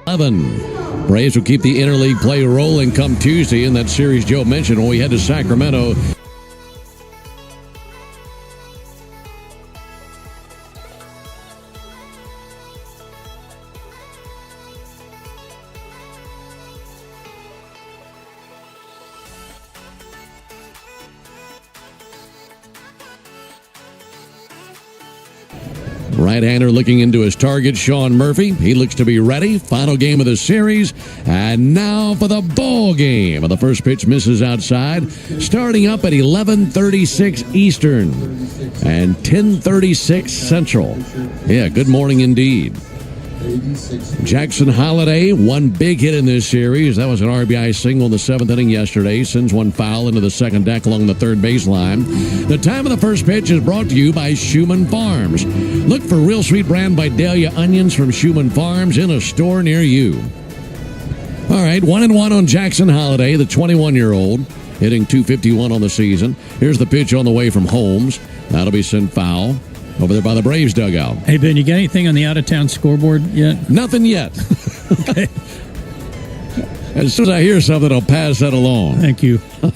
11. Braves will keep the interleague play rolling come Tuesday in that series Joe mentioned when we head to Sacramento. Right-hander looking into his target, Sean Murphy. He looks to be ready. Final game of the series. And now for the ball game. The first pitch misses outside. Starting up at 11:36 Eastern and 10:36 Central. Yeah, good morning indeed. Jackson Holliday, one big hit in this series. That was an RBI single in the 7th inning yesterday. Sends one foul into the second deck along the third baseline. The time of the first pitch is brought to you by Schumann Farms. Look for Real Sweet Brand Vidalia onions from Schumann Farms in a store near you. All right, 1-1 on Jackson Holliday, the 21-year-old, hitting .251 on the season. Here's the pitch on the way from Holmes. That'll be sent foul. Over there by the Braves dugout. Hey, Ben, you got anything on the out-of-town scoreboard yet? Nothing yet. Okay. As soon as I hear something, I'll pass that along. Thank you. Yeah,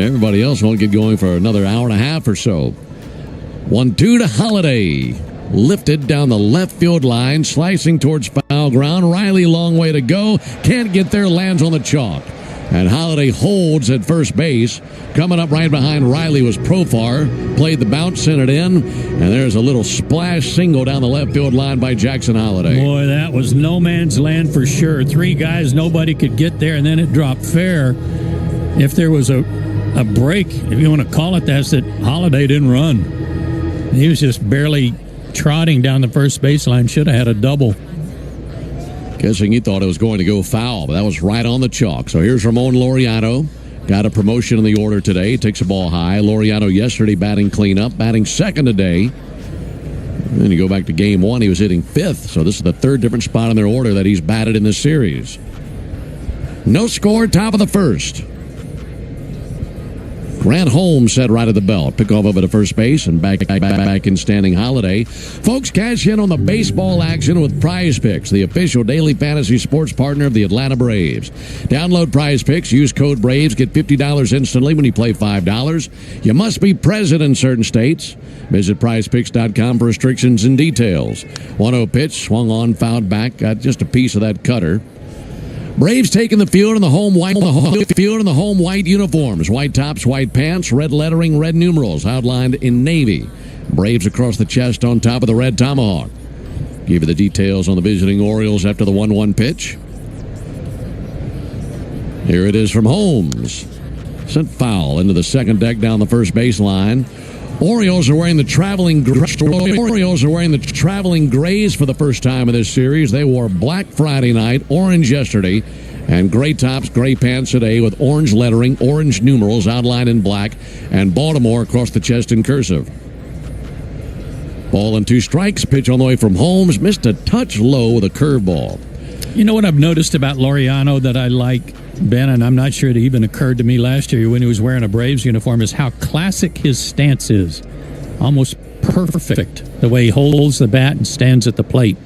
everybody else won't get going for another hour and a half or so. 1-2 to Holliday. Lifted down the left field line, slicing towards foul ground. Riley, long way to go. Can't get there, lands on the chalk. And Holliday holds at first base. Coming up right behind Riley was Profar. Played the bounce, sent it in. And there's a little splash single down the left field line by Jackson Holliday. Boy, that was no man's land for sure. 3 guys, nobody could get there, and then it dropped fair. If there was a break, if you want to call it that Holliday didn't run. He was just barely trotting down the first baseline. Should have had a double. Guessing he thought it was going to go foul, but that was right on the chalk. So here's Ramon Laureano. Got a promotion in the order today. Takes a ball high. Laureano yesterday batting cleanup, batting second today. And then you go back to game 1, he was hitting 5th. So this is the 3rd different spot in their order that he's batted in this series. No score, top of the first. Grant Holmes set right at the belt. Pick off over to first base and back in standing Holliday. Folks, cash in on the baseball action with Prize Picks, the official daily fantasy sports partner of the Atlanta Braves. Download Prize Picks, use code BRAVES, get $50 instantly when you play $5. You must be present in certain states. Visit prizepicks.com for restrictions and details. 1-0 pitch, swung on, fouled back, got just a piece of that cutter. Braves taking the field in the home white uniforms. White tops, white pants, red lettering, red numerals outlined in navy. Braves across the chest on top of the red tomahawk. Give you the details on the visiting Orioles after the 1-1 pitch. Here it is from Holmes. Sent foul into the second deck down the first baseline. Orioles are wearing the traveling grays for the first time in this series. They wore black Friday night, orange yesterday, and gray tops, gray pants today with orange lettering, orange numerals outlined in black, and Baltimore across the chest in cursive. Ball and 2 strikes. Pitch on the way from Holmes. Missed a touch low with a curveball. You know what I've noticed about Laureano that I like, Ben, and I'm not sure it even occurred to me last year when he was wearing a Braves uniform, is how classic his stance is. Almost perfect, the way he holds the bat and stands at the plate.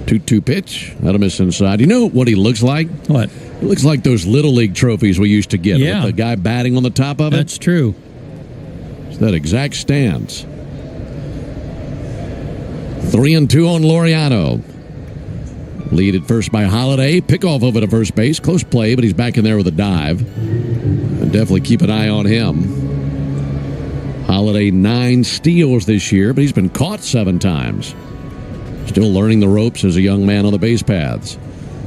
2-2 pitch. That'll miss inside. You know what he looks like? What? He looks like those Little League trophies we used to get with the guy batting on the top of it. That's true. It's that exact stance. 3-2 on Laureano. Lead at first by Holliday. Pickoff over to first base. Close play, but he's back in there with a dive. And definitely keep an eye on him. Holliday 9 steals this year, but he's been caught 7 times. Still learning the ropes as a young man on the base paths.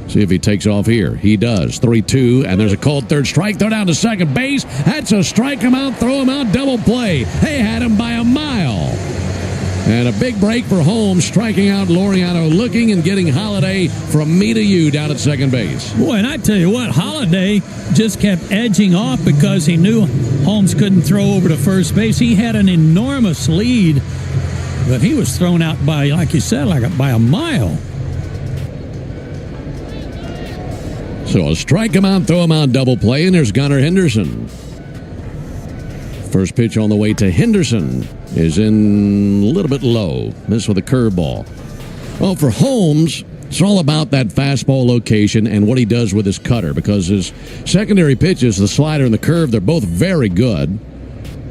See if he takes off here. He does. 3-2, and there's a called third strike. Throw down to second base. That's a strike him out, throw him out, double play. They had him by a mile. And a big break for Holmes, striking out Laureano, looking and getting Holliday from me to you down at second base. Boy, and I tell you what, Holliday just kept edging off because he knew Holmes couldn't throw over to first base. He had an enormous lead, but he was thrown out by, like you said, by a mile. So a strike him out, throw him out, double play, and there's Gunnar Henderson. First pitch on the way to Henderson is in a little bit low. Missed with a curveball. Well, for Holmes, It's all about that fastball location and what he does with his cutter, because his secondary pitches, the slider and the curve, they're both very good.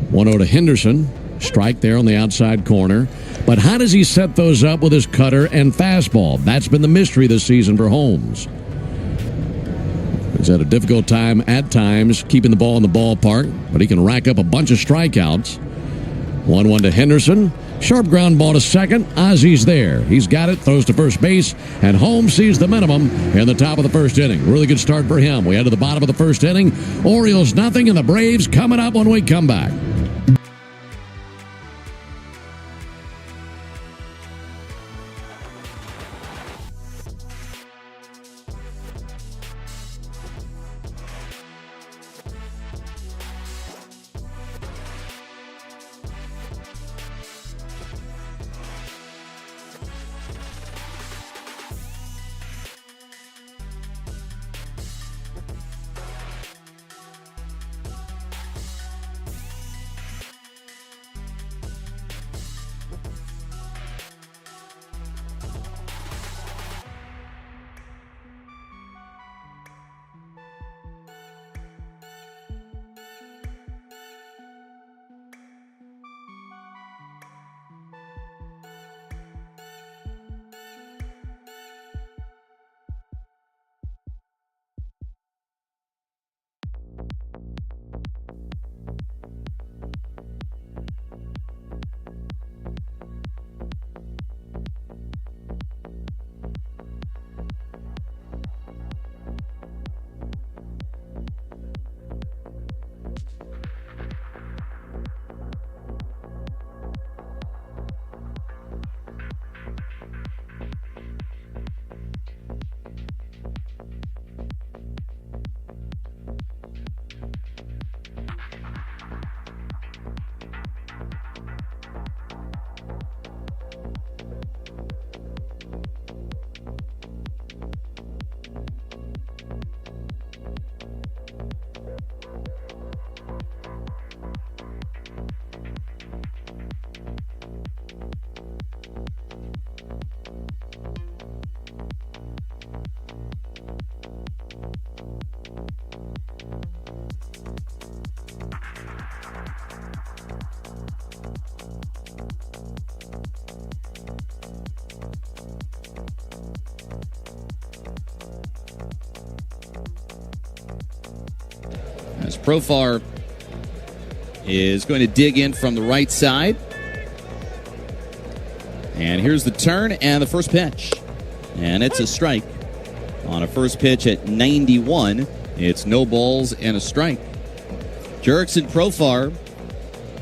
1-0 to Henderson. Strike there on the outside corner. But how does he set those up with his cutter and fastball? That's been the mystery this season for Holmes. He's had a difficult time at times keeping the ball in the ballpark, but he can rack up a bunch of strikeouts. 1-1 to Henderson. Sharp ground ball to second. Ozzy's there. He's got it, throws to first base, and Holmes sees the minimum in the top of the first inning. Really good start for him. We head to the bottom of the first inning. Orioles nothing, and the Braves coming up when we come back. As Profar is going to dig in from the right side. And here's the turn and the first pitch. And it's a strike. On a first pitch at 91, it's no balls and a strike. Jurickson Profar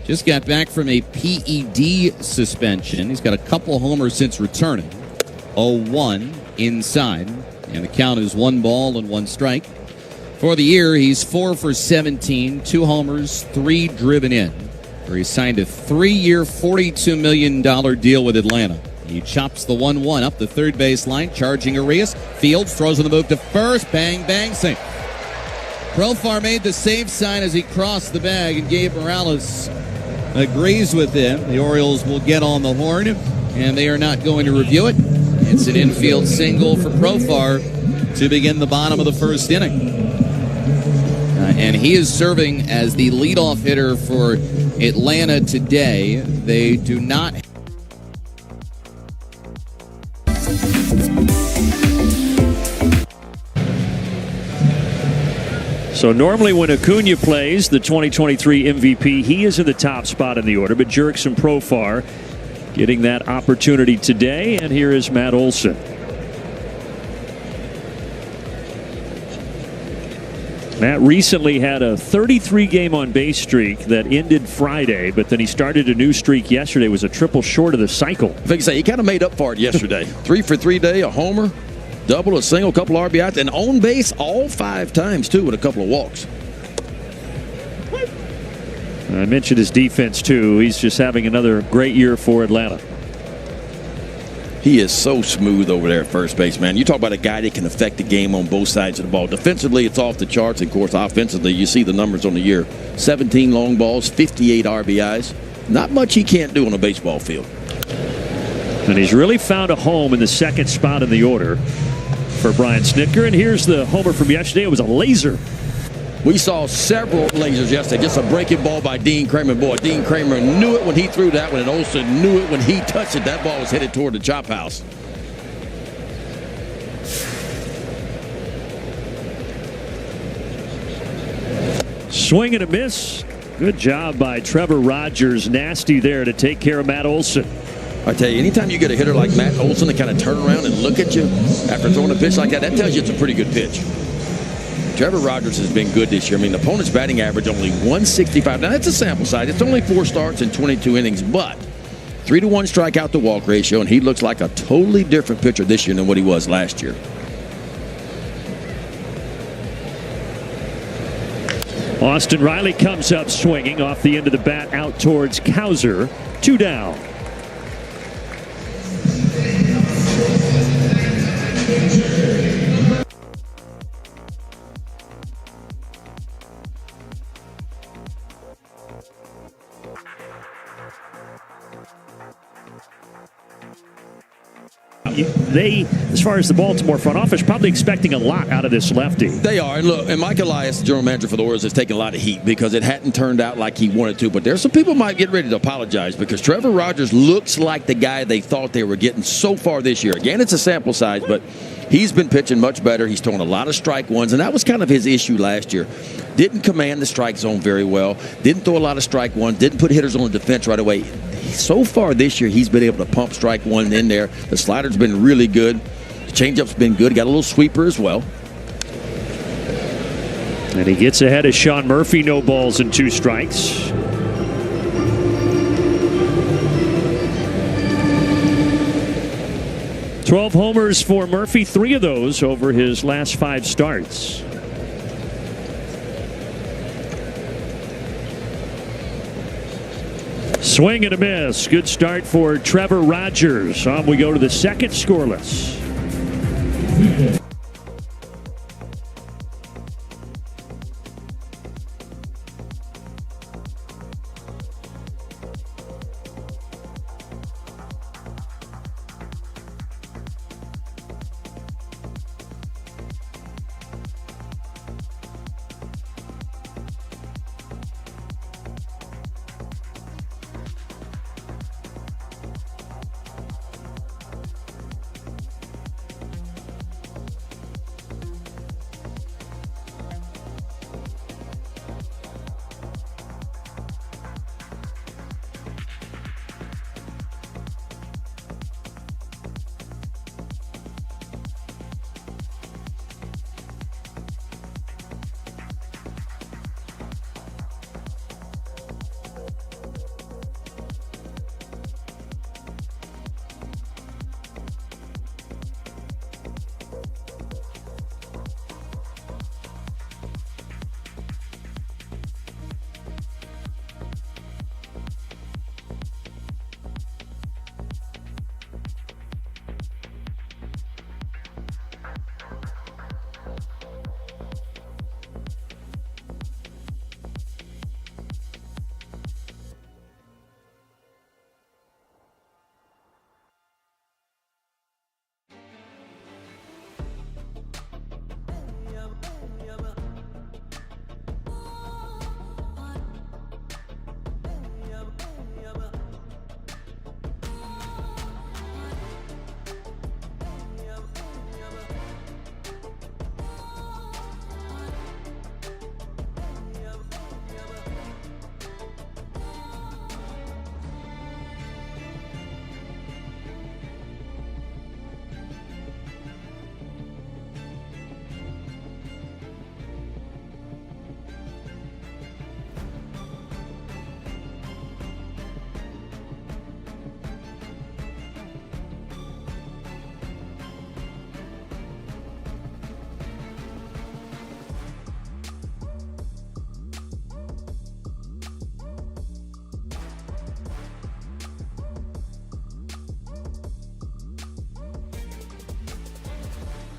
just got back from a PED suspension. He's got a couple homers since returning. 0-1 inside. And the count is 1 ball and 1 strike. For the year, he's 4 for 17, 2 homers, 3 driven in. Where he signed a 3-year, $42 million deal with Atlanta. He chops the 1-1 up the third base line, charging Arias. Fields throws on the move to first. Bang, bang, sing. Profar made the save sign as he crossed the bag, and Gabe Morales agrees with him. The Orioles will get on the horn, and they are not going to review it. It's an infield single for Profar to begin the bottom of the first inning. And he is serving as the leadoff hitter for Atlanta today. They do not. So normally when Acuna plays, the 2023 MVP, he is in the top spot in the order. But Jurickson Profar getting that opportunity today. And here is Matt Olson. Matt recently had a 33-game on-base streak that ended Friday, but then he started a new streak yesterday. It was a triple short of the cycle. I think he kind of made up for it yesterday. 3 for 3 day, a homer, double, a single, couple RBIs, and on base all 5 times, too, with a couple of walks. I mentioned his defense, too. He's just having another great year for Atlanta. He is so smooth over there at first base, man. You talk about a guy that can affect the game on both sides of the ball. Defensively, it's off the charts. Of course, offensively, you see the numbers on the year. 17 long balls, 58 RBIs. Not much he can't do on a baseball field. And he's really found a home in the second spot in the order for Brian Snitker. And here's the homer from yesterday. It was a laser. We saw several lasers yesterday. Just a breaking ball by Dean Kramer. Boy, Dean Kramer knew it when he threw that one, and Olsen knew it when he touched it. That ball was headed toward the chop house. Swing and a miss. Good job by Trevor Rogers. Nasty there to take care of Matt Olson. I tell you, anytime you get a hitter like Matt Olson to kind of turn around and look at you after throwing a pitch like that, that tells you it's a pretty good pitch. Trevor Rogers has been good this year. I mean, the opponent's batting average only 165. Now, that's a sample size. It's only 4 starts and 22 innings, but 3-to-1 strikeout to walk ratio, and he looks like a totally different pitcher this year than what he was last year. Austin Riley comes up swinging off the end of the bat out towards Cowser. 2 down. They, as far as the Baltimore front office, probably expecting a lot out of this lefty. They are. And look, and Mike Elias, the general manager for the Orioles, has taken a lot of heat because it hadn't turned out like he wanted to. But there's some people might get ready to apologize because Trevor Rogers looks like the guy they thought they were getting so far this year. Again, it's a sample size, but he's been pitching much better. He's throwing a lot of strike ones, and that was kind of his issue last year. Didn't command the strike zone very well. Didn't throw a lot of strike ones. Didn't put hitters on the defense right away. So far this year, he's been able to pump strike one in there. The slider's been really good. The changeup's been good. Got a little sweeper as well. And he gets ahead of Sean Murphy. No balls and 2 strikes. "12 homers for Murphy, 3 of those over his last 5 starts. Swing and a miss. Good start for Trevor Rogers. On we go to the second, scoreless.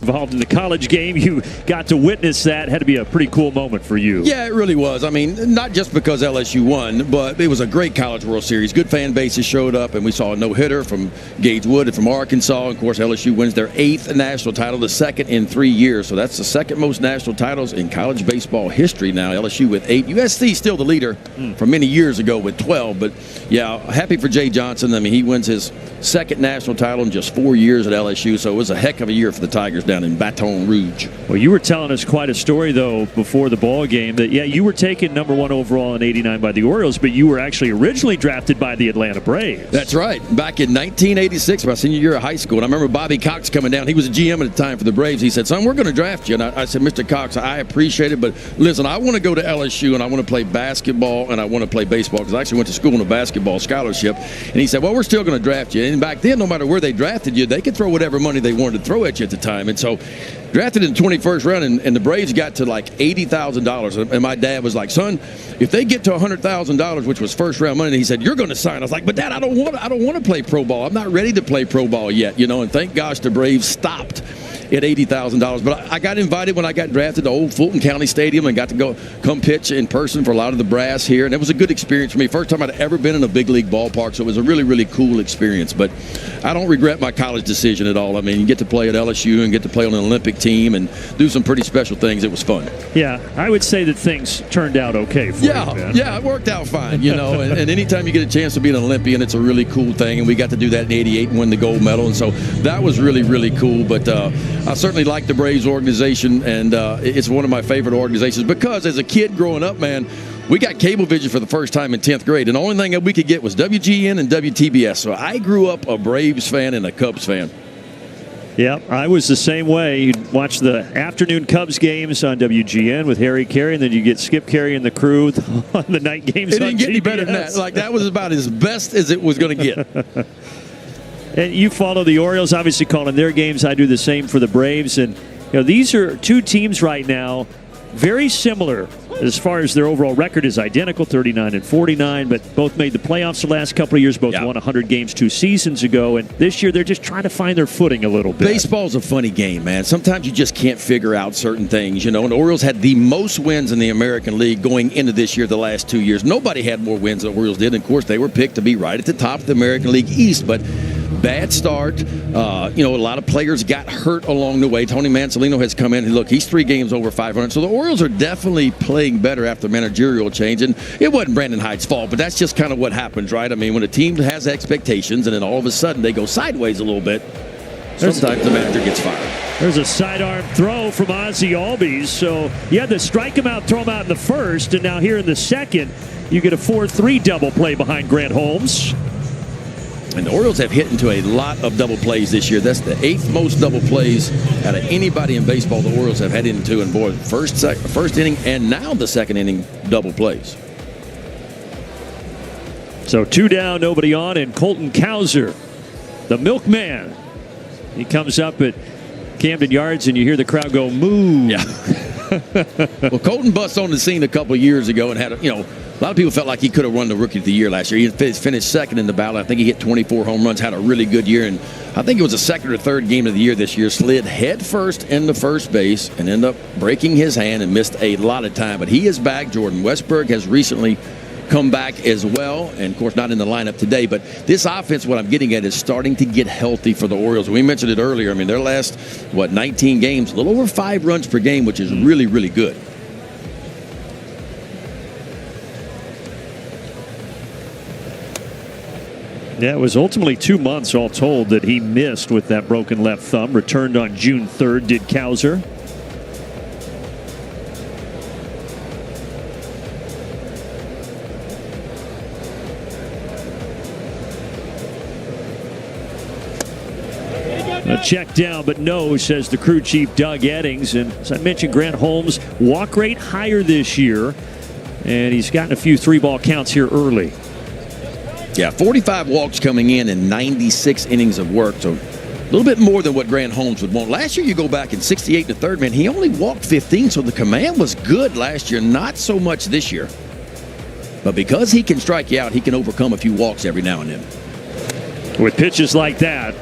involved in the college game. You got to witness that. Had to be a pretty cool moment for you. Yeah, it really was. I mean, not just because LSU won, but it was a great College World Series. Good fan bases showed up, and we saw a no-hitter from Gage Wood and from Arkansas. Of course, LSU wins their 8th national title, the 2nd in 3 years. So that's the 2nd most national titles in college baseball history now. LSU with 8. USC still the leader from many years ago with 12. But, yeah, happy for Jay Johnson. I mean, he wins his 2nd national title in just 4 years at LSU. So it was a heck of a year for the Tigers down in Baton Rouge. Well, you were telling us quite a story, though, before the ball game that, yeah, you were taken number 1 overall in '89 by the Orioles, but you were actually originally drafted by the Atlanta Braves. That's right. Back in 1986, my senior year of high school, and I remember Bobby Cox coming down. He was a GM at the time for the Braves. He said, son, we're going to draft you. And I said, Mr. Cox, I appreciate it, but listen, I want to go to LSU, and I want to play basketball, and I want to play baseball, because I actually went to school on a basketball scholarship. And he said, well, we're still going to draft you. And back then, no matter where they drafted you, they could throw whatever money they wanted to throw at you at the time. And so drafted in the 21st round, and the Braves got to like $80,000. And my dad was like, son, if they get to $100,000, which was first round money, he said, you're going to sign. I was like, but Dad, I don't want to play pro ball. I'm not ready to play pro ball yet, you know. And thank gosh the Braves stopped at $80,000. But I got invited when I got drafted to old Fulton County Stadium and got to come pitch in person for a lot of the brass here. And it was a good experience for me. First time I'd ever been in a big league ballpark, so it was a really, really cool experience. But I don't regret my college decision at all. I mean, you get to play at LSU and get to play on an Olympic team and do some pretty special things. It was fun. Yeah, I would say that things turned out okay for you, man. Yeah, it worked out fine, you know. and anytime you get a chance to be an Olympian, it's a really cool thing. And we got to do that in '88 and win the gold medal. And so that was really, really cool. But I certainly like the Braves organization, and it's one of my favorite organizations because as a kid growing up, man, we got Cablevision for the first time in 10th grade, and the only thing that we could get was WGN and WTBS. So I grew up a Braves fan and a Cubs fan. Yeah, I was the same way. You'd watch the afternoon Cubs games on WGN with Harry Carey, and then you get Skip Carey and the crew on the night games. It didn't get any better than that. Like, that was about as best as it was going to get. And you follow the Orioles, obviously calling their games. I do the same for the Braves. And these are two teams right now very similar as far as their overall record is identical, 39-49, but both made the playoffs the last couple of years, both won 100 games 2 seasons ago, and this year they're just trying to find their footing a little bit. Baseball's a funny game, man. Sometimes you just can't figure out certain things, you know, and the Orioles had the most wins in the American League going into this year the last 2 years. Nobody had more wins than the Orioles did, and of course they were picked to be right at the top of the American League East, but bad start. A lot of players got hurt along the way. Tony Mansolino has come in, and look, he's 3 games over 500. So the Orioles are definitely playing better after managerial change. And it wasn't Brandon Hyde's fault, but that's just kind of what happens, right? I mean, when a team has expectations and then all of a sudden they go sideways a little bit, sometimes the manager gets fired. There's a sidearm throw from Ozzie Albies. So you had to strike him out, throw him out in the first, and now here in the second, you get a 4-3 double play behind Grant Holmes. And the Orioles have hit into a lot of double plays this year. That's the 8th most double plays out of anybody in baseball the Orioles have had into. And boy, first inning and now the second inning double plays. So 2 down, nobody on, and Colton Cowser, the milkman. He comes up at Camden Yards, and you hear the crowd go, moo. Yeah. Well, Colton bust on the scene a couple of years ago and had a lot of people felt like he could have won the Rookie of the Year last year. He finished second in the ballot. I think he hit 24 home runs, had a really good year. And I think it was the second or third game of the year this year. Slid head first into first base and ended up breaking his hand and missed a lot of time. But he is back. Jordan Westberg has recently come back as well. And, of course, not in the lineup today. But this offense, what I'm getting at, is starting to get healthy for the Orioles. We mentioned it earlier. I mean, their last, 19 games, a little over 5 runs per game, which is really, really good. Yeah, it was ultimately 2 months all told that he missed with that broken left thumb. Returned on June 3rd, did Cowser. A check down, but no, says the crew chief Doug Eddings. And as I mentioned, Grant Holmes, walk rate higher this year. And he's gotten a few 3-ball counts here early. Yeah, 45 walks coming in and 96 innings of work. So a little bit more than what Grant Holmes would want. Last year, you go back in 68 to third, man, he only walked 15. So the command was good last year, not so much this year. But because he can strike you out, he can overcome a few walks every now and then. With pitches like that,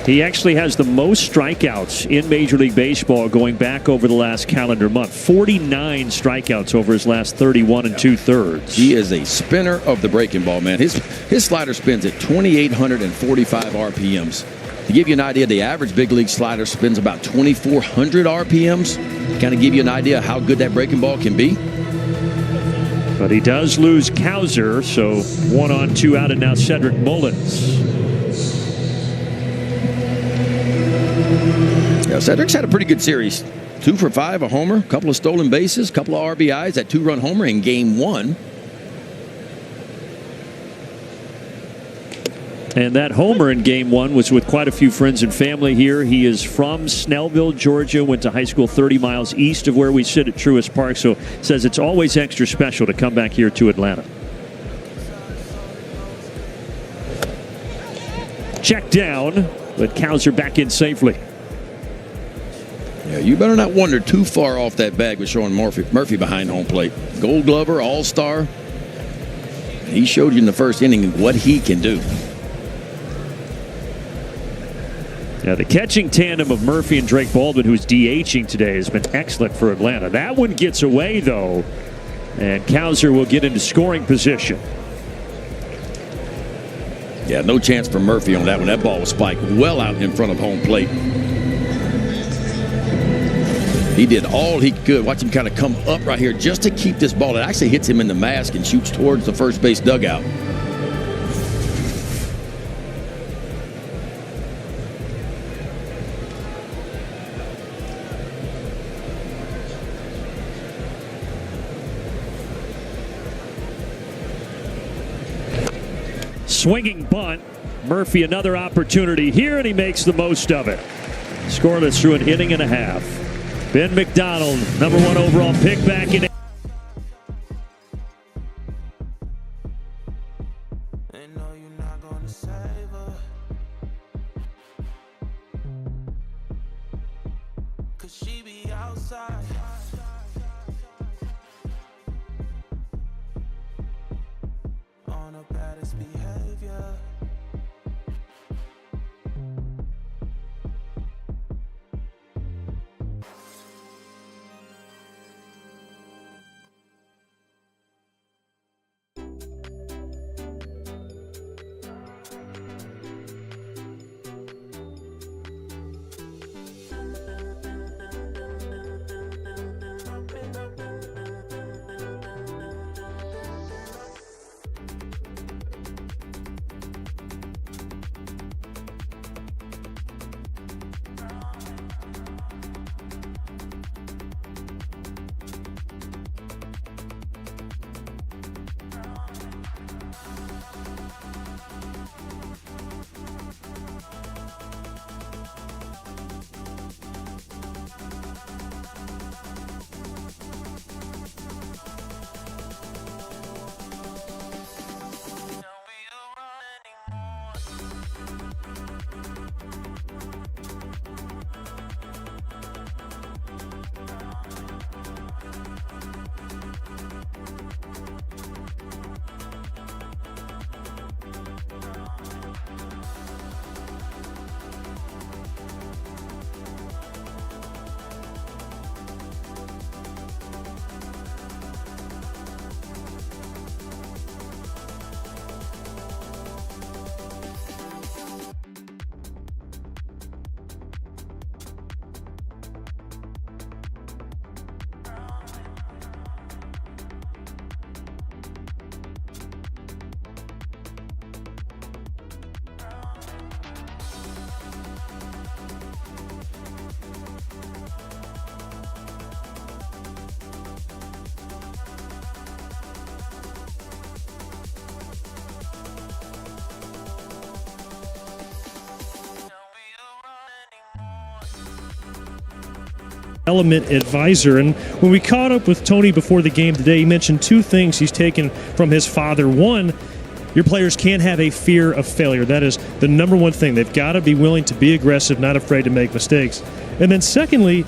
He actually has the most strikeouts in Major League Baseball going back over the last calendar month. 49 strikeouts over his last 31 2/3. He is a spinner of the breaking ball, man. His slider spins at 2,845 RPMs. To give you an idea, the average big league slider spins about 2,400 RPMs. Kind of give you an idea how good that breaking ball can be. But he does lose Cowser, so 1 on, 2 out, and now Cedric Mullins. Yeah, Cedric's had a pretty good series. 2 for 5, a homer, a couple of stolen bases, a couple of RBIs, that 2-run homer in game 1. And that homer in game 1 was with quite a few friends and family here. He is from Snellville, Georgia, went to high school 30 miles east of where we sit at Truist Park, so says it's always extra special to come back here to Atlanta. Check down, but Cowser back in safely. Yeah, you better not wander too far off that bag with Sean Murphy behind home plate. Gold Glover, All-Star. He showed you in the first inning what he can do. Yeah, the catching tandem of Murphy and Drake Baldwin, who's DHing today, has been excellent for Atlanta. That one gets away, though, and Cowser will get into scoring position. Yeah, no chance for Murphy on that one. That ball was spiked well out in front of home plate. He did all he could. Watch him kind of come up right here just to keep this ball. It actually hits him in the mask and shoots towards the first base dugout. Swinging bunt. Murphy another opportunity here, and he makes the most of it. Scoreless through an inning and a half. Ben McDonald, #1 overall pick back in. Element advisor. And when we caught up with Tony before the game today, he mentioned 2 things he's taken from his father. One, your players can't have a fear of failure. That is the #1 thing. They've got to be willing to be aggressive, not afraid to make mistakes. And then secondly,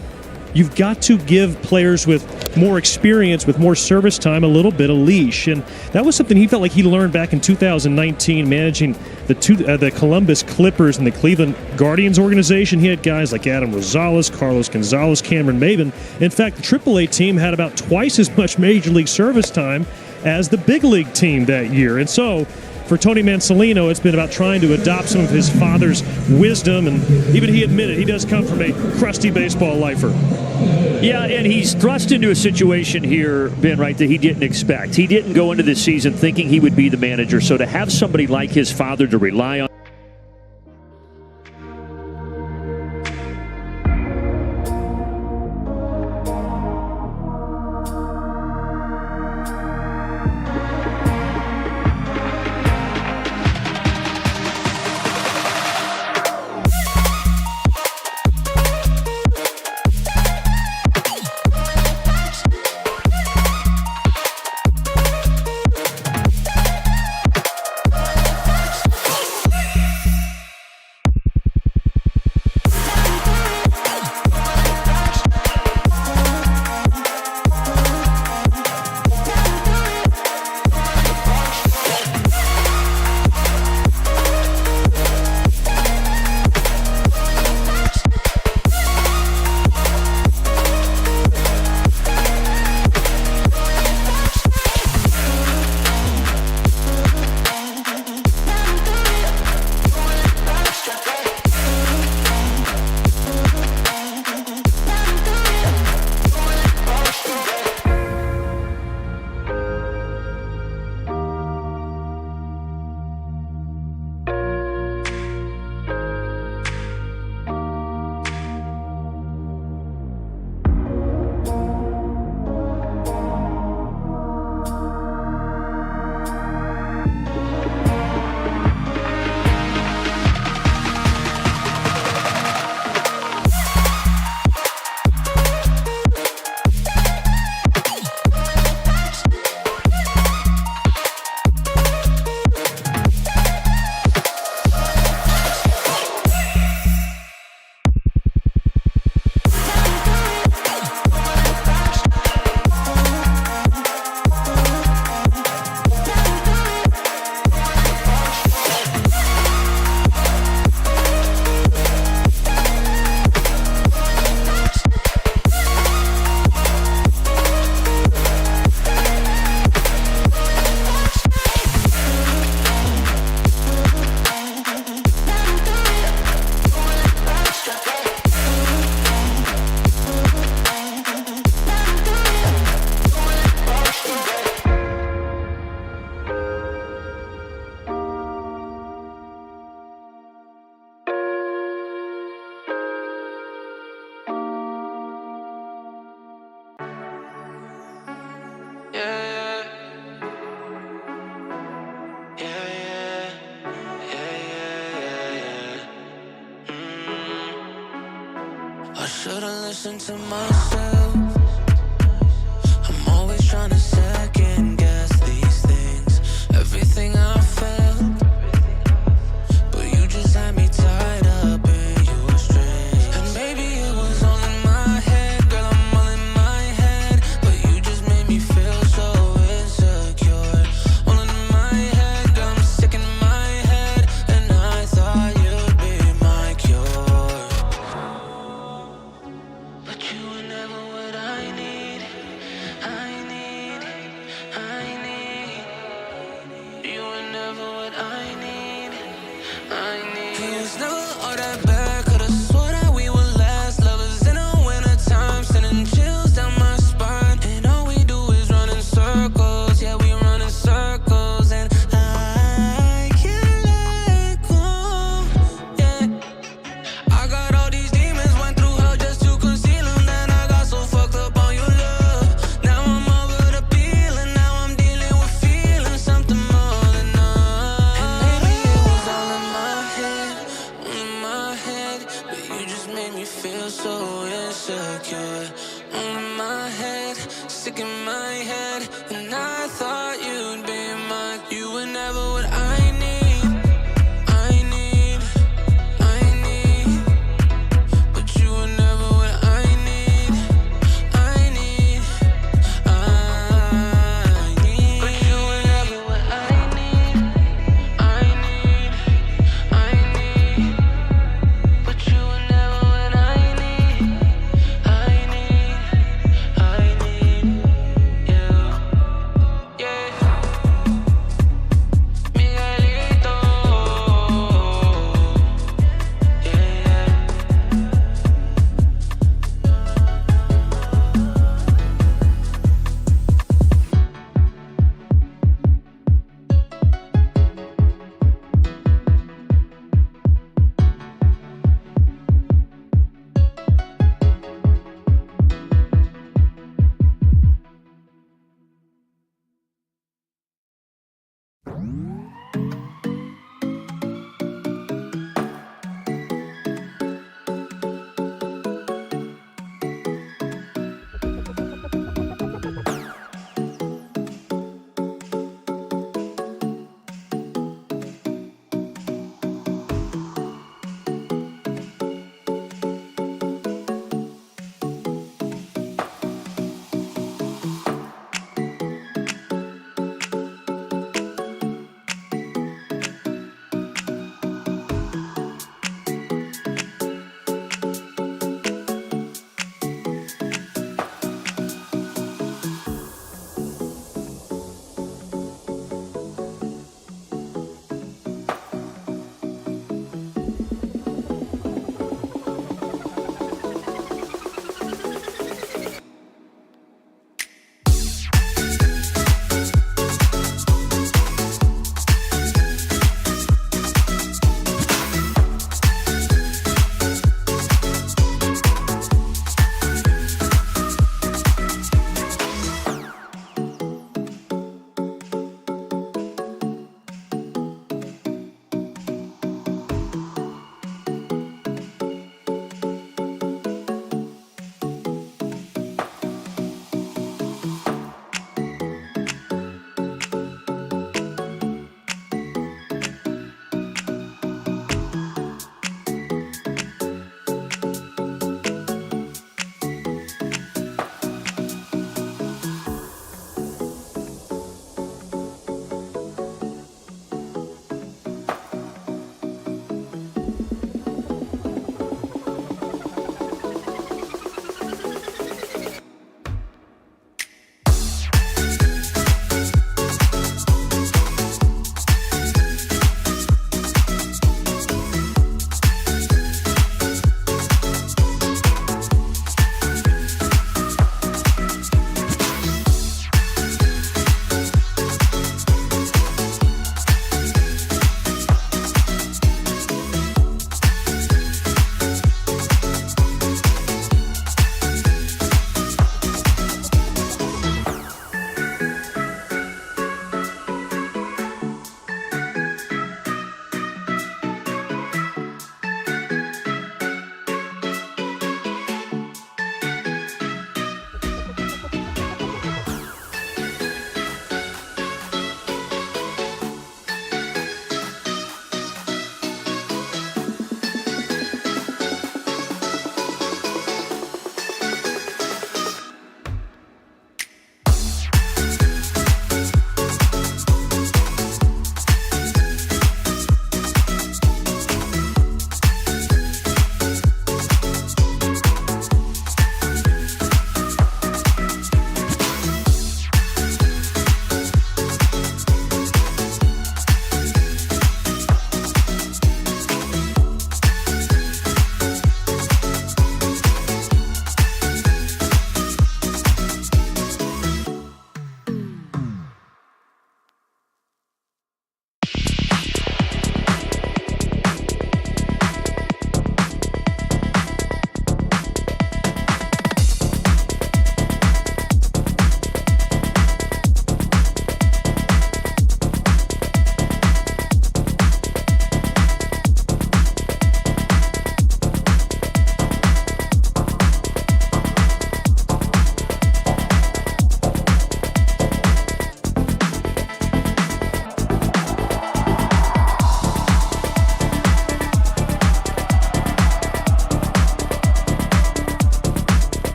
you've got to give players with more experience, with more service time, a little bit of leash. And that was something he felt like he learned back in 2019, managing the Columbus Clippers and the Cleveland Guardians organization. He had guys like Adam Rosales, Carlos Gonzalez, Cameron Maben. In fact, the AAA team had about twice as much Major League service time as the big league team that year. And so for Tony Mansolino, it's been about trying to adopt some of his father's wisdom, and even he admitted he does come from a crusty baseball lifer. Yeah, and he's thrust into a situation here, Ben, right, that he didn't expect. He didn't go into this season thinking he would be the manager, so to have somebody like his father to rely on. Should've listened to myself. I'm always trying to second guess these things. Everything I felt, but you just had me tied up in your strings. And maybe it was all in my head, girl, I'm all in my head. But you just made me feel so insecure. All in my head, girl, I'm sick in my head. And I thought you'd be my cure. But you were never what I need. You were never what I need. You was never all that bad. Could've swore that we would last. Lovers in the wintertime, sending chills down my spine. And all we do is run in circles. Yeah, we run in circles. And I can't let go. Yeah, I got all these demons, went through hell just to conceal them. Then I got so fucked up on your love. Now I'm over the feeling. Now I'm dealing with feeling something more than enough. And maybe it was all in my head, but you just made me feel so insecure. All in my head, sick in my head, and I thought you'd be mine. You were never what I need. But you were never what I need.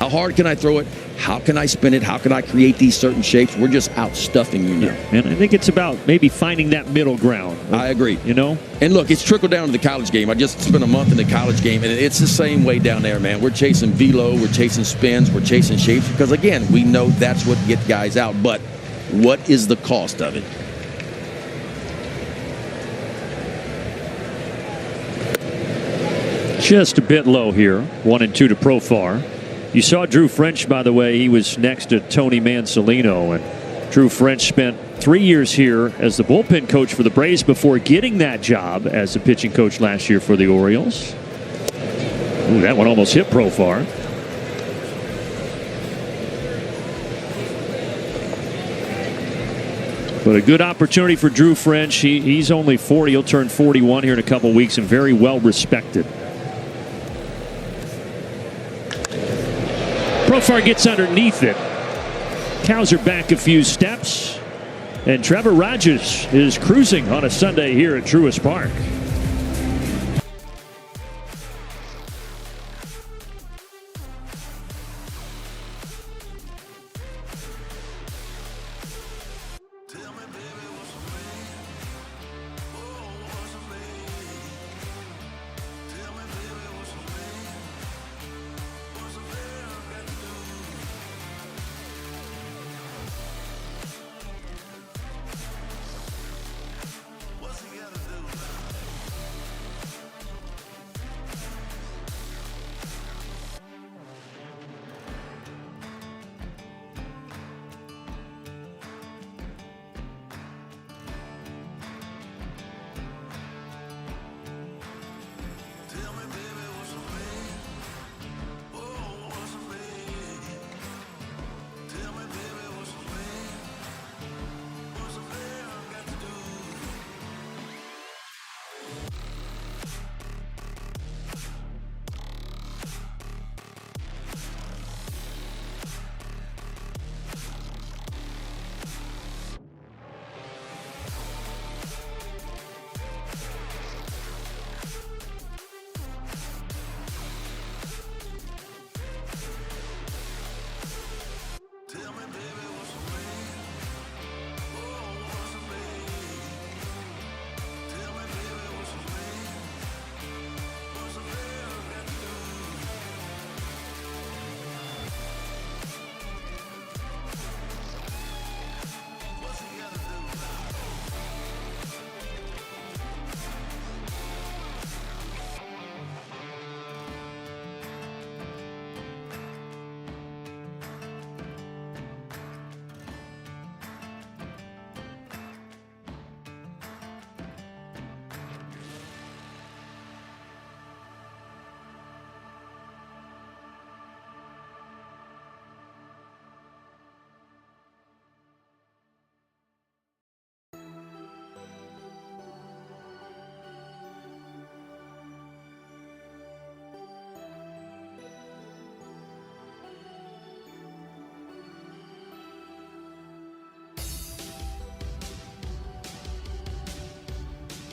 How hard can I throw it? How can I spin it? How can I create these certain shapes? We're just out stuffing you now. And I think it's about maybe finding that middle ground. I agree. You know? And look, it's trickled down to the college game. I just spent a month in the college game, and it's the same way down there, man. We're chasing velo, we're chasing spins, we're chasing shapes because, again, we know that's what gets guys out. But what is the cost of it? Just a bit low here. 1-2 to Profar. You saw Drew French, by the way. He was next to Tony Mansolino. And Drew French spent 3 years here as the bullpen coach for the Braves before getting that job as a pitching coach last year for the Orioles. Ooh, that one almost hit Profar. But a good opportunity for Drew French. He's only 40. He'll turn 41 here in a couple weeks and very well respected. Profar gets underneath it. Cowser back a few steps. And Trevor Rogers is cruising on a Sunday here at Truist Park.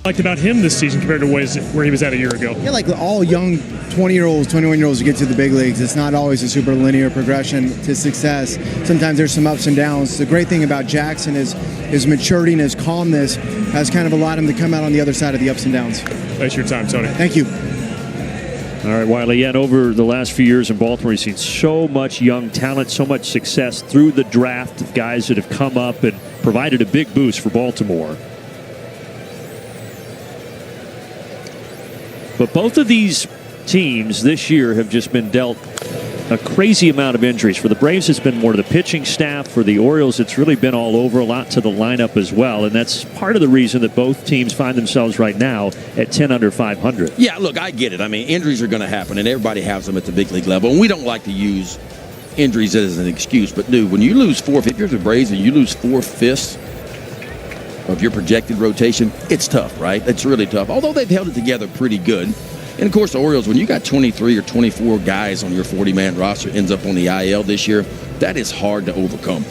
Liked about him this season compared to where he was at a year ago? Yeah, like all young 20-year-olds, 21-year-olds who get to the big leagues, it's not always a super linear progression to success. Sometimes there's some ups and downs. The great thing about Jackson is his maturity and his calmness has kind of allowed him to come out on the other side of the ups and downs. Thanks for your time, Tony. Thank you. All right, Wiley, and over the last few years in Baltimore, you've seen so much young talent, so much success through the draft of guys that have come up and provided a big boost for Baltimore. But both of these teams this year have just been dealt a crazy amount of injuries. For the Braves, it's been more to the pitching staff. For the Orioles, it's really been all over, a lot to the lineup as well. And that's part of the reason that both teams find themselves right now at 10 under 500. Yeah, look, I get it. I mean, injuries are going to happen, and everybody has them at the big league level. And we don't like to use injuries as an excuse. But, dude, when you lose if you're the Braves and you lose 4/5 of your projected rotation, it's tough, right? It's really tough, although they've held it together pretty good. And, of course, the Orioles, when you got 23 or 24 guys on your 40-man roster ends up on the IL this year, that is hard to overcome.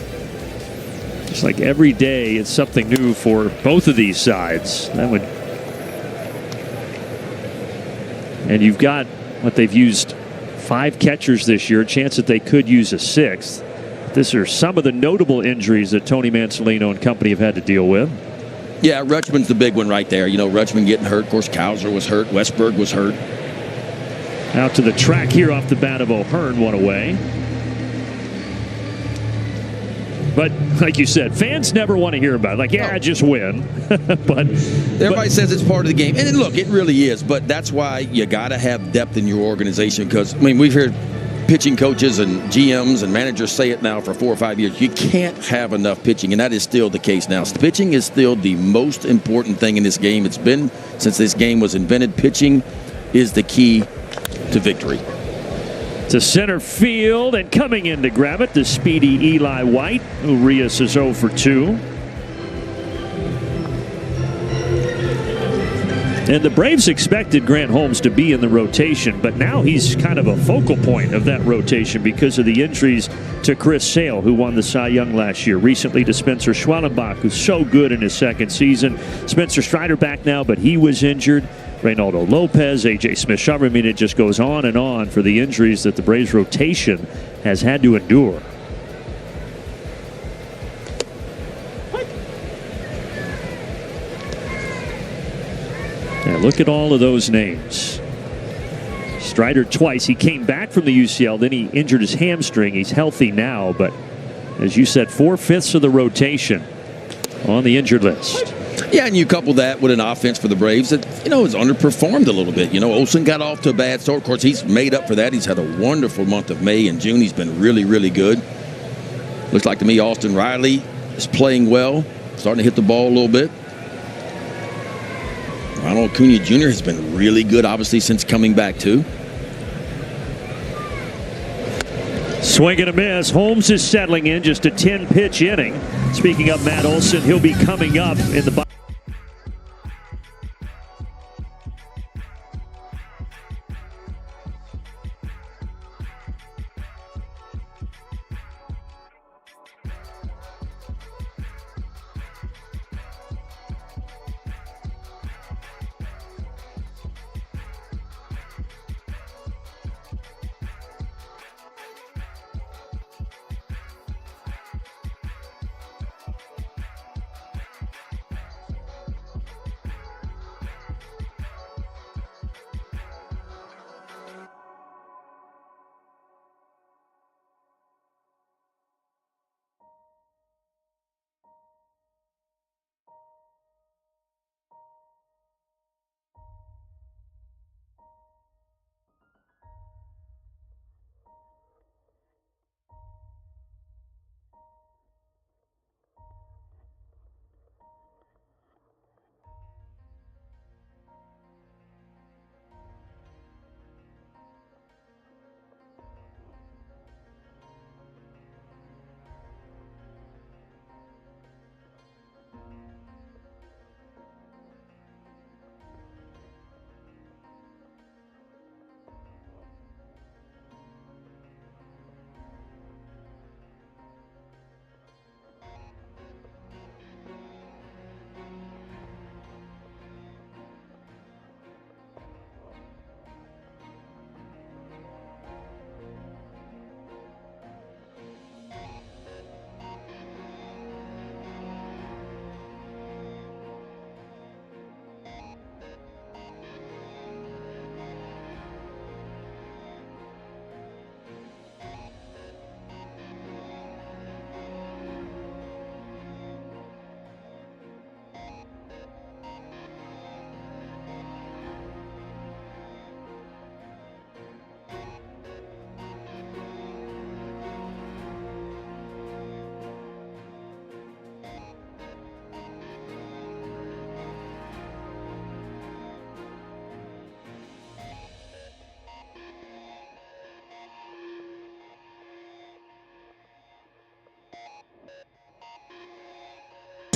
It's like every day it's something new for both of these sides. And you've got what they've used 5 catchers this year, a chance that they could use a 6th. These are some of the notable injuries that Tony Mansolino and company have had to deal with. Yeah, Rutschman's the big one right there. You know, Rutschman getting hurt. Of course, Kowser was hurt. Westberg was hurt. Out to the track here off the bat of O'Hearn, one away. But like you said, fans never want to hear about it. Like, yeah, just win. but everybody says it's part of the game. And look, it really is. But that's why you got to have depth in your organization. Because, I mean, we've heard pitching coaches and GMs and managers say it now for 4 or 5 years. You can't have enough pitching, and that is still the case now. Pitching is still the most important thing in this game. It's been since this game was invented. Pitching is the key to victory. To center field, and coming in to grab it, the speedy Eli White. Urias is 0 for 2. And the Braves expected Grant Holmes to be in the rotation, but now he's kind of a focal point of that rotation because of the injuries to Chris Sale, who won the Cy Young last year. Recently to Spencer Schwellenbach, who's so good in his second season. Spencer Strider back now, but he was injured. Reynaldo Lopez, A.J. Smith-Shawver. I mean, it just goes on and on for the injuries that the Braves rotation has had to endure. Yeah, look at all of those names. Strider twice. He came back from the UCL, then he injured his hamstring. He's healthy now, but as you said, 4/5 of the rotation on the injured list. Yeah, and you couple that with an offense for the Braves that, you know, has underperformed a little bit. You know, Olsen got off to a bad start. Of course, he's made up for that. He's had a wonderful month of May and June. He's been really, really good. Looks like to me Austin Riley is playing well, starting to hit the ball a little bit. Ronald Acuna Jr. has been really good, obviously, since coming back, too. Swing and a miss. Holmes is settling in, just a 10-pitch inning. Speaking of Matt Olson, he'll be coming up in the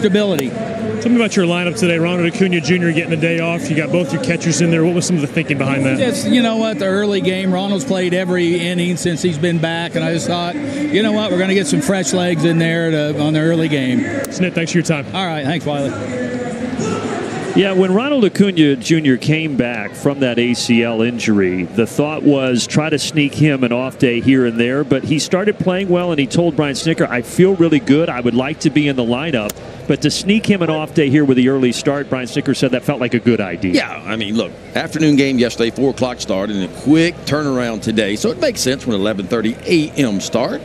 stability. Tell me about your lineup today. Ronald Acuna Jr. getting a day off. You got both your catchers in there. What was some of the thinking behind that? Just, you know what, the early game, Ronald's played every inning since he's been back, and I just thought, you know what, we're going to get some fresh legs in there on the early game. Snit, thanks for your time. All right, thanks, Wiley. Yeah, when Ronald Acuna Jr. came back from that ACL injury, the thought was try to sneak him an off day here and there, but he started playing well, and he told Brian Snitker, I feel really good. I would like to be in the lineup, but to sneak him an off day here with the early start, Brian Snitker said that felt like a good idea. Yeah, I mean, look, afternoon game yesterday, 4 o'clock start, and a quick turnaround today, so it makes sense when 11:30 a.m. start.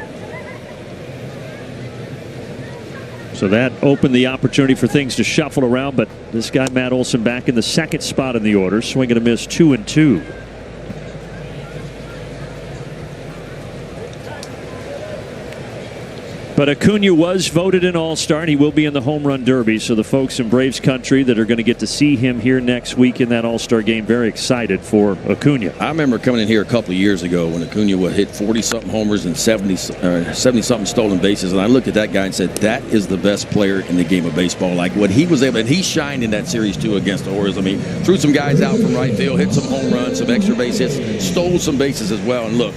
So that opened the opportunity for things to shuffle around, but this guy, Matt Olson, back in the second spot in the order, swing and a miss, 2-2. But Acuna was voted an All-Star, and he will be in the Home Run Derby. So the folks in Braves country that are going to get to see him here next week in that All-Star game, very excited for Acuna. I remember coming in here a couple of years ago when Acuna would hit 40-something homers and 70-something stolen bases, and I looked at that guy and said, that is the best player in the game of baseball. Like what he was able, and he shined in that series too against the Orioles. I mean, threw some guys out from right field, hit some home runs, some extra base hits, stole some bases as well. And look,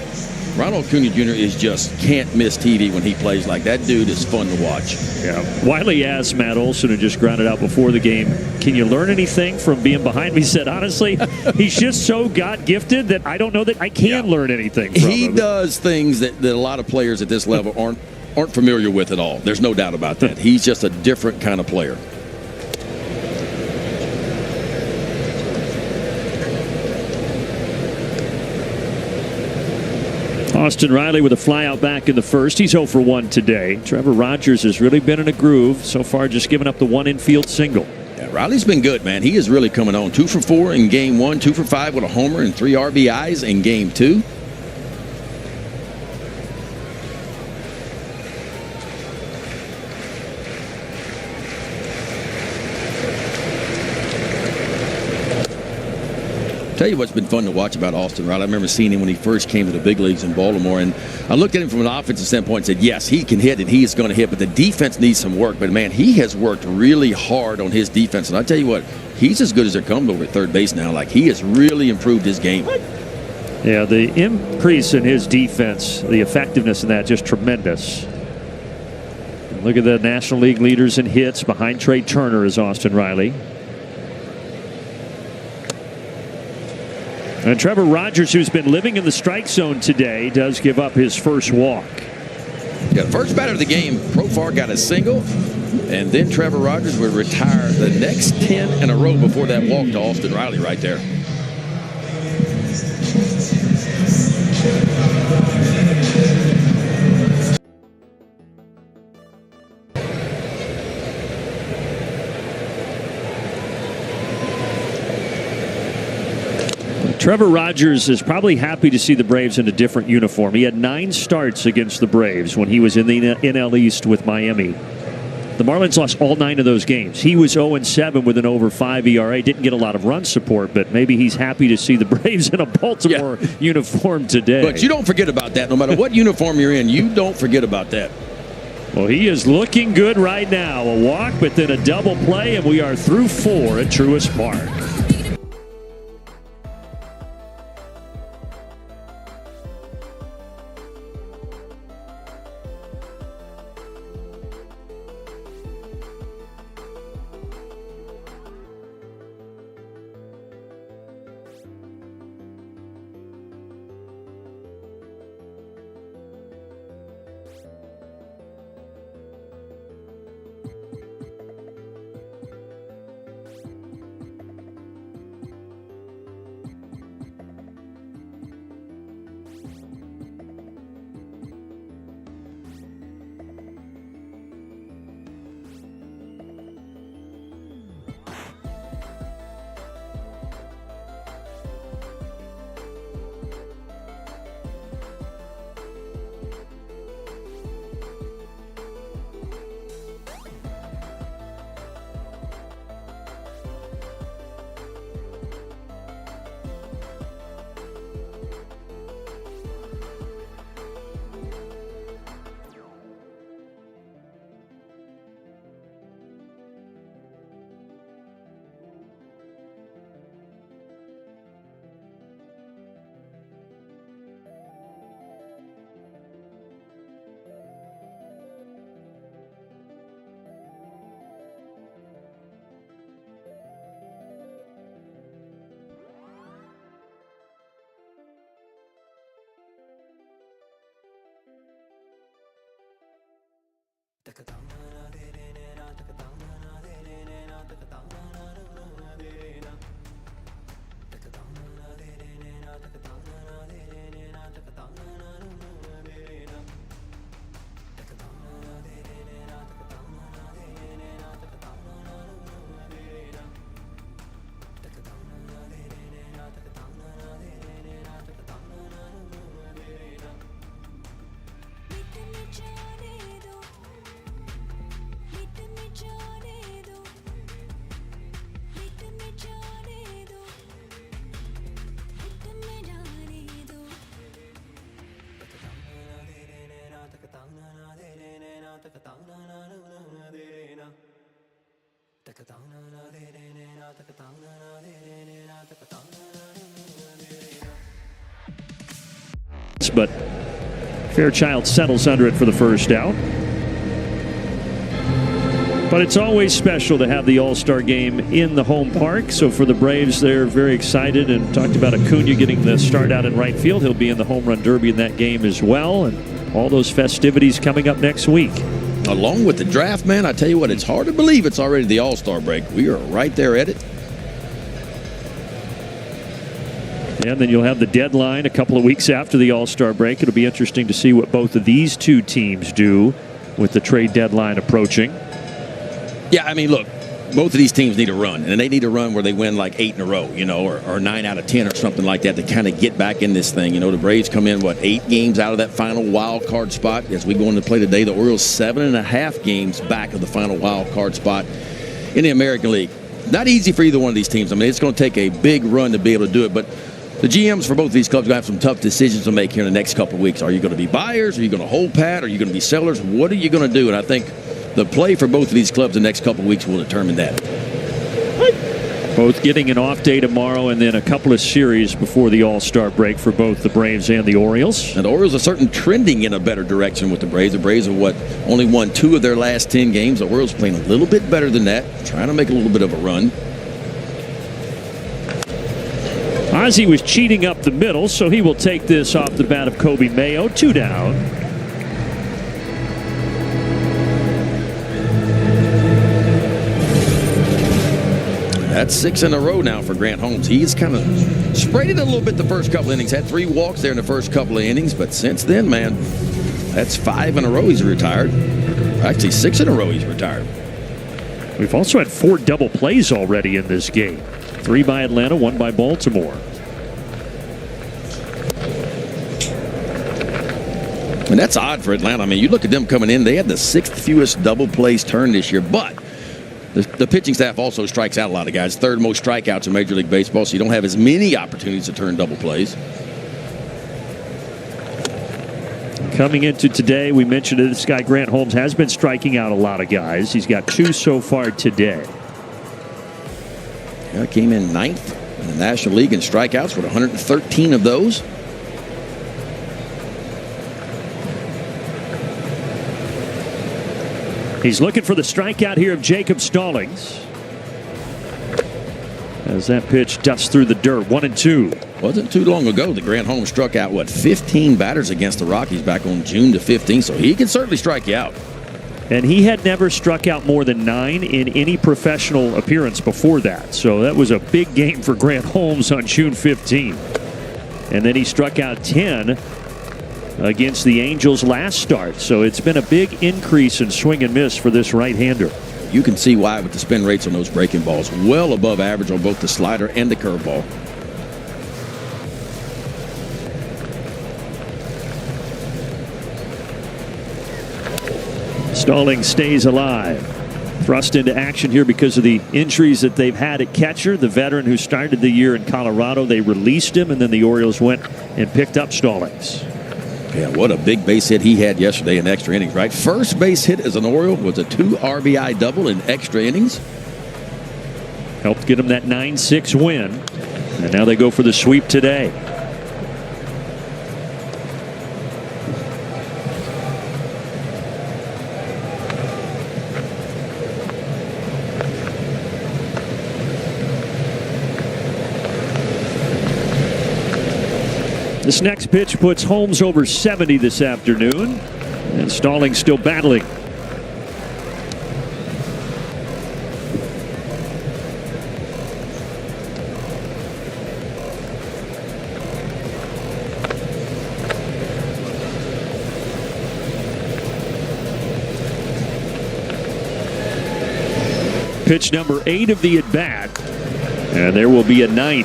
Ronald Acuna Jr. is just can't miss TV when he plays. Like that dude is fun to watch. Yeah. Wiley asked Matt Olson, who just grounded out before the game, can you learn anything from being behind me? He said, honestly, he's just so God-gifted that I don't know that I can learn anything from him. He does things that a lot of players at this level aren't familiar with at all. There's no doubt about that. He's just a different kind of player. Austin Riley with a flyout back in the first. He's 0 for 1 today. Trevor Rogers has really been in a groove so far, just giving up the one infield single. Yeah, Riley's been good, man. He is really coming on. 2 for 4 in game 1, 2 for 5 with a homer and 3 RBIs in game 2. Tell you what's been fun to watch about Austin Riley. I remember seeing him when he first came to the big leagues in Baltimore, and I looked at him from an offensive standpoint and said, yes, he can hit and he is going to hit, but the defense needs some work. But, man, he has worked really hard on his defense, and I tell you what, he's as good as they're coming over at third base now. Like, he has really improved his game. Yeah, the increase in his defense, the effectiveness in that, just tremendous. Look at the National League leaders in hits. Behind Trey Turner is Austin Riley. And Trevor Rogers, who's been living in the strike zone today, does give up his first walk. Yeah, first batter of the game, Profar got a single, and then Trevor Rogers would retire the next 10 in a row before that walk to Austin Riley right there. Trevor Rogers is probably happy to see the Braves in a different uniform. He had 9 starts against the Braves when he was in the NL East with Miami. The Marlins lost all 9 of those games. He was 0-7 with an over 5 ERA. Didn't get a lot of run support, but maybe he's happy to see the Braves in a Baltimore uniform today. But you don't forget about that. No matter what uniform you're in, you don't forget about that. Well, he is looking good right now. A walk, but then a double play, and we are through 4 at Truist Park. But Fairchild settles under it for the first out. But it's always special to have the All-Star game in the home park. So for the Braves, they're very excited and talked about Acuna getting the start out in right field. He'll be in the home run derby in that game as well. And all those festivities coming up next week. Along with the draft, man, I tell you what, it's hard to believe it's already the All-Star break. We are right there at it. And then you'll have the deadline a couple of weeks after the All-Star break. It'll be interesting to see what both of these two teams do with the trade deadline approaching. Yeah, I mean, look, both of these teams need a run, and they need a run where they win like 8 in a row, you know, or 9 out of 10 or something like that to kind of get back in this thing. You know, the Braves come in, 8 games out of that final wild card spot as we go into play today. The Orioles 7.5 games back of the final wild card spot in the American League. Not easy for either one of these teams. I mean, it's going to take a big run to be able to do it, but the GMs for both of these clubs are going to have some tough decisions to make here in the next couple of weeks. Are you going to be buyers? Are you going to hold pat? Are you going to be sellers? What are you going to do? And I think the play for both of these clubs the next couple of weeks will determine that. Both getting an off day tomorrow and then a couple of series before the All-Star break for both the Braves and the Orioles. And the Orioles are certainly trending in a better direction with the Braves. The Braves have only won 2 of their last 10 games. The Orioles playing a little bit better than that, trying to make a little bit of a run. Ozzie was cheating up the middle, so he will take this off the bat of Kobe Mayo. 2 down. That's 6 in a row now for Grant Holmes. He's kind of sprayed it a little bit the first couple innings. Had 3 walks there in the first couple of innings, but since then, man, that's 5 in a row he's retired. Actually, 6 in a row he's retired. We've also had 4 double plays already in this game. 3 by Atlanta, 1 by Baltimore. And that's odd for Atlanta. I mean, you look at them coming in, they had the 6th fewest double plays turned this year, but the pitching staff also strikes out a lot of guys. 3rd most strikeouts in Major League Baseball, so you don't have as many opportunities to turn double plays. Coming into today, we mentioned that this guy Grant Holmes has been striking out a lot of guys. He's got 2 so far today. Yeah, came in 9th in the National League in strikeouts with 113 of those. He's looking for the strikeout here of Jacob Stallings. As that pitch dusts through the dirt, 1-2. Wasn't too long ago that Grant Holmes struck out, 15 batters against the Rockies back on June the 15th, so he can certainly strike you out. And he had never struck out more than 9 in any professional appearance before that. So that was a big game for Grant Holmes on June 15th. And then he struck out 10 against the Angels last start. So it's been a big increase in swing and miss for this right-hander. You can see why with the spin rates on those breaking balls. Well above average on both the slider and the curveball. Stallings stays alive. Thrust into action here because of the injuries that they've had at catcher. The veteran who started the year in Colorado, they released him, and then the Orioles went and picked up Stallings. Yeah, what a big base hit he had yesterday in extra innings, right? First base hit as an Oriole was a 2 RBI double in extra innings. Helped get him that 9-6 win. And now they go for the sweep today. This next pitch puts Holmes over 70 this afternoon. And Stallings still battling. Pitch number 8 of the at-bat. And there will be a 9th.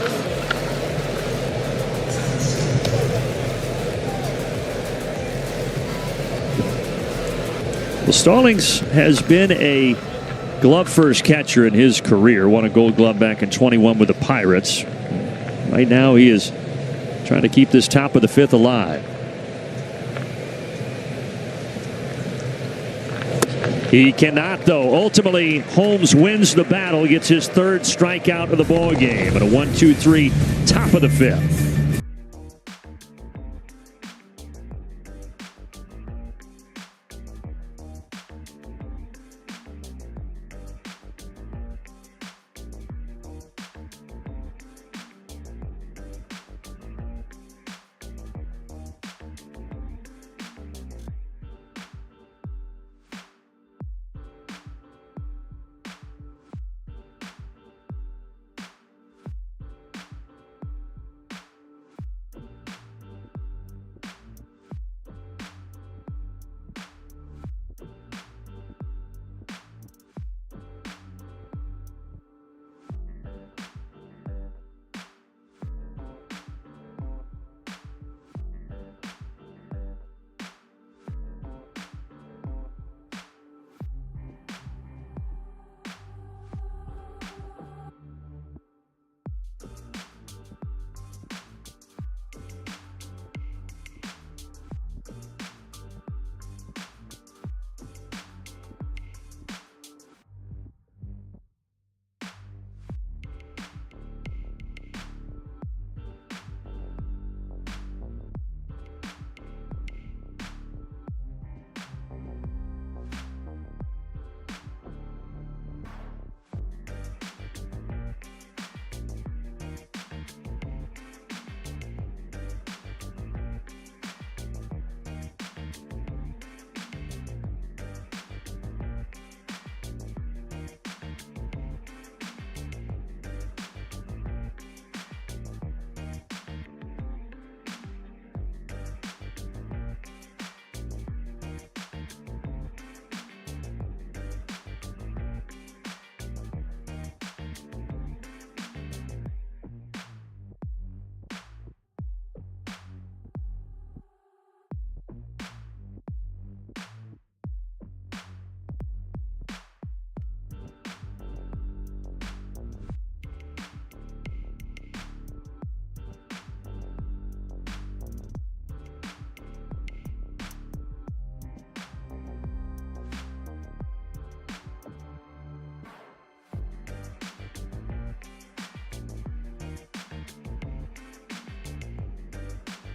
Well, Stallings has been a glove-first catcher in his career. Won a Gold Glove back in 21 with the Pirates. Right now he is trying to keep this top of the 5th alive. He cannot, though. Ultimately, Holmes wins the battle, gets his 3rd strikeout of the ball game. And a 1-2-3, top of the 5th.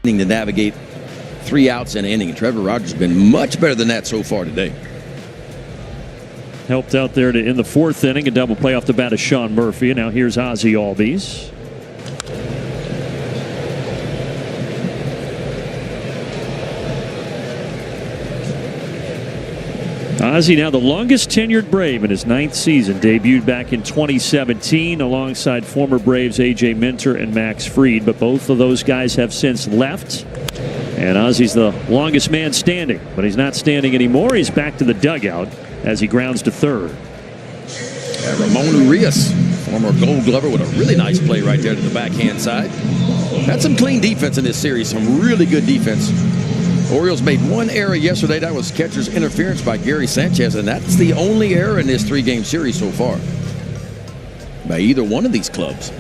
To navigate 3 outs in an inning. Trevor Rogers has been much better than that so far today. Helped out there in the 4th inning, a double play off the bat of Sean Murphy. And now here's Ozzie Albies. Ozzie now the longest tenured Brave in his 9th season. Debuted back in 2017 alongside former Braves A.J. Minter and Max Fried. But both of those guys have since left. And Ozzie's the longest man standing. But he's not standing anymore. He's back to the dugout as he grounds to 3rd. Ramon Urias, former Gold Glover, with a really nice play right there to the backhand side. Had some clean defense in this series. Some really good defense. Orioles made 1 error yesterday. That was catcher's interference by Gary Sanchez, and that's the only error in this 3-game series so far by either one of these clubs.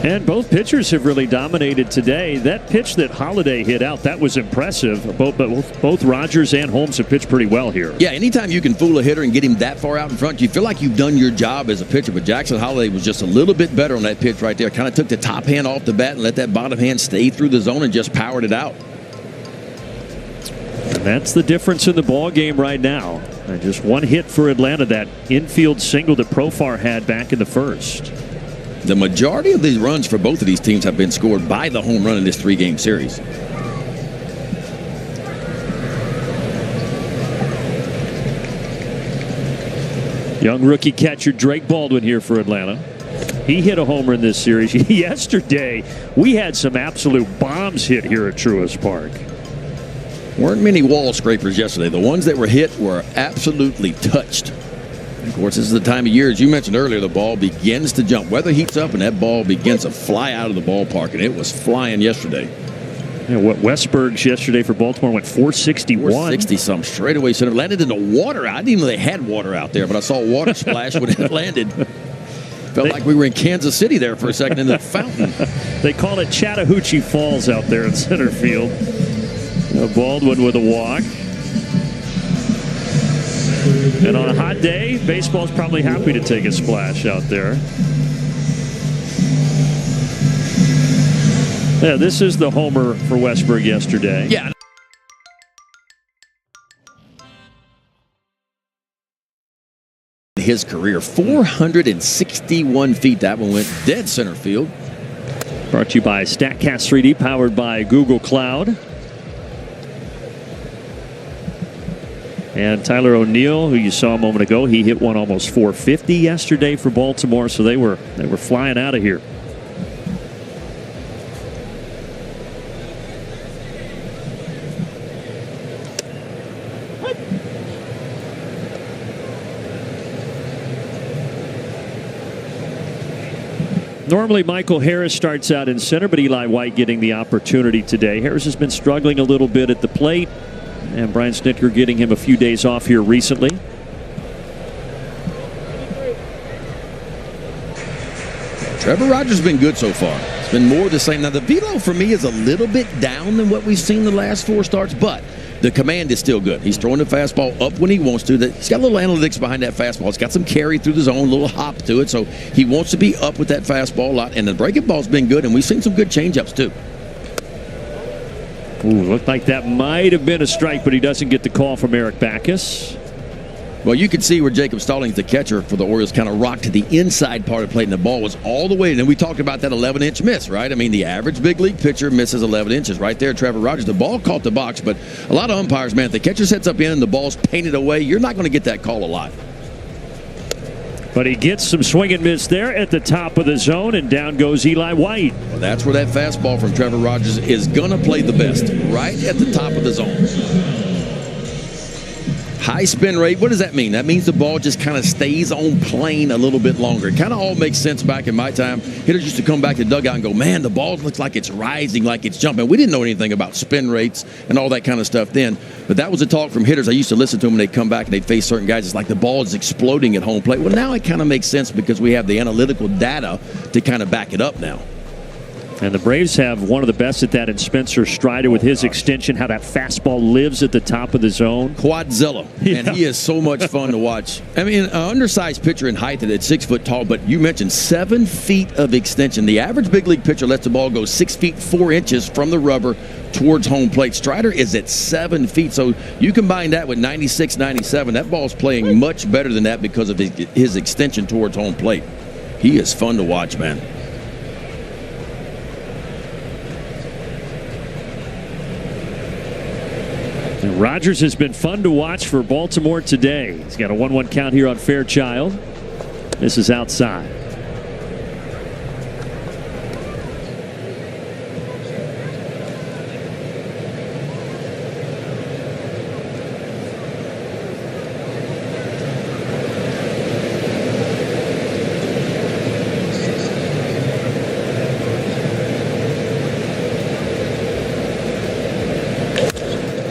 And both pitchers have really dominated today. That pitch that Holiday hit out, that was impressive. Both Rogers and Holmes have pitched pretty well here. Yeah, anytime you can fool a hitter and get him that far out in front, you feel like you've done your job as a pitcher. But Jackson Holiday was just a little bit better on that pitch right there. Kind of took the top hand off the bat and let that bottom hand stay through the zone and just powered it out. And that's the difference in the ball game right now. And just 1 hit for Atlanta, that infield single that Profar had back in the 1st. The majority of these runs for both of these teams have been scored by the home run in this 3-game series. Young rookie catcher Drake Baldwin here for Atlanta. He hit a homer in this series. Yesterday, we had some absolute bombs hit here at Truist Park. Weren't many wall scrapers yesterday. The ones that were hit were absolutely touched. Of course, this is the time of year, as you mentioned earlier, the ball begins to jump. Weather heats up, and that ball begins to fly out of the ballpark, and it was flying yesterday. Yeah, what Westberg's yesterday for Baltimore went 461. 460-something straight away center. Landed in the water. I didn't even know they had water out there, but I saw water splash when it landed. Felt like we were in Kansas City there for a second in the fountain. They call it Chattahoochee Falls out there in center field. Baldwin with a walk. And on a hot day, baseball's probably happy to take a splash out there. Yeah, this is the homer for Westberg yesterday. Yeah. His career, 461 feet. That one went dead center field. Brought to you by StatCast 3D, powered by Google Cloud. And Tyler O'Neill, who you saw a moment ago, he hit one almost 450 yesterday for Baltimore, so they were flying out of here. Normally, Michael Harris starts out in center, but Eli White getting the opportunity today. Harris has been struggling a little bit at the plate, and Brian Snitker getting him a few days off here recently. Trevor Rogers has been good so far. It's been more the same. Now, the velo for me is a little bit down than what we've seen the last 4 starts, but the command is still good. He's throwing the fastball up when he wants to. He's got a little analytics behind that fastball. It's got some carry through the zone, a little hop to it, so he wants to be up with that fastball a lot. And the breaking ball's been good, and we've seen some good changeups too. Ooh, looked like that might have been a strike, but he doesn't get the call from Eric Backus. Well, you can see where Jacob Stallings, the catcher for the Orioles, kind of rocked to the inside part of the plate, and the ball was all the way. And we talked about that 11-inch miss, right? I mean, the average big league pitcher misses 11 inches. Right there, Trevor Rogers. The ball caught the box, but a lot of umpires, man, if the catcher sets up in and the ball's painted away, you're not going to get that call a lot. But he gets some swing and miss there at the top of the zone, and down goes Eli White. Well, that's where that fastball from Trevor Rogers is going to play the best, right at the top of the zone. High spin rate, what does that mean? That means the ball just kind of stays on plane a little bit longer. It kind of all makes sense back in my time. Hitters used to come back to the dugout and go, man, the ball looks like it's rising, like it's jumping. We didn't know anything about spin rates and all that kind of stuff then. But that was a talk from hitters. I used to listen to them when they'd come back and they'd face certain guys. It's like the ball is exploding at home plate. Well, now it kind of makes sense because we have the analytical data to kind of back it up now. And the Braves have one of the best at that in Spencer Strider with his extension, how that fastball lives at the top of the zone. Quadzilla. Yeah. And he is so much fun to watch. I mean, an undersized pitcher in height at 6 foot tall, but you mentioned 7 feet of extension. The average big league pitcher lets the ball go 6 feet 4 inches from the rubber towards home plate. Strider is at 7 feet. So you combine that with 96, 97, that ball's playing much better than that because of his extension towards home plate. He is fun to watch, man. And Rogers has been fun to watch for Baltimore today. He's got a 1-1 count here on Fairchild. This is outside.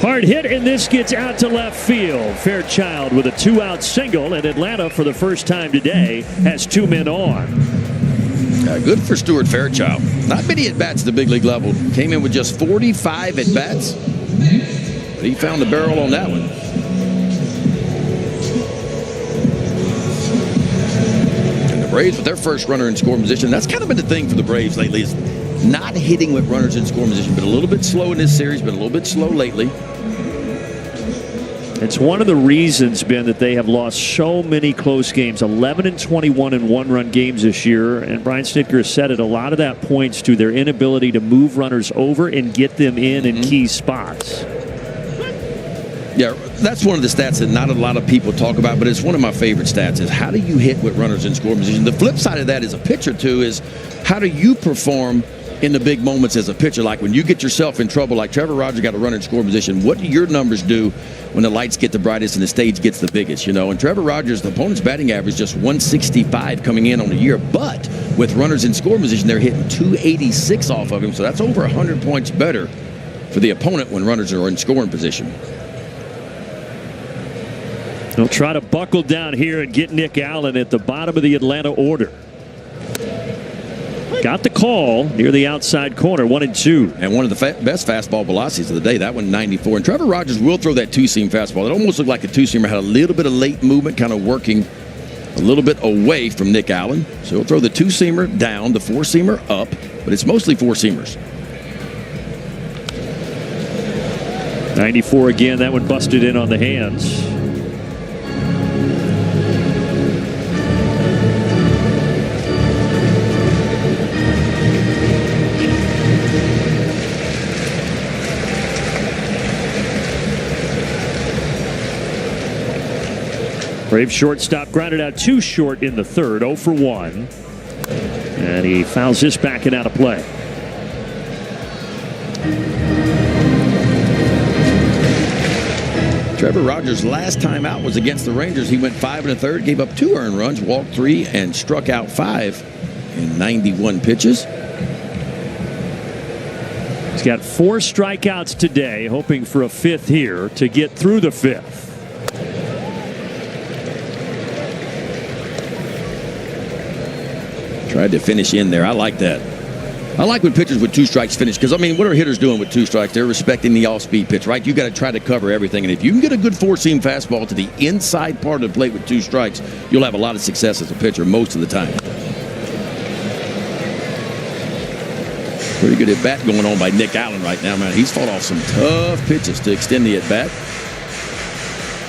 Hard hit, and this gets out to left field. Fairchild with a 2-out single, and Atlanta, for the first time today, has 2 men on. Good for Stuart Fairchild. Not many at-bats at the big league level. Came in with just 45 at-bats. But he found the barrel on that one. And the Braves with their first runner in scoring position. That's kind of been the thing for the Braves lately, is not hitting with runners in scoring position. Been a little bit slow in this series, been a little bit slow lately. It's one of the reasons, Ben, that they have lost so many close games, 11 and 21 in one-run games this year. And Brian Snitker has said it, a lot of that points to their inability to move runners over and get them in key spots. Yeah, that's one of the stats that not a lot of people talk about, but it's one of my favorite stats, is how do you hit with runners in scoring position? The flip side of that as a pitcher, too, is how do you perform in the big moments as a pitcher. Like when you get yourself in trouble, like Trevor Rogers got a runner in scoring position, what do your numbers do when the lights get the brightest and the stage gets the biggest? And Trevor Rogers, the opponent's batting average, just 165 coming in on the year. But with runners in scoring position, they're hitting 286 off of him. So that's over 100 points better for the opponent when runners are in scoring position. They'll try to buckle down here and get Nick Allen at the bottom of the Atlanta order. Got the call near the outside corner, 1-2. And one of the best fastball velocities of the day, that one 94. And Trevor Rogers will throw that two-seam fastball. It almost looked like a two-seamer, had a little bit of late movement, kind of working a little bit away from Nick Allen. So he'll throw the two-seamer down, the four-seamer up, but it's mostly four-seamers. 94 again, that one busted in on the hands. Brave shortstop grounded out too short in the third, 0 for 1. And he fouls this back and out of play. Trevor Rogers' last time out was against the Rangers. He went 5 1/3, gave up 2 earned runs, walked 3, and struck out 5 in 91 pitches. He's got 4 strikeouts today, hoping for a 5th here to get through the 5th. Tried to finish in there. I like that. I like when pitchers with 2 strikes finish, because, what are hitters doing with 2 strikes? They're respecting the off-speed pitch, right? You got to try to cover everything. And if you can get a good four-seam fastball to the inside part of the plate with 2 strikes, you'll have a lot of success as a pitcher most of the time. Pretty good at-bat going on by Nick Allen right now, man. He's fought off some tough pitches to extend the at-bat.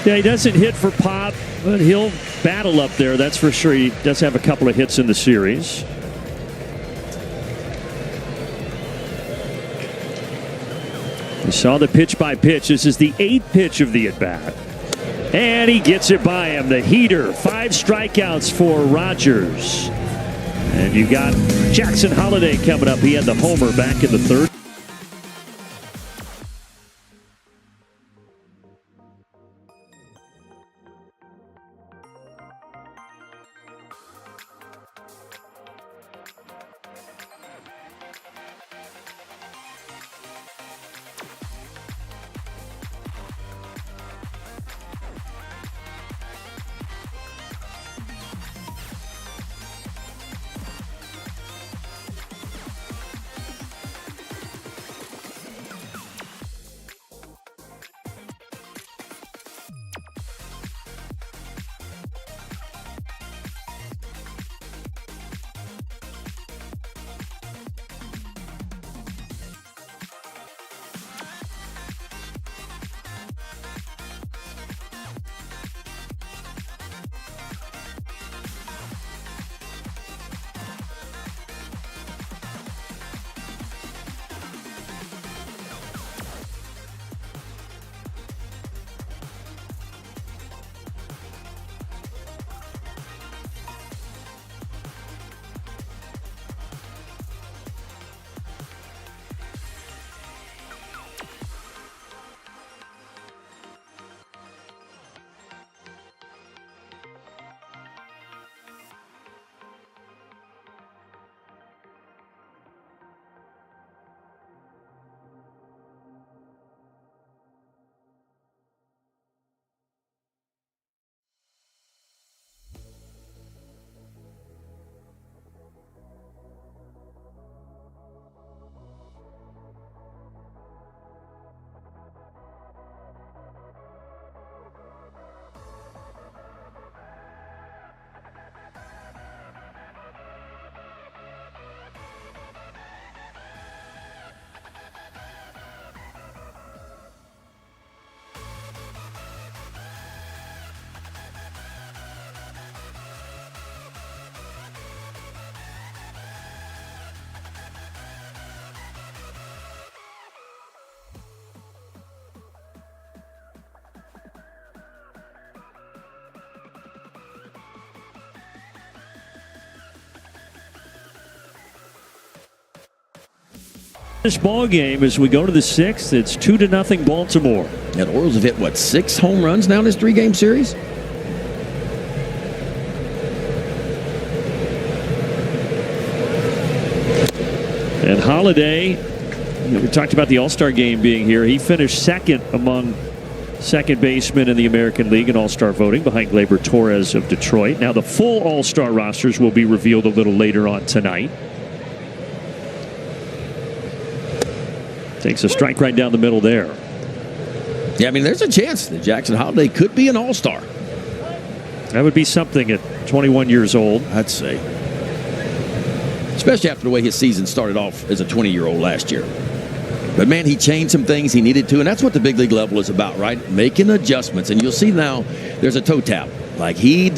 Yeah, he doesn't hit for pop, but he'll battle up there, that's for sure. He does have a couple of hits in the series. We saw the pitch by pitch. This is the 8th pitch of the at-bat. And he gets it by him. The heater. 5 strikeouts for Rogers. And you got Jackson Holliday coming up. He had the homer back in the 3rd. This ball game, as we go to the 6th, it's 2-0 Baltimore. And the Orioles have hit, what, 6 home runs now in this 3-game series? And Holiday, we talked about the All-Star game being here. He finished second among second basemen in the American League in All-Star voting behind Gleyber Torres of Detroit. Now the full All-Star rosters will be revealed a little later on tonight. Takes a strike right down the middle there. Yeah, I mean, there's a chance that Jackson Holiday could be an All-Star. That would be something at 21 years old, I'd say. Especially after the way his season started off as a 20-year-old last year. But, man, he changed some things he needed to, and that's what the big league level is about, right? Making adjustments. And you'll see now there's a toe tap. Like, he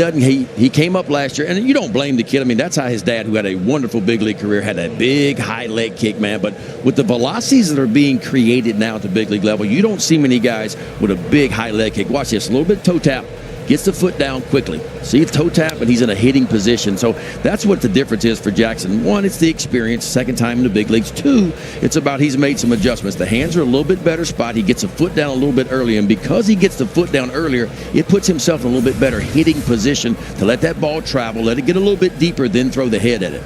came up last year, and you don't blame the kid. I mean, that's how his dad, who had a wonderful big league career, had that big high leg kick, man. But with the velocities that are being created now at the big league level, you don't see many guys with a big high leg kick. Watch this, a little bit toe tap. Gets the foot down quickly. See, it's toe tap, and he's in a hitting position. So that's what the difference is for Jackson. 1, it's the experience. 2nd time in the big leagues. 2, it's about he's made some adjustments. The hands are a little bit better spot. He gets a foot down a little bit earlier, and because he gets the foot down earlier, it puts himself in a little bit better hitting position to let that ball travel, let it get a little bit deeper, then throw the head at it.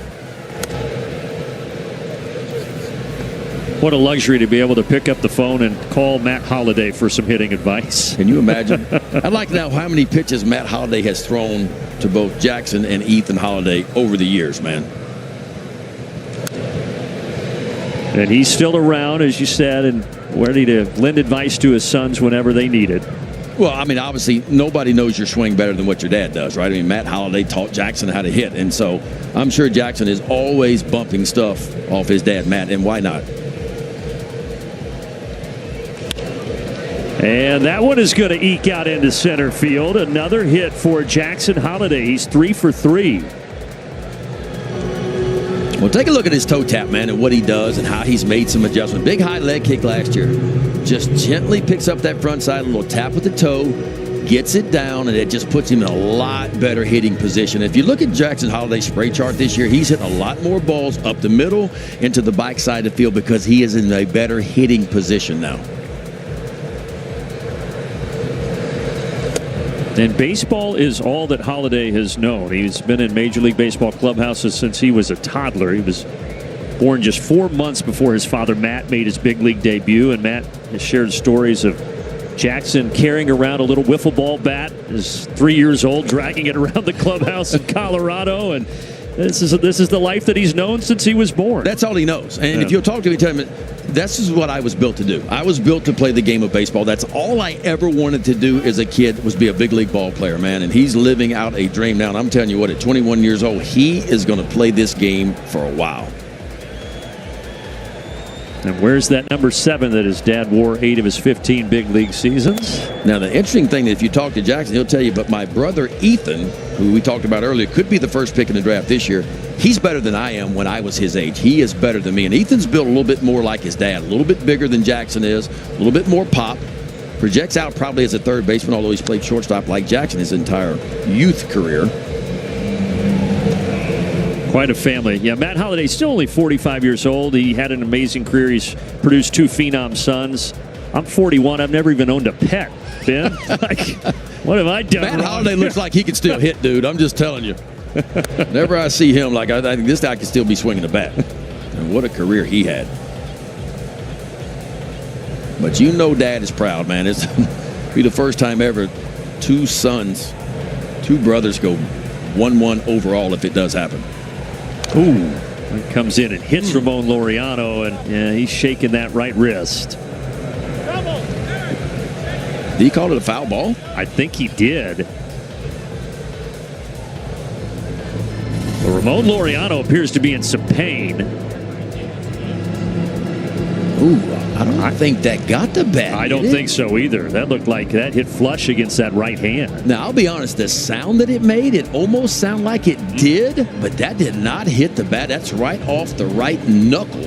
What a luxury to be able to pick up the phone and call Matt Holliday for some hitting advice. Can you imagine? I'd like to know how many pitches Matt Holliday has thrown to both Jackson and Ethan Holliday over the years, man. And he's still around, as you said, and ready to lend advice to his sons whenever they need it. Well, I mean, obviously, nobody knows your swing better than what your dad does, right? I mean, Matt Holliday taught Jackson how to hit, and so I'm sure Jackson is always bumping stuff off his dad, Matt, and why not? And that one is going to eke out into center field. Another hit for Jackson Holiday. He's 3 for 3. Well, take a look at his toe tap, man, and what he does and how he's made some adjustments. Big high leg kick last year. Just gently picks up that front side, a little tap with the toe, gets it down, and it just puts him in a lot better hitting position. If you look at Jackson Holiday's spray chart this year, he's hitting a lot more balls up the middle into the back side of the field because he is in a better hitting position now. And baseball is all that Holliday has known. He's been in Major League Baseball clubhouses since he was a toddler. He was born just 4 months before his father, Matt, made his big league debut. And Matt has shared stories of Jackson carrying around a little wiffle ball bat. He's 3 years old, dragging it around the clubhouse in Colorado. And this is the life that he's known since he was born. That's all he knows. And if you'll talk to me, tell him, this is what I was built to do. I was built to play the game of baseball. That's all I ever wanted to do as a kid, was be a big league ball player, man. And he's living out a dream now. And I'm telling you what, at 21 years old, he is going to play this game for a while. And where's that number 7 that his dad wore 8 of his 15 big league seasons? Now, the interesting thing, that if you talk to Jackson, he'll tell you, but my brother Ethan, who we talked about earlier, could be the first pick in the draft this year. He's better than I am when I was his age. He is better than me. And Ethan's built a little bit more like his dad, a little bit bigger than Jackson is, a little bit more pop. Projects out probably as a third baseman, although he's played shortstop like Jackson his entire youth career. Quite a family. Yeah, Matt Holliday's still only 45 years old. He had an amazing career. He's produced 2 phenom sons. I'm 41. I've never even owned a pet, Ben. What have I done Matt wrong? Holliday looks like he can still hit, dude. I'm just telling you. Whenever I see him, I think this guy can still be swinging the bat. And what a career he had. But you know Dad is proud, man. It's be the first time ever 2 brothers go 1-1 overall if it does happen. Ooh, he comes in and hits Ramon Laureano, and he's shaking that right wrist. Did he call it a foul ball? I think he did. Well, Ramon Laureano appears to be in some pain. Ooh, I don't think that got the bat. I don't think so either. That looked like that hit flush against that right hand. Now, I'll be honest, the sound that it made, it almost sounded like it did, but that did not hit the bat. That's right off the right knuckle.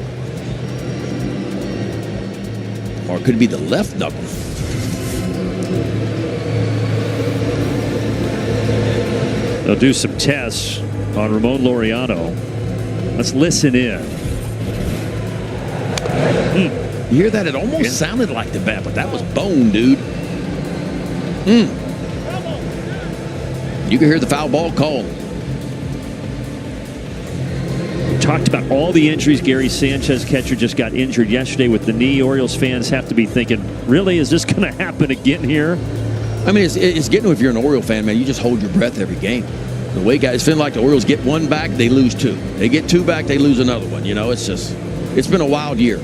Or it could be the left knuckle. They'll do some tests on Ramon Laureano. Let's listen in. You hear that? It almost sounded like the bat, but that was bone, dude. You can hear the foul ball call. Talked about all the injuries. Gary Sanchez, catcher, just got injured yesterday with the knee. Orioles fans have to be thinking, really, is this going to happen again here? I mean, it's getting, if you're an Oriole fan, man, you just hold your breath every game. The way guys feel like the Orioles get one back, they lose two. They get two back, they lose another one. You know, it's been a wild year.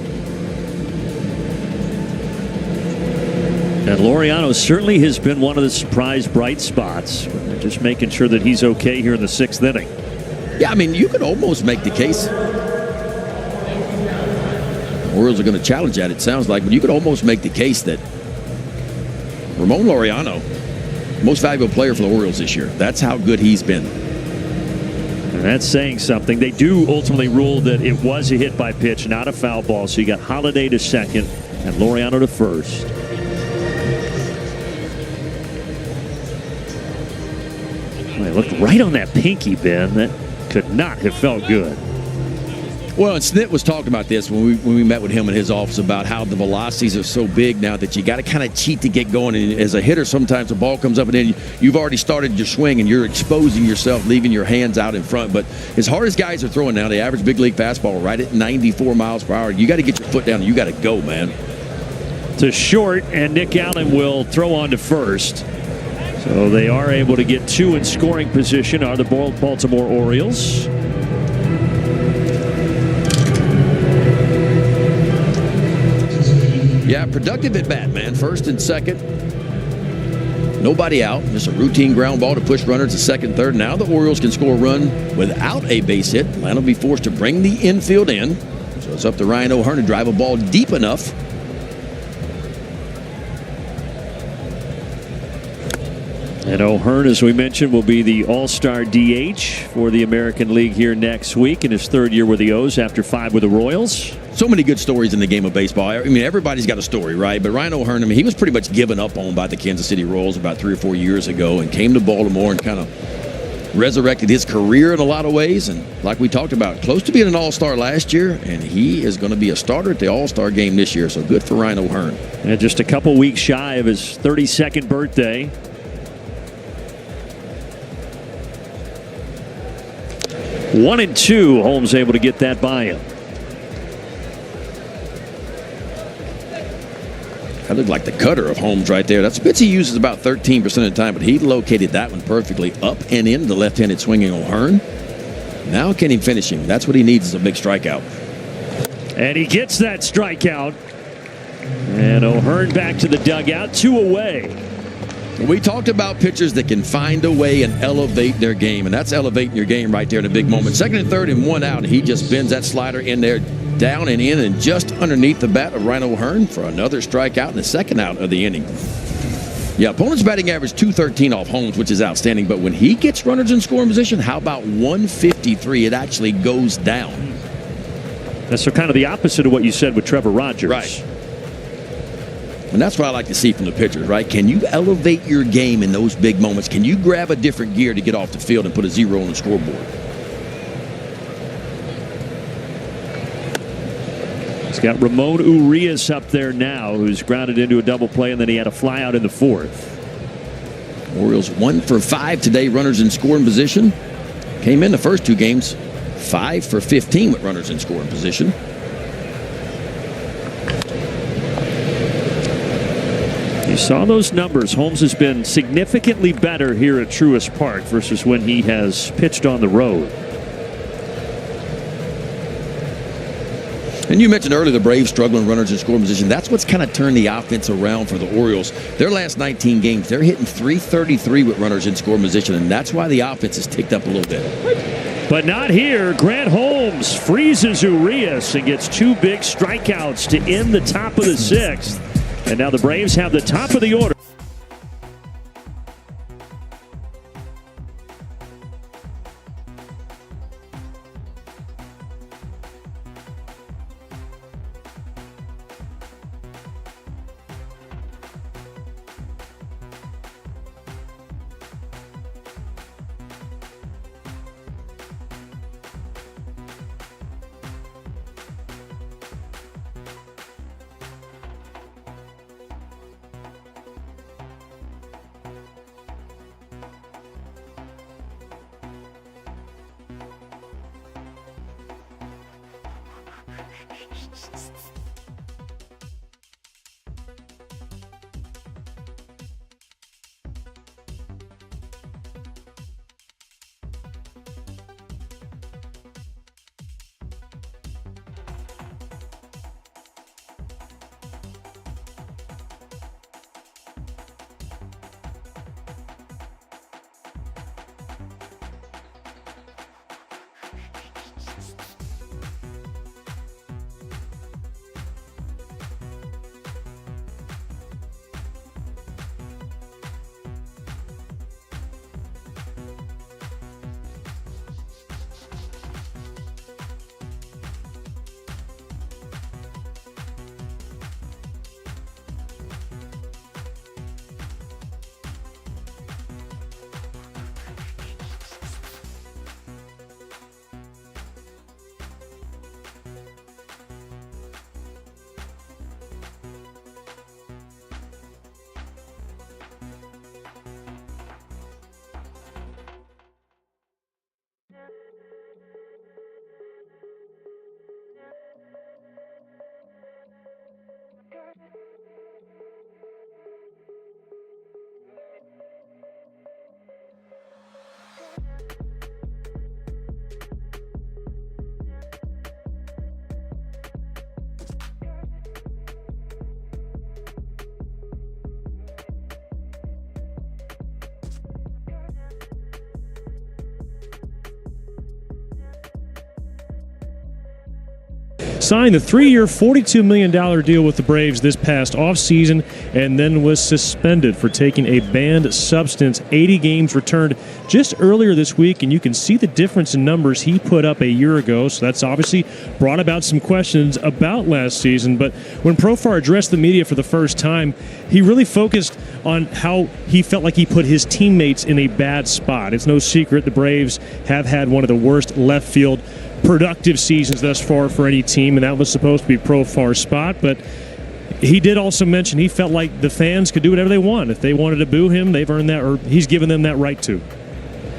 And Laureano certainly has been one of the surprise bright spots. They're just making sure that he's okay here in the 6th inning. Yeah, I mean, you could almost make the case. The Orioles are going to challenge that, it sounds like, but you could almost make the case that Ramon Laureano, most valuable player for the Orioles this year. That's how good he's been. And that's saying something. They do ultimately rule that it was a hit by pitch, not a foul ball. So you got Holiday to second and Laureano to first. They looked right on that pinky, Ben. That could not have felt good. Well, and Snit was talking about this when we met with him in his office about how the velocities are so big now that you got to kind of cheat to get going. And as a hitter, sometimes the ball comes up and then you've already started your swing and you're exposing yourself, leaving your hands out in front. But as hard as guys are throwing now, the average big league fastball right at 94 miles per hour, you got to get your foot down and you got to go, man. To short, and Nick Allen will throw on to first. So they are able to get two in scoring position, are the Baltimore Orioles. Yeah, productive at bat, man. First and second. Nobody out. Just a routine ground ball to push runners to second, third. Now the Orioles can score a run without a base hit. Atlanta will be forced to bring the infield in. So it's up to Ryan O'Hearn to drive a ball deep enough. And O'Hearn, as we mentioned, will be the All-Star DH for the American League here next week in his 3rd year with the O's after 5 with the Royals. So many good stories in the game of baseball. I mean, everybody's got a story, right? But Ryan O'Hearn, I mean, he was pretty much given up on by the Kansas City Royals about 3 or 4 years ago and came to Baltimore and kind of resurrected his career in a lot of ways. And like we talked about, close to being an All-Star last year, and he is going to be a starter at the All-Star game this year. So good for Ryan O'Hearn. And just a couple weeks shy of his 32nd birthday. 1-2, Holmes able to get that by him. That looked like the cutter of Holmes right there. That's a pitch he uses about 13% of the time, but he located that one perfectly up and in the left-handed swinging O'Hearn. Now can he finish him? That's what he needs is a big strikeout. And he gets that strikeout. And O'Hearn back to the dugout, 2 away. We talked about pitchers that can find a way and elevate their game, and that's elevating your game right there in a big moment. Second and third and 1 out, and he just bends that slider in there, down and in, and just underneath the bat of Ryan O'Hearn for another strikeout and the second out of the inning. Yeah, opponent's batting average .213 off Holmes, which is outstanding, but when he gets runners in scoring position, how about 153? It actually goes down. That's so kind of the opposite of what you said with Trevor Rogers. Right. And that's what I like to see from the pitchers, right? Can you elevate your game in those big moments? Can you grab a different gear to get off the field and put a 0 on the scoreboard? He's got Ramon Urias up there now, who's grounded into a double play, and then he had a fly out in the 4th. Orioles 1 for 5 today, runners in scoring position. Came in the first 2 games 5 for 15 with runners in scoring position. You saw those numbers. Holmes has been significantly better here at Truist Park versus when he has pitched on the road. And you mentioned earlier the Braves struggling runners in scoring position. That's what's kind of turned the offense around for the Orioles. Their last 19 games, they're hitting .333 with runners in scoring position, and that's why the offense has ticked up a little bit. But not here. Grant Holmes freezes Urias and gets 2 big strikeouts to end the top of the 6th. And now the Braves have the top of the order. signed the 3-year, $42 million deal with the Braves this past offseason and then was suspended for taking a banned substance. 80 games returned just earlier this week, and you can see the difference in numbers he put up a year ago. So that's obviously brought about some questions about last season. But when Profar addressed the media for the first time, he really focused on how he felt like he put his teammates in a bad spot. It's no secret the Braves have had one of the worst left field productive seasons thus far for any team, and that was supposed to be Profar's spot. But he did also mention he felt like the fans could do whatever they want. If they wanted to boo him, they've earned that, or he's given them that right to.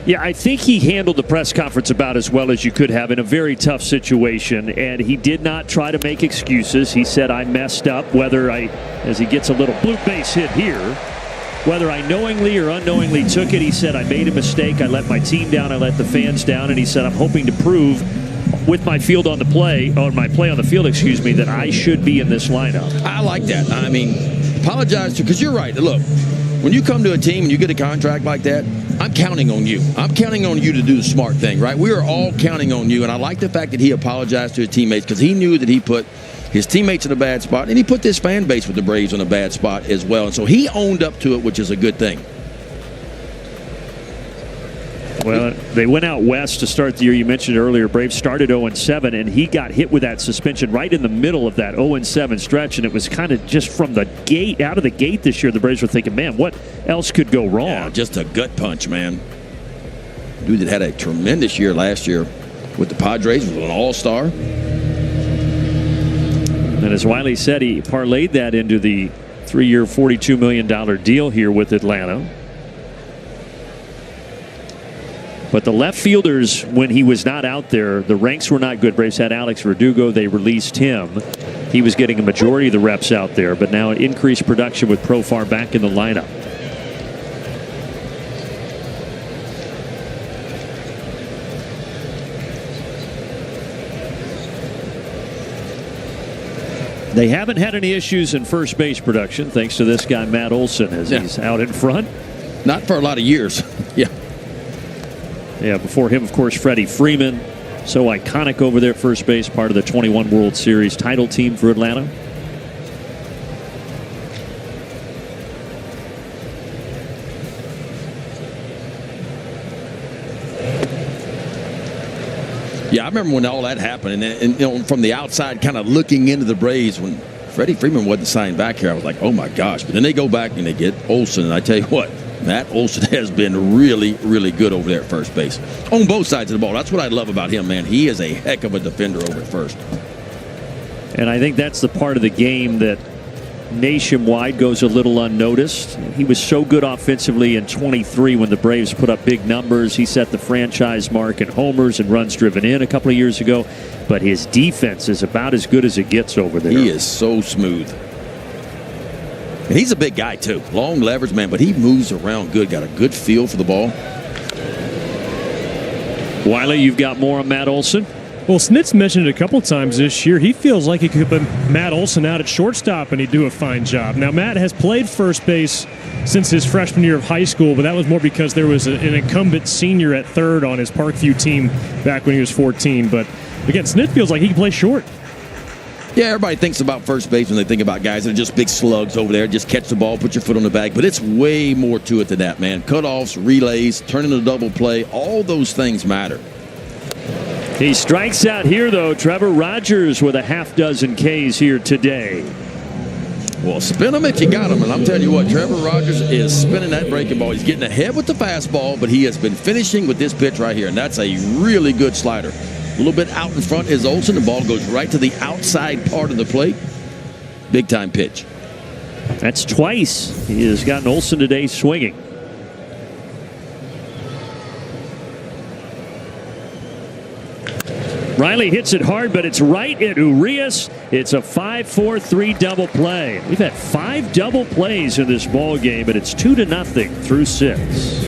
Yeah, I think he handled the press conference about as well as you could have in a very tough situation, and he did not try to make excuses. He said, I messed up, as he gets a little blue base hit here, whether I knowingly or unknowingly took it. He said, I made a mistake. I let my team down. I let the fans down. And he said, I'm hoping to prove with my play on the field, that I should be in this lineup. I like that. I mean, apologize to, because you're right. Look, when you come to a team and you get a contract like that, I'm counting on you. I'm counting on you to do the smart thing, right? We are all counting on you. And I like the fact that he apologized to his teammates because he knew that he put his teammates in a bad spot, and he put this fan base with the Braves in a bad spot as well. And so he owned up to it, which is a good thing. Well, they went out west to start the year. You mentioned earlier, Braves started 0-7, and he got hit with that suspension right in the middle of that 0-7 stretch, and it was kind of just from the gate, out of the gate this year, the Braves were thinking, man, what else could go wrong? Yeah, just a gut punch, man. Dude that had a tremendous year last year with the Padres, was an all-star. And as Wiley said, he parlayed that into the 3-year, $42 million deal here with Atlanta. But the left fielders, when he was not out there, the ranks were not good. Braves had Alex Verdugo. They released him. He was getting a majority of the reps out there, but now increased production with Profar back in the lineup. They haven't had any issues in first base production, thanks to this guy, Matt Olson, as he's out in front. Not for a lot of years. Yeah, before him, of course, Freddie Freeman. So iconic over there at first base, part of the 21 World Series title team for Atlanta. Yeah, I remember when all that happened, and from the outside, kind of looking into the Braves, when Freddie Freeman wasn't signed back here, I was like, oh my gosh. But then they go back and they get Olson, and I tell you what, Matt Olson has been really, really good over there at first base. On both sides of the ball. That's what I love about him, man. He is a heck of a defender over at first. And I think that's the part of the game that nationwide goes a little unnoticed. He was so good offensively in 23 when the Braves put up big numbers. He set the franchise mark in homers and runs driven in a couple of years ago. But his defense is about as good as it gets over there. He is so smooth. And he's a big guy, too. Long leverage, man, but he moves around good. Got a good feel for the ball. Wiley, you've got more on Matt Olson? Well, Snitz mentioned it a couple times this year. He feels like he could put Matt Olson out at shortstop and he'd do a fine job. Now, Matt has played first base since his freshman year of high school, but that was more because there was an incumbent senior at third on his Parkview team back when he was 14. But, again, Snitz feels like he can play short. Yeah, everybody thinks about first base when they think about guys that are just big slugs over there. Just catch the ball, put your foot on the bag. But it's way more to it than that, man. Cutoffs, relays, turning a double play, all those things matter. He strikes out here, though. Trevor Rogers with a half dozen Ks here today. Well, spin them if you got them. And I'm telling you what, Trevor Rogers is spinning that breaking ball. He's getting ahead with the fastball, but he has been finishing with this pitch right here. And that's a really good slider. A little bit out in front is Olson. The ball goes right to the outside part of the plate. Big time pitch. That's twice he has gotten Olson today swinging. Riley hits it hard, but it's right at Urias. It's a 5-4-3 double play. We've had 5 double plays in this ball game, and it's 2-0 through 6.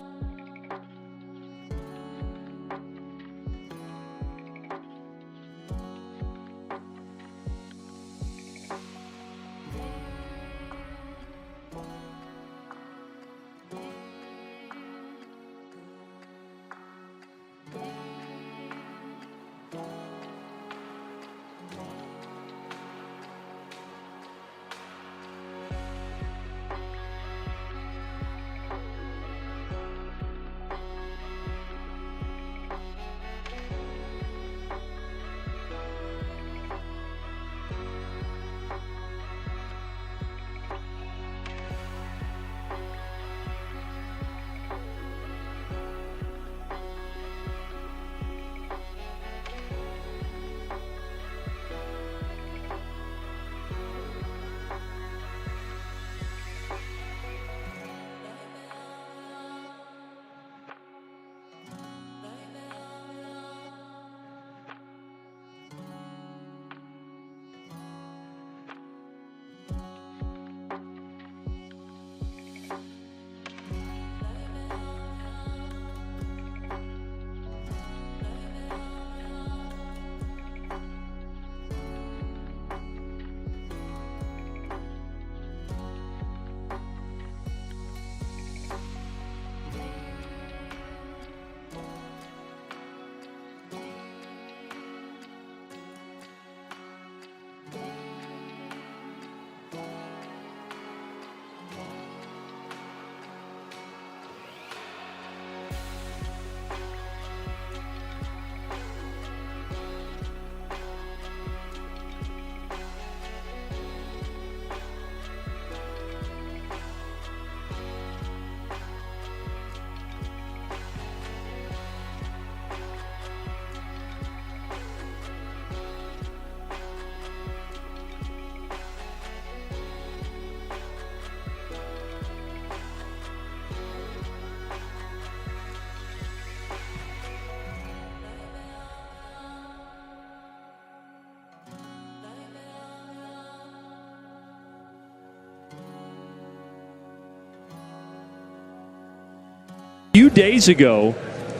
few days ago,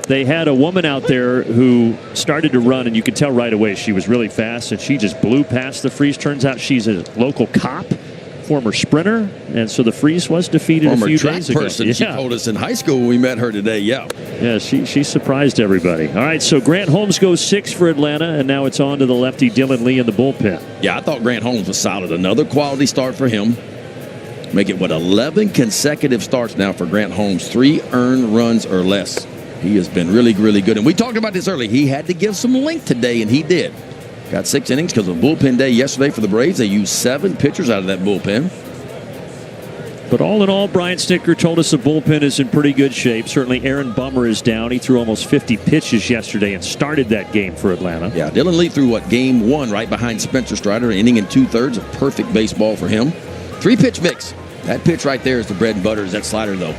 they had a woman out there who started to run, and you could tell right away she was really fast, and she just blew past the freeze. Turns out she's a local cop, former sprinter, and so the freeze was defeated Former a few track days ago. person. She told us in high school when we met her today. Yeah. Yeah, she surprised everybody. All right, so Grant Holmes goes 6 for Atlanta, and now it's on to the lefty Dylan Lee in the bullpen. Yeah, I thought Grant Holmes was solid. Another quality start for him. Make it, 11 consecutive starts now for Grant Holmes. 3 earned runs or less. He has been really, really good. And we talked about this earlier. He had to give some length today, and he did. Got 6 innings because of bullpen day yesterday for the Braves. They used 7 pitchers out of that bullpen. But all in all, Brian Snicker told us the bullpen is in pretty good shape. Certainly Aaron Bummer is down. He threw almost 50 pitches yesterday and started that game for Atlanta. Yeah, Dylan Lee threw, game 1 right behind Spencer Strider, an inning and 2/3. A perfect baseball for him. 3-pitch mix. That pitch right there is the bread and butter, is that slider, though.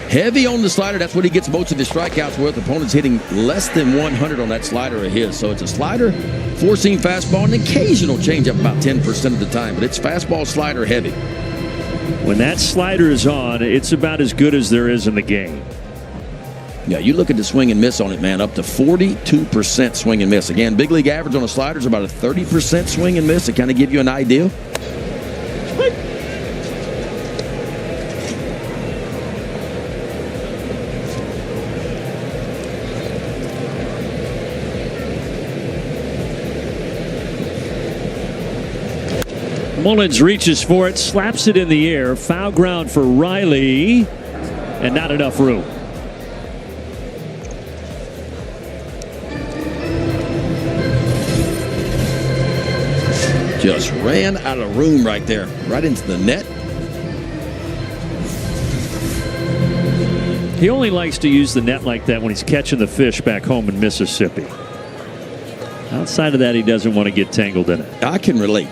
Heavy on the slider. That's what he gets most of his strikeouts with. Opponents hitting less than 100 on that slider of his. So it's a slider, 4-seam fastball, and occasional changeup about 10% of the time. But it's fastball, slider, heavy. When that slider is on, it's about as good as there is in the game. Yeah, you look at the swing and miss on it, man. Up to 42% swing and miss. Again, big league average on a slider is about a 30% swing and miss to kind of give you an idea. Mullins reaches for it, slaps it in the air. Foul ground for Riley, and not enough room. Just ran out of room right there, right into the net. He only likes to use the net like that when he's catching the fish back home in Mississippi. Outside of that, he doesn't want to get tangled in it. I can relate.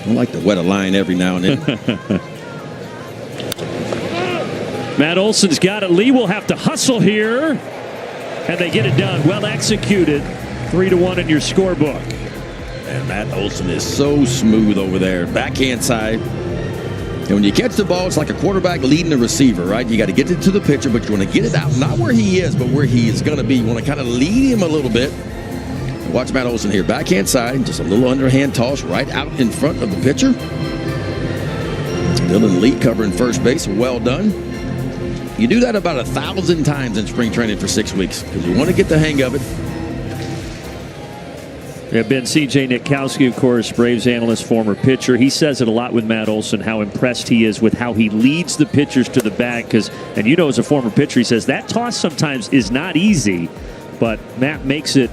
I like to wet a line every now and then. Matt Olson's got it. Lee will have to hustle here. And they get it done. Well executed. 3-1 in your scorebook. And Matt Olson is so smooth over there. Backhand side. And when you catch the ball, it's like a quarterback leading a receiver, right? You got to get it to the pitcher, but you want to get it out. Not where he is, but where he is going to be. You want to kind of lead him a little bit. Watch Matt Olson here. Backhand side, just a little underhand toss right out in front of the pitcher. Dylan Lee covering first base. Well done. You do that about 1,000 times in spring training for 6 weeks because you want to get the hang of it. Yeah, Ben C.J. Nitkowski, of course, Braves analyst, former pitcher. He says it a lot with Matt Olson, how impressed he is with how he leads the pitchers to the bag. Because, and you know, as a former pitcher, he says that toss sometimes is not easy, but Matt makes it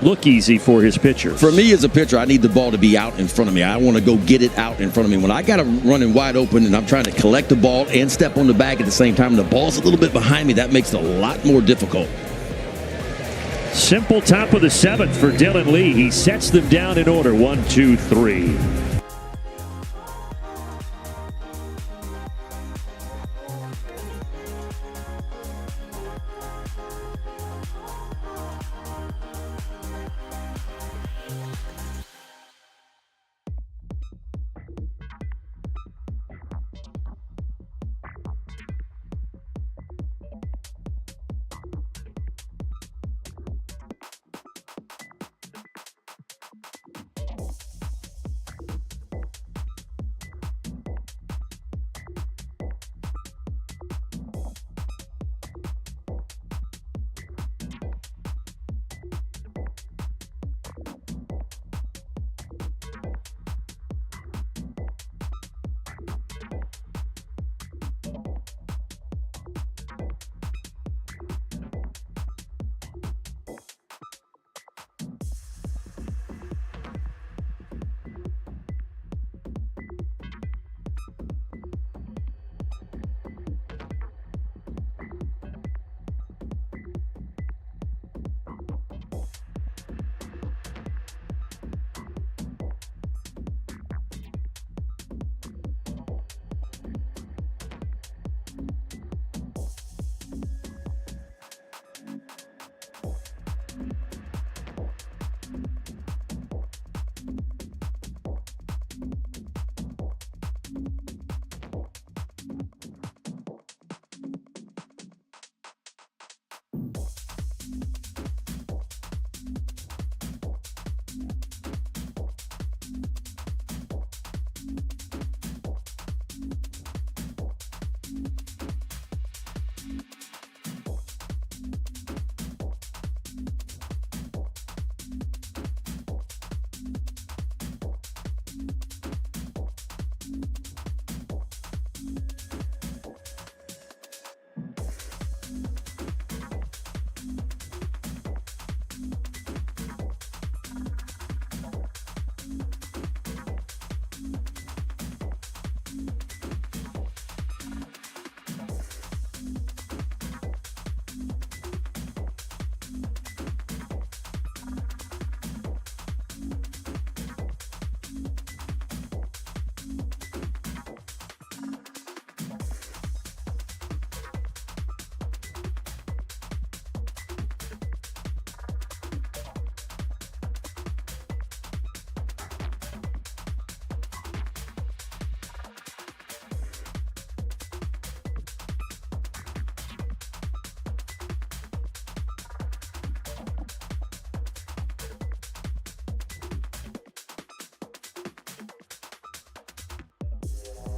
look easy for his pitchers. For me as a pitcher, I need the ball to be out in front of me. I want to go get it out in front of me. When I got it running wide open and I'm trying to collect the ball and step on the bag at the same time, and the ball's a little bit behind me, that makes it a lot more difficult. Simple top of the 7th for Dylan Lee. He sets them down in order. 1, 2, 3.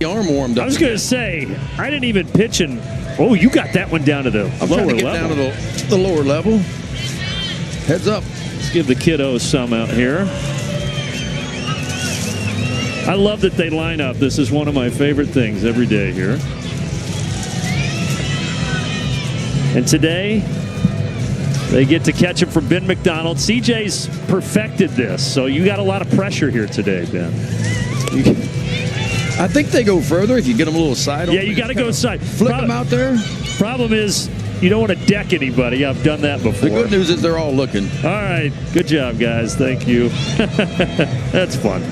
arm warmed up. I was going to say, I didn't even pitch and oh, you got that one down to the I'm lower trying to get level. down to the lower level. Heads up. Let's give the kiddos some out here. I love that they line up. This is one of my favorite things every day here. And today, they get to catch him from Ben McDonald. CJ's perfected this, so you got a lot of pressure here today, Ben. I think they go further if you get them a little side. Yeah, you got to go side. Flick them out there. Problem is, you don't want to deck anybody. I've done that before. The good news is they're all looking. All right. Good job, guys. Thank you. That's fun.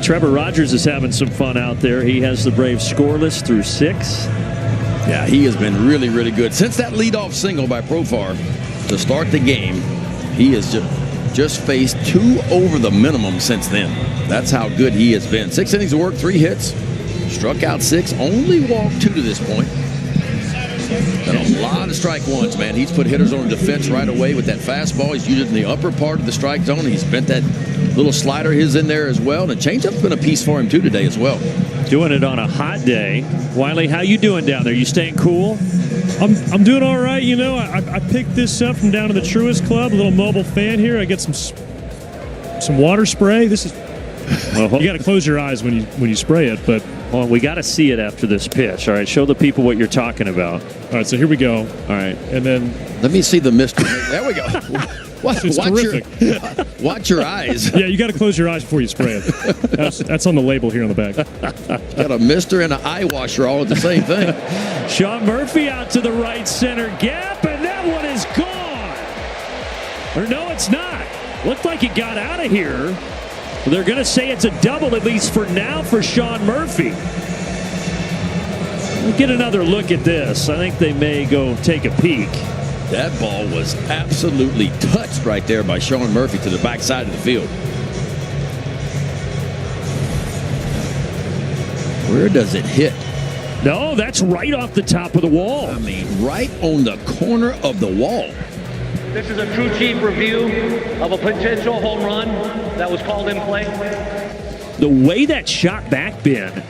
Trevor Rogers is having some fun out there. He has the Braves scoreless through 6. Yeah, he has been really, really good. Since that leadoff single by Profar to start the game, he has just faced 2 over the minimum since then. That's how good he has been. 6 innings of work, 3 hits, struck out 6, only walked 2 to this point. And a lot of strike ones, man. He's put hitters on defense right away with that fastball. He's used it in the upper part of the strike zone. He's bent that little slider his in there as well. And the changeup's been a piece for him too today as well. Doing it on a hot day. Wiley, how you doing down there? You staying cool? I'm doing all right. You know, I picked this up from down to the Truist Club, a little mobile fan here. I get some water spray. This is you got to close your eyes when you spray it, but well, we got to see it after this pitch. All right, show the people what you're talking about. All right, so here we go. All right, and then let me see the mystery. There we go. It's terrific. Watch your eyes. Yeah, you got to close your eyes before you spray it. That's on the label here on the back. Got a mister and an eye washer all at the same thing. Sean Murphy out to the right center gap, and that one is gone. Or no, it's not. Looked like it got out of here. They're going to say it's a double, at least for now, for Sean Murphy. We'll get another look at this. I think they may go take a peek. That ball was absolutely touched right there by Sean Murphy to the backside of the field. Where does it hit? No, that's right off the top of the wall. I mean, right on the corner of the wall. This is a true chief review of a potential home run that was called in play. The way that shot back, Ben,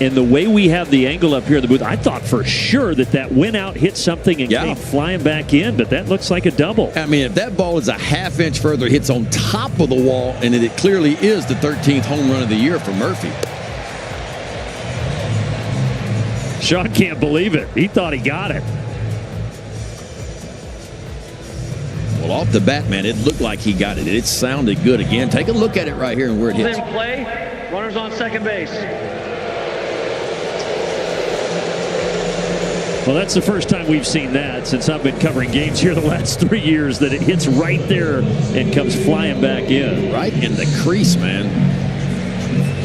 and the way we have the angle up here in the booth, I thought for sure that went out, hit something, and came flying back in, but that looks like a double. I mean, if that ball is a half inch further, hits on top of the wall, and it clearly is the 13th home run of the year for Murphy. Sean can't believe it. He thought he got it. Well, off the bat, man, it looked like he got it. It sounded good again. Take a look at it right here and where it hits. In play, runners on second base. Well, that's the first time we've seen that since I've been covering games here the last 3 years, that it hits right there and comes flying back in. Right in the crease, man.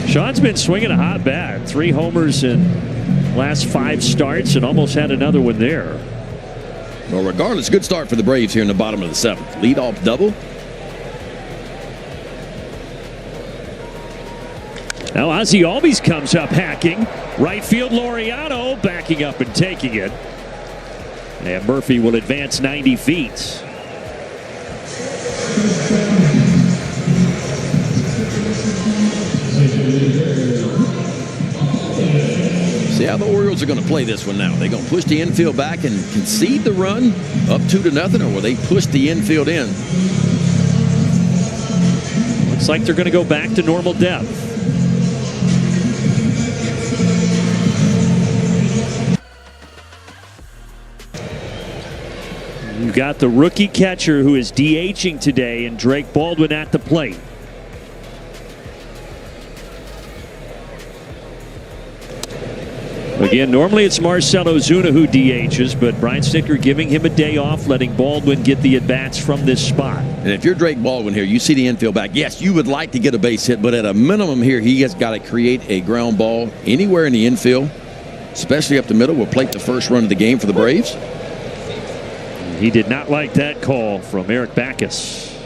Sean's been swinging a hot bat. 3 homers in last 5 starts and almost had another one there. Well, regardless, good start for the Braves here in the bottom of the 7th. Leadoff double. Now Ozzie Albies comes up hacking. Right field, Laureano backing up and taking it. And Murphy will advance 90 feet. See how the Orioles are going to play this one now. They're going to push the infield back and concede the run up 2-0, or will they push the infield in? Looks like they're going to go back to normal depth. You got the rookie catcher who is DHing today, and Drake Baldwin at the plate. Again, normally it's Marcell Ozuna who DHs, but Brian Snitker giving him a day off, letting Baldwin get the at-bats from this spot. And if you're Drake Baldwin here, you see the infield back. Yes, you would like to get a base hit, but at a minimum here, he has got to create a ground ball anywhere in the infield, especially up the middle. Will plate the first run of the game for the Braves. He did not like that call from Eric Backus.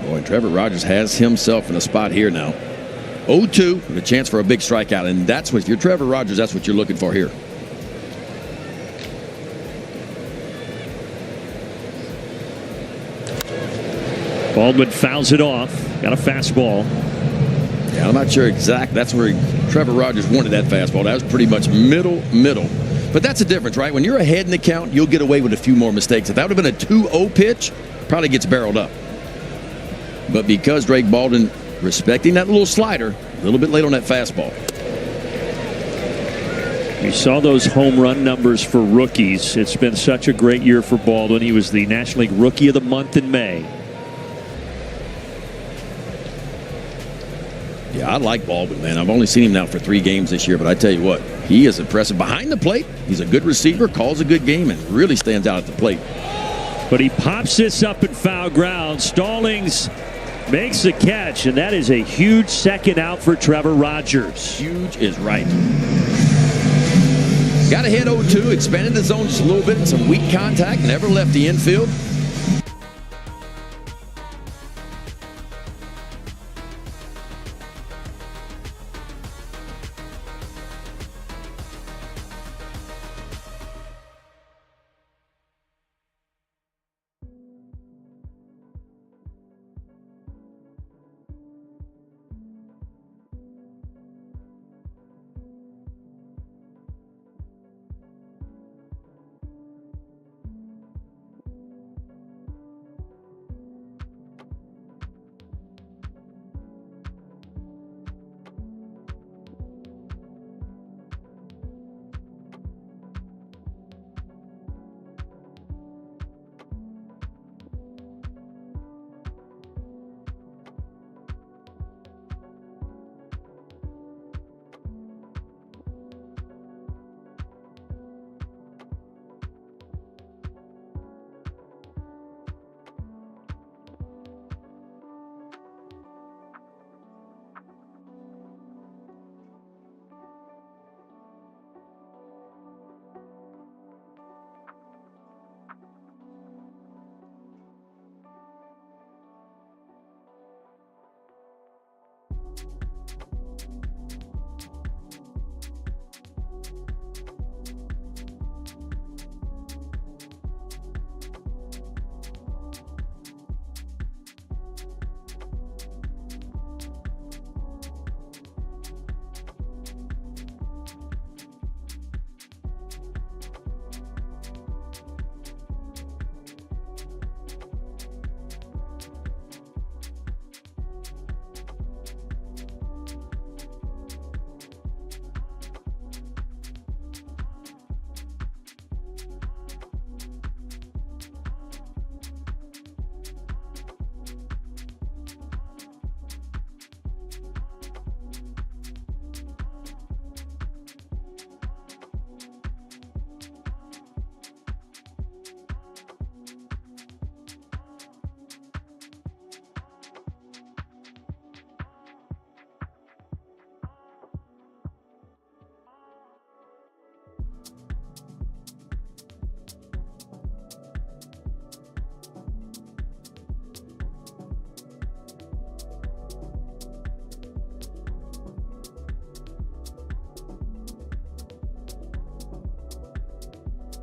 Boy, Trevor Rogers has himself in a spot here now. 0-2 with a chance for a big strikeout, and that's what, if you're Trevor Rogers, that's what you're looking for here. Baldwin fouls it off. Got a fastball. Yeah, I'm not sure exactly. That's where Trevor Rogers wanted that fastball. That was pretty much middle. But that's the difference, right? When you're ahead in the count, you'll get away with a few more mistakes. If that would have been a 2-0 pitch, probably gets barreled up. But because Drake Baldwin respecting that little slider, a little bit late on that fastball. You saw those home run numbers for rookies. It's been such a great year for Baldwin. He was the National League Rookie of the Month in May. Yeah, I like Baldwin, man. I've only seen him now for 3 games this year, but I tell you what, he is impressive. Behind the plate, he's a good receiver, calls a good game, and really stands out at the plate. But he pops this up in foul ground. Stallings makes the catch, and that is a huge second out for Trevor Rogers. Huge is right. Got ahead 0-2, expanded the zone just a little bit, some weak contact, never left the infield.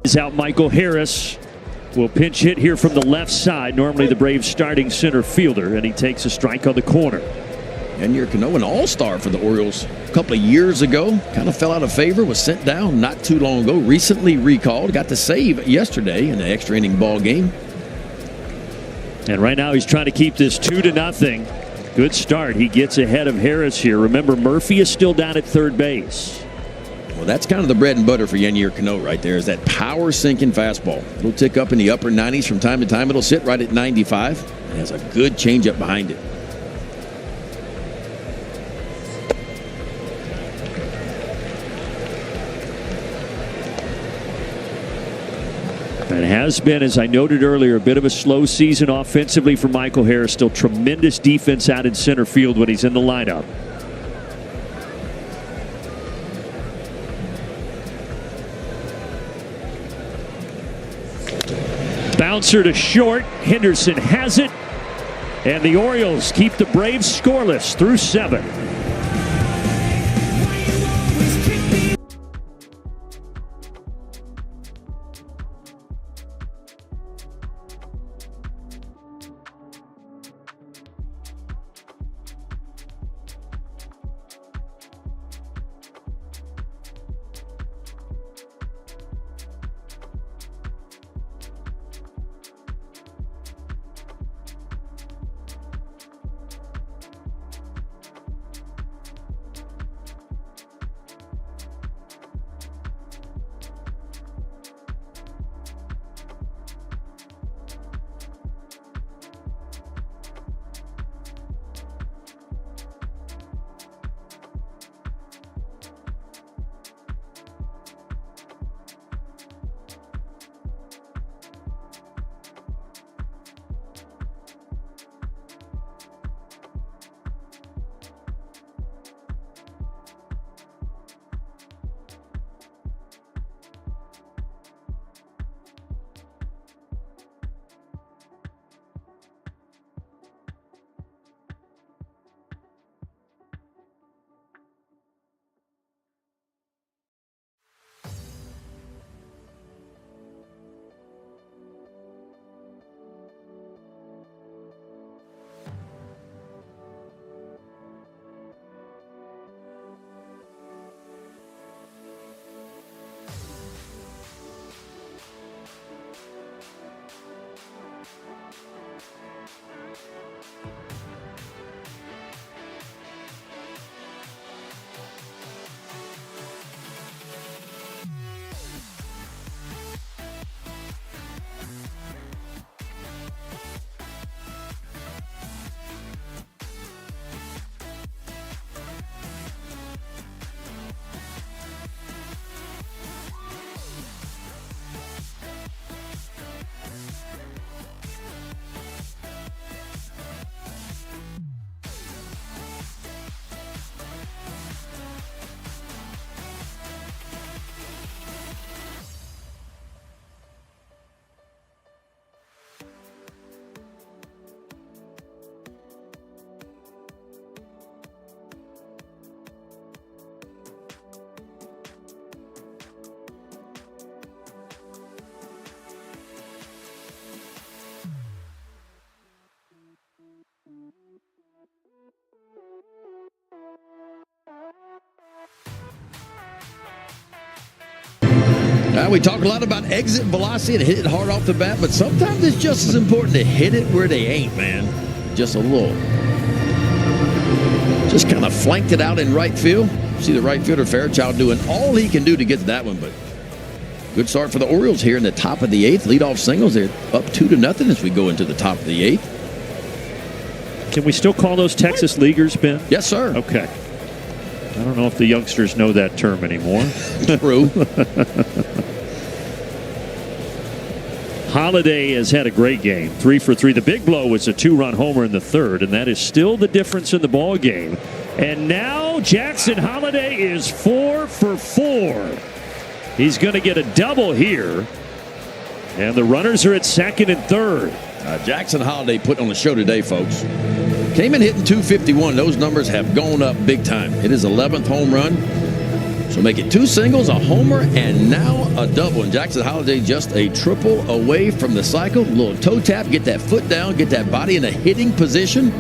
Is out Michael Harris. Will pinch hit here from the left side. Normally the Braves starting center fielder, and he takes a strike on the corner. And York Yankees, an all-star for the Orioles a couple of years ago. Kind of fell out of favor, was sent down not too long ago. Recently recalled, got the save yesterday in the extra inning ball game. And right now he's trying to keep this 2-0. Good start. He gets ahead of Harris here. Remember, Murphy is still down at third base. Well, that's kind of the bread and butter for Yennier Cano right there, is that power sinking fastball. It'll tick up in the upper 90s from time to time. It'll sit right at 95 and has a good changeup behind it. It has been, as I noted earlier, a bit of a slow season offensively for Michael Harris. Still tremendous defense out in center field when he's in the lineup. Bouncer to short. Henderson has it. And the Orioles keep the Braves scoreless through 7. Now, we talk a lot about exit velocity and hit it hard off the bat, but sometimes it's just as important to hit it where they ain't, man. Just a little. Just kind of flanked it out in right field. See the right fielder Fairchild doing all he can do to get to that one, but good start for the Orioles here in the top of the 8th. Leadoff singles. They're up 2-0 as we go into the top of the 8th. Can we still call those Texas leaguers, Ben? Yes, sir. Okay. I don't know if the youngsters know that term anymore. True. Holiday has had a great game, 3 for 3. The big blow was a 2-run homer in the 3rd, and that is still the difference in the ball game. And now Jackson Holiday is 4 for 4. He's going to get a double here, and the runners are at 2nd and 3rd. Jackson Holiday put on the show today, folks. Came in hitting .251. Those numbers have gone up big time. It is 11th home run. So make it 2 singles, a homer, and now a double. And Jackson Holiday just a triple away from the cycle. A little toe tap, get that foot down, get that body in a hitting position.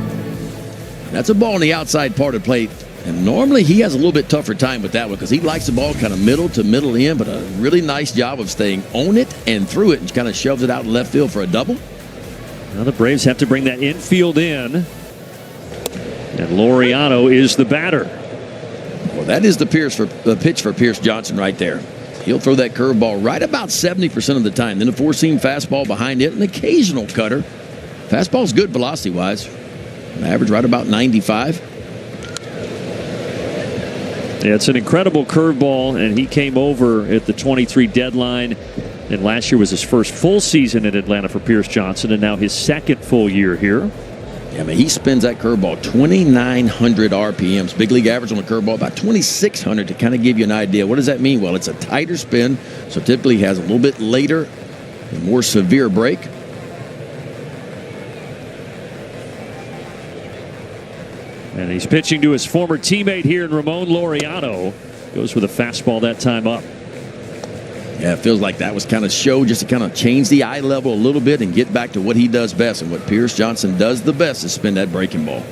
That's a ball on the outside part of the plate. And normally he has a little bit tougher time with that one because he likes the ball kind of middle to middle in, but a really nice job of staying on it and through it and kind of shoves it out in left field for a double. Now the Braves have to bring that infield in. And Laureano is the batter. Well, that is the pitch for Pierce Johnson right there. He'll throw that curveball right about 70% of the time. Then a four-seam fastball behind it, an occasional cutter. Fastball's good velocity-wise. Average right about 95. Yeah, it's an incredible curveball, and he came over at the 23 deadline. And last year was his first full season in Atlanta for Pierce Johnson, and now his 2nd full year here. Yeah, I mean, he spins that curveball 2,900 RPMs. Big league average on the curveball about 2,600 to kind of give you an idea. What does that mean? Well, it's a tighter spin, so typically has a little bit later and more severe break. And he's pitching to his former teammate here in Ramon Laureano. Goes with a fastball that time up. Yeah, it feels like that was kind of show just to kind of change the eye level a little bit and get back to what he does best. And what Pierce Johnson does the best is spin that breaking ball.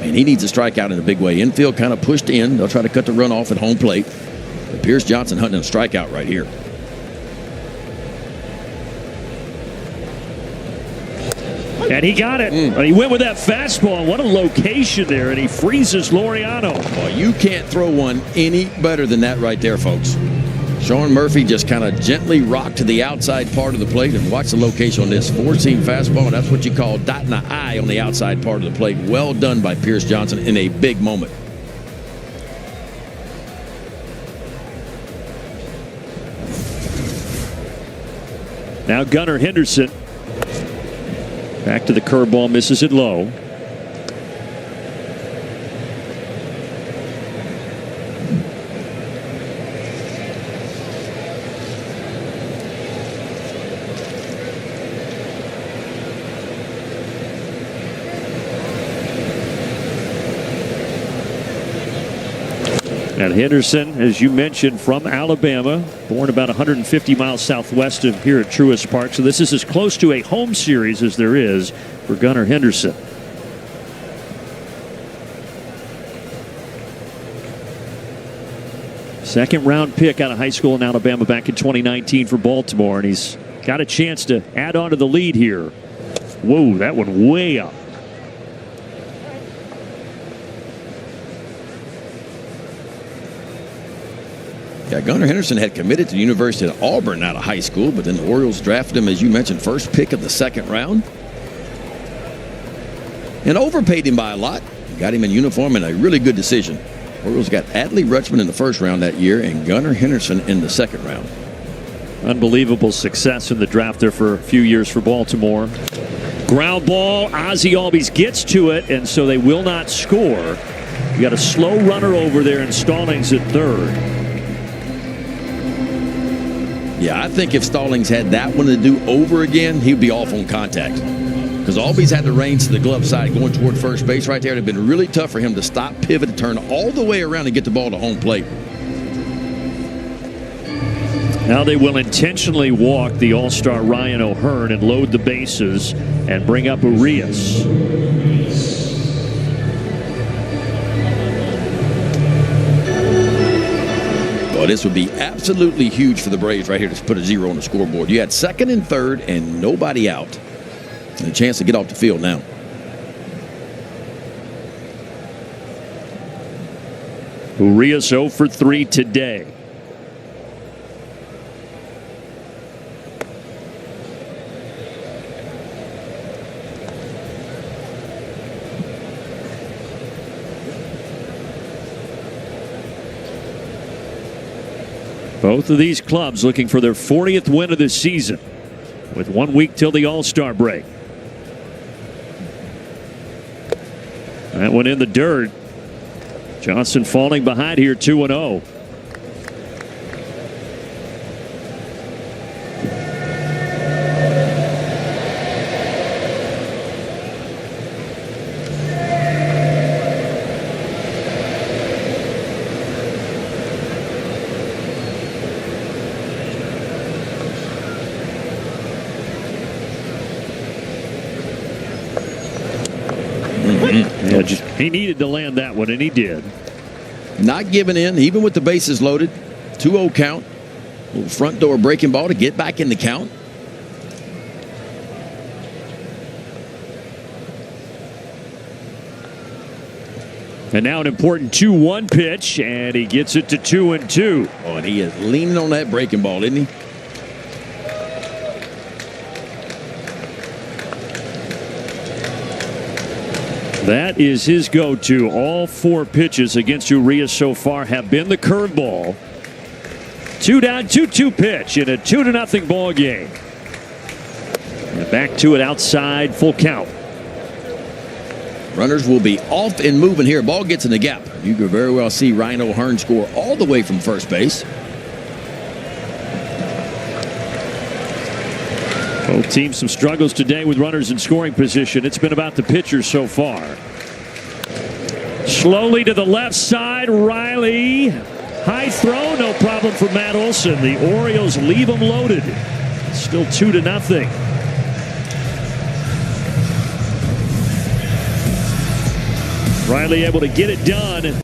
And he needs to strike out in a big way. Infield kind of pushed in. They'll try to cut the run off at home plate. But Pierce Johnson hunting a strikeout right here. And he got it. He went with that fastball. What a location there. And he freezes Laureano. Well, you can't throw one any better than that right there, folks. Sean Murphy just kind of gently rocked to the outside part of the plate, and watch the location on this four-seam fastball. That's what you call dotting the I on the outside part of the plate. Well done by Pierce Johnson in a big moment. Now Gunnar Henderson. Back to the curveball, misses it low. And Henderson, as you mentioned, from Alabama, born about 150 miles southwest of here at Truist Park. So this is as close to a home series as there is for Gunnar Henderson. Second round pick out of high school in Alabama back in 2019 for Baltimore. And he's got a chance to add on to the lead here. Whoa, that one way up. Yeah, Gunnar Henderson had committed to the University of Auburn out of high school, but then the Orioles drafted him, as you mentioned, first pick of the second round. And overpaid him by a lot. Got him in uniform and a really good decision. Orioles got Adley Rutschman in the first round that year and Gunnar Henderson in the second round. Unbelievable success in the draft there for a few years for Baltimore. Ground ball. Ozzie Albies gets to it, and so they will not score. You got a slow runner over there in Stallings at third. Yeah, I think if Stallings had that one to do over again, he'd be off on contact. Because Albies had the reins to the glove side going toward first base right there. It would have been really tough for him to stop, pivot, turn all the way around and get the ball to home plate. Now they will intentionally walk the All-Star Ryan O'Hearn and load the bases and bring up Urias. Well, Well, this would be absolutely huge for the Braves right here to put a 0 on the scoreboard. You had second and third and nobody out. And a chance to get off the field now. Urias 0 for 3 today. Both of these clubs looking for their 40th win of the season with 1 week till the All-Star break. That one in the dirt. Johnson falling behind here 2-0. He needed to land that one, and he did. Not giving in, even with the bases loaded. 2-0 count. Little front door breaking ball to get back in the count. And now an important 2-1 pitch, and he gets it to 2-2. Oh, and he is leaning on that breaking ball, isn't he? That is his go-to. All 4 pitches against Urias so far have been the curveball. 2 down, 2-2 pitch in a 2-0 ball game. And back to it outside, full count. Runners will be off and moving here. Ball gets in the gap. You could very well see Ryan O'Hearn score all the way from first base. Both teams some struggles today with runners in scoring position. It's been about the pitchers so far. Slowly to the left side, Riley. High throw, no problem for Matt Olson. The Orioles leave them loaded. Still 2-0. Riley able to get it done.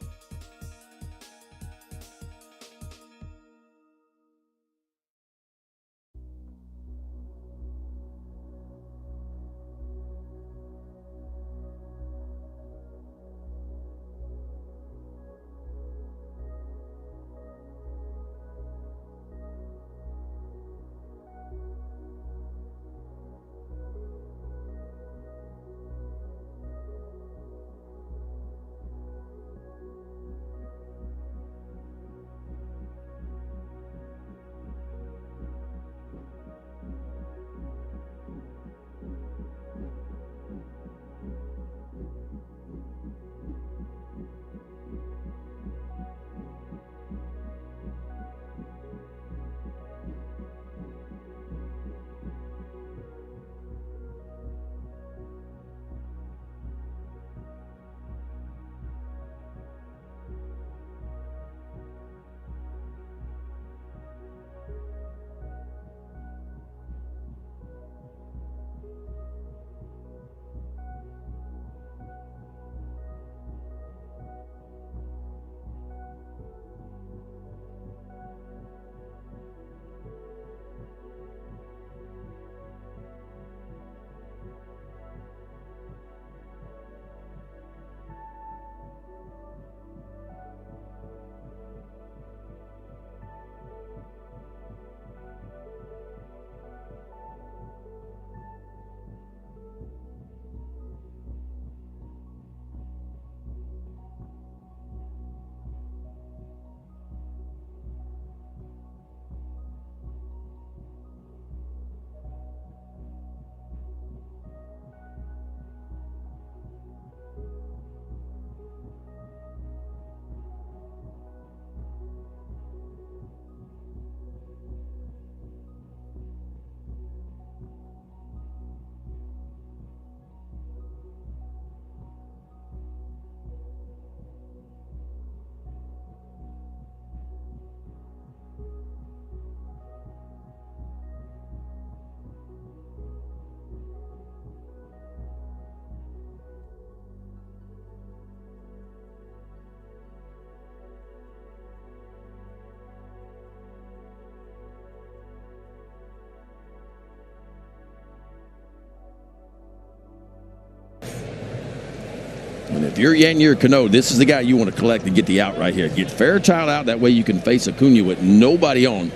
you're Yandy or Cano, this is the guy you want to collect and get the out right here. Get Fairchild out. That way you can face Acuna with nobody on.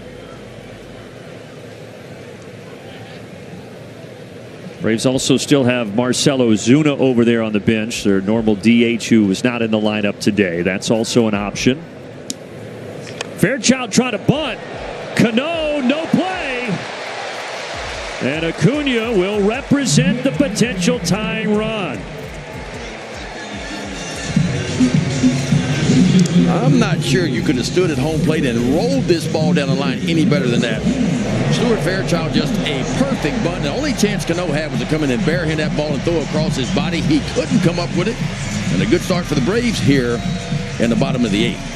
Braves also still have Marcelo Zuna over there on the bench, their normal DH who was not in the lineup today. That's also an option. Fairchild trying to bunt. Cano, no play. And Acuna will represent the potential tying run. I'm not sure you could have stood at home plate and rolled this ball down the line any better than that. Stuart Fairchild just a perfect bunt. The only chance Cano had was to come in and barehand that ball and throw across his body. He couldn't come up with it. And a good start for the Braves here in the bottom of the 8th.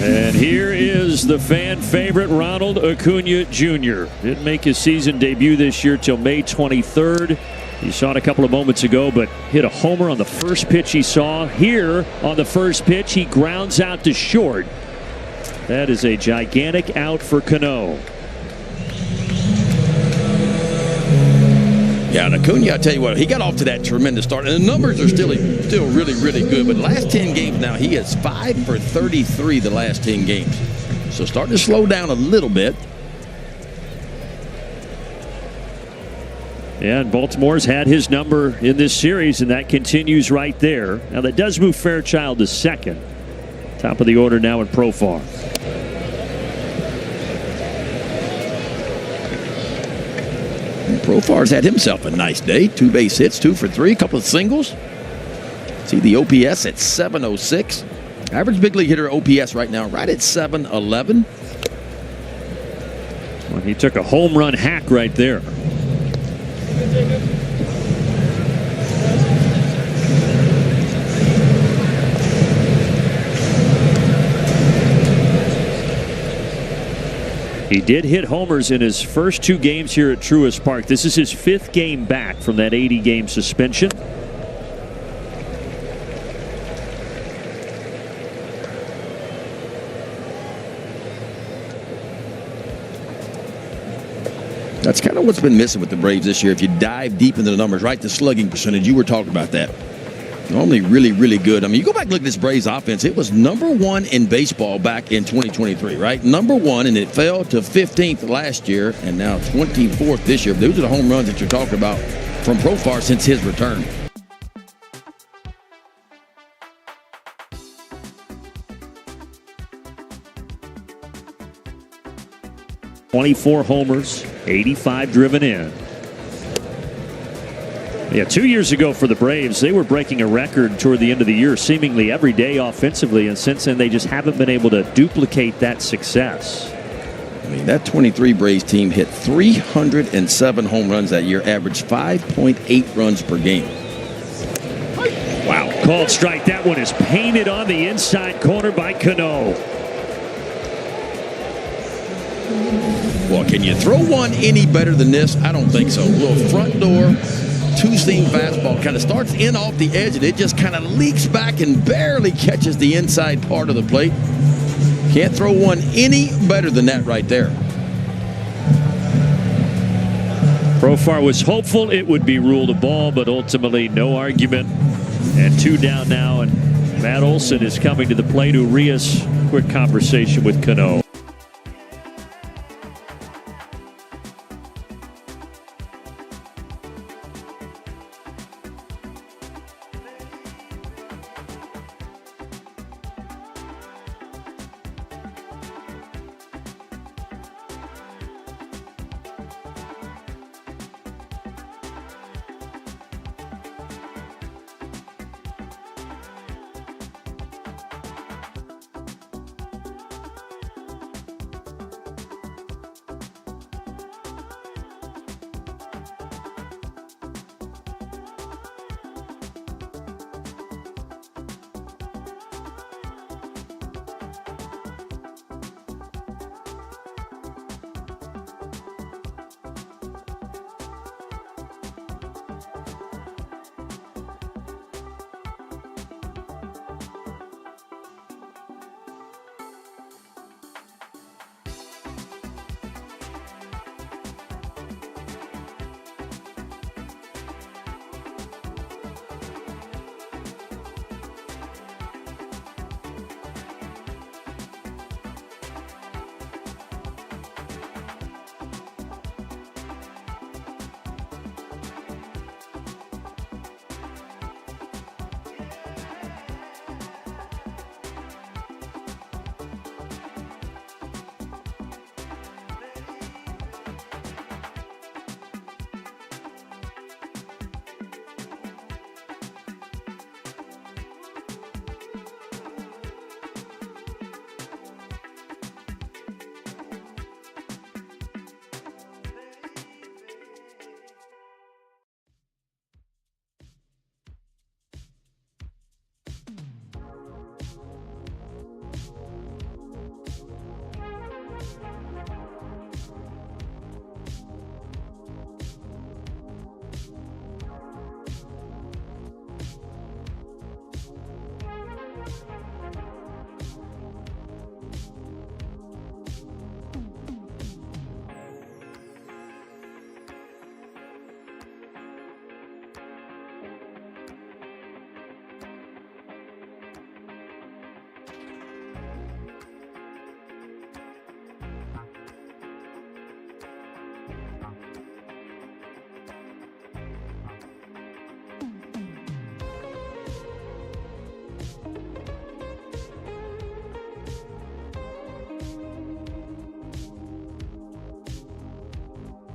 And here is the fan favorite, Ronald Acuna Jr. Didn't make his season debut this year till May 23rd. You saw it a couple of moments ago, but hit a homer on the first pitch he saw. Here on the first pitch, he grounds out to short. That is a gigantic out for Cano. Yeah, and Acuna, I tell you what, he got off to that tremendous start, and the numbers are still really, really good. But the last 10 games now, he is 5 for 33 the last 10 games. So starting to slow down a little bit. Yeah, and Baltimore's had his number in this series, and that continues right there. Now, that does move Fairchild to second. Top of the order now in Profar. Profar's had himself a nice day. 2 base hits, 2 for 3, a couple of singles. See the OPS at 706. Average big league hitter OPS right now right at 711. Well, he took a home run hack right there. He did hit homers in his first 2 games here at Truist Park. This is his 5th game back from that 80-game suspension. That's kind of what's been missing with the Braves this year. If you dive deep into the numbers, right, the slugging percentage, you were talking about that. Normally really, really good. I mean, you go back and look at this Braves offense. It was number 1 in baseball back in 2023, right? Number 1, and it fell to 15th last year, and now 24th this year. Those are the home runs that you're talking about from Profar since his return. .24 homers, 85 driven in. Yeah, 2 years ago for the Braves, they were breaking a record toward the end of the year, seemingly every day offensively, and since then they just haven't been able to duplicate that success. I mean, that 23 Braves team hit 307 home runs that year, averaged 5.8 runs per game. Wow. Called strike. That one is painted on the inside corner by Cano. Well, can you throw one any better than this? I don't think so. A little front door, 2-seam fastball, kind of starts in off the edge, and it just kind of leaks back and barely catches the inside part of the plate. Can't throw one any better than that right there. Profar was hopeful it would be ruled a ball, but ultimately no argument. And 2 down now, and Matt Olson is coming to the plate. Urias, quick conversation with Cano.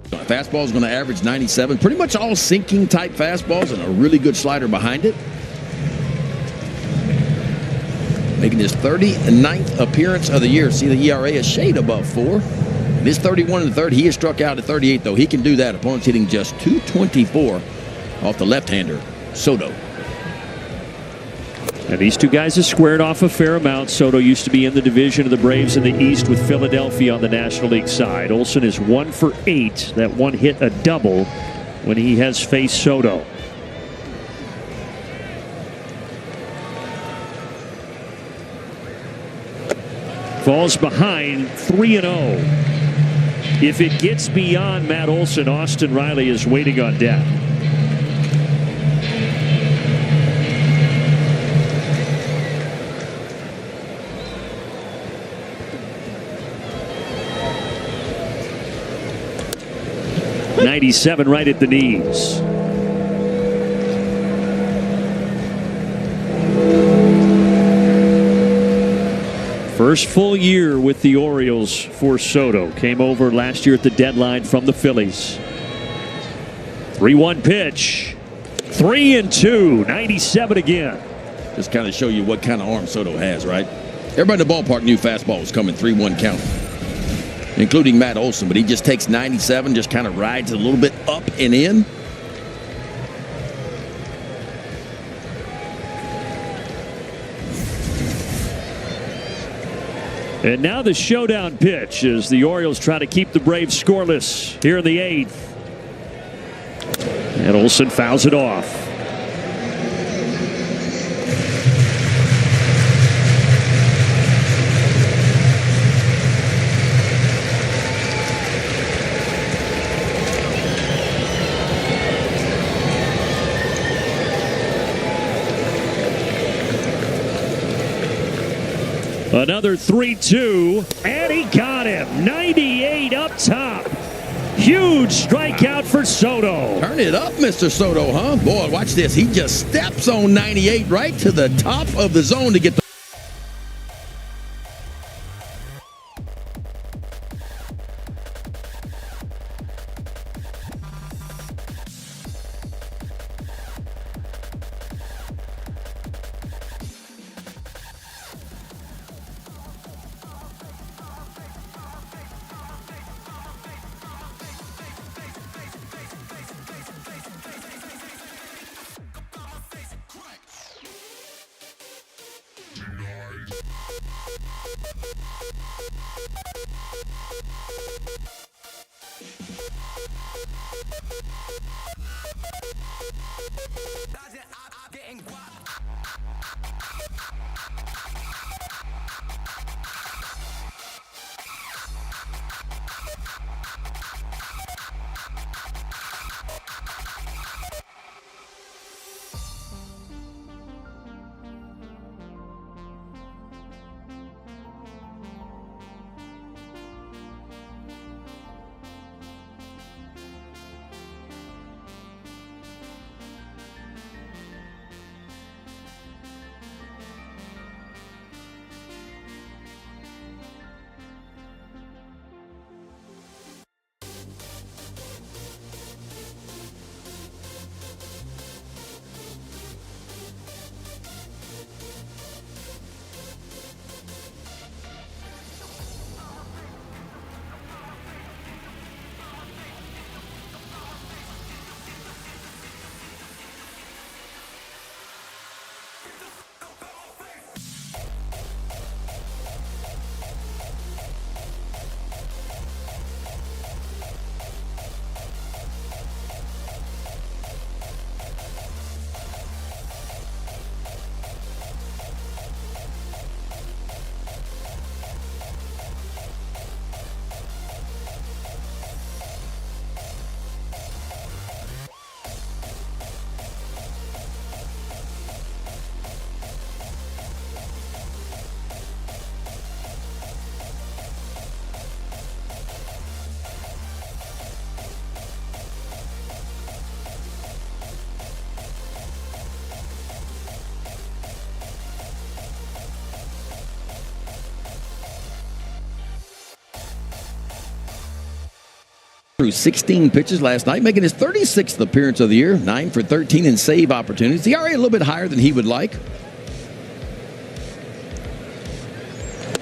Fastball is going to average 97. Pretty much all sinking type fastballs and a really good slider behind it. Making his 39th appearance of the year. See, the ERA a shade above 4. This 31 in the third. He is struck out at 38, though. He can do that. Opponents hitting just 224 off the left-hander, Soto. And these two guys have squared off a fair amount. Soto used to be in the division of the Braves in the East with Philadelphia on the National League side. Olsen is 1 for 8. That one hit a double when he has faced Soto. Falls behind 3-0. If it gets beyond Matt Olson, Austin Riley is waiting on deck. .97 right at the knees. First full year with the Orioles for Soto. Came over last year at the deadline from the Phillies. 3-1 pitch. 3-2. 97 again. Just kind of show you what kind of arm Soto has, right? Everybody in the ballpark knew fastball was coming 3-1 count, including Matt Olson, but he just takes 97, just kind of rides a little bit up and in. And now the showdown pitch as the Orioles try to keep the Braves scoreless here in the 8th. And Olsen fouls it off. Another 3-2, and he got him. 98 up top. Huge strikeout for Soto. Turn it up, Mr. Soto, huh? Boy, watch this. He just steps on 98 right to the top of the zone to get the... threw 16 pitches last night, making his 36th appearance of the year. 9 for 13 in save opportunities. The ERA a little bit higher than he would like.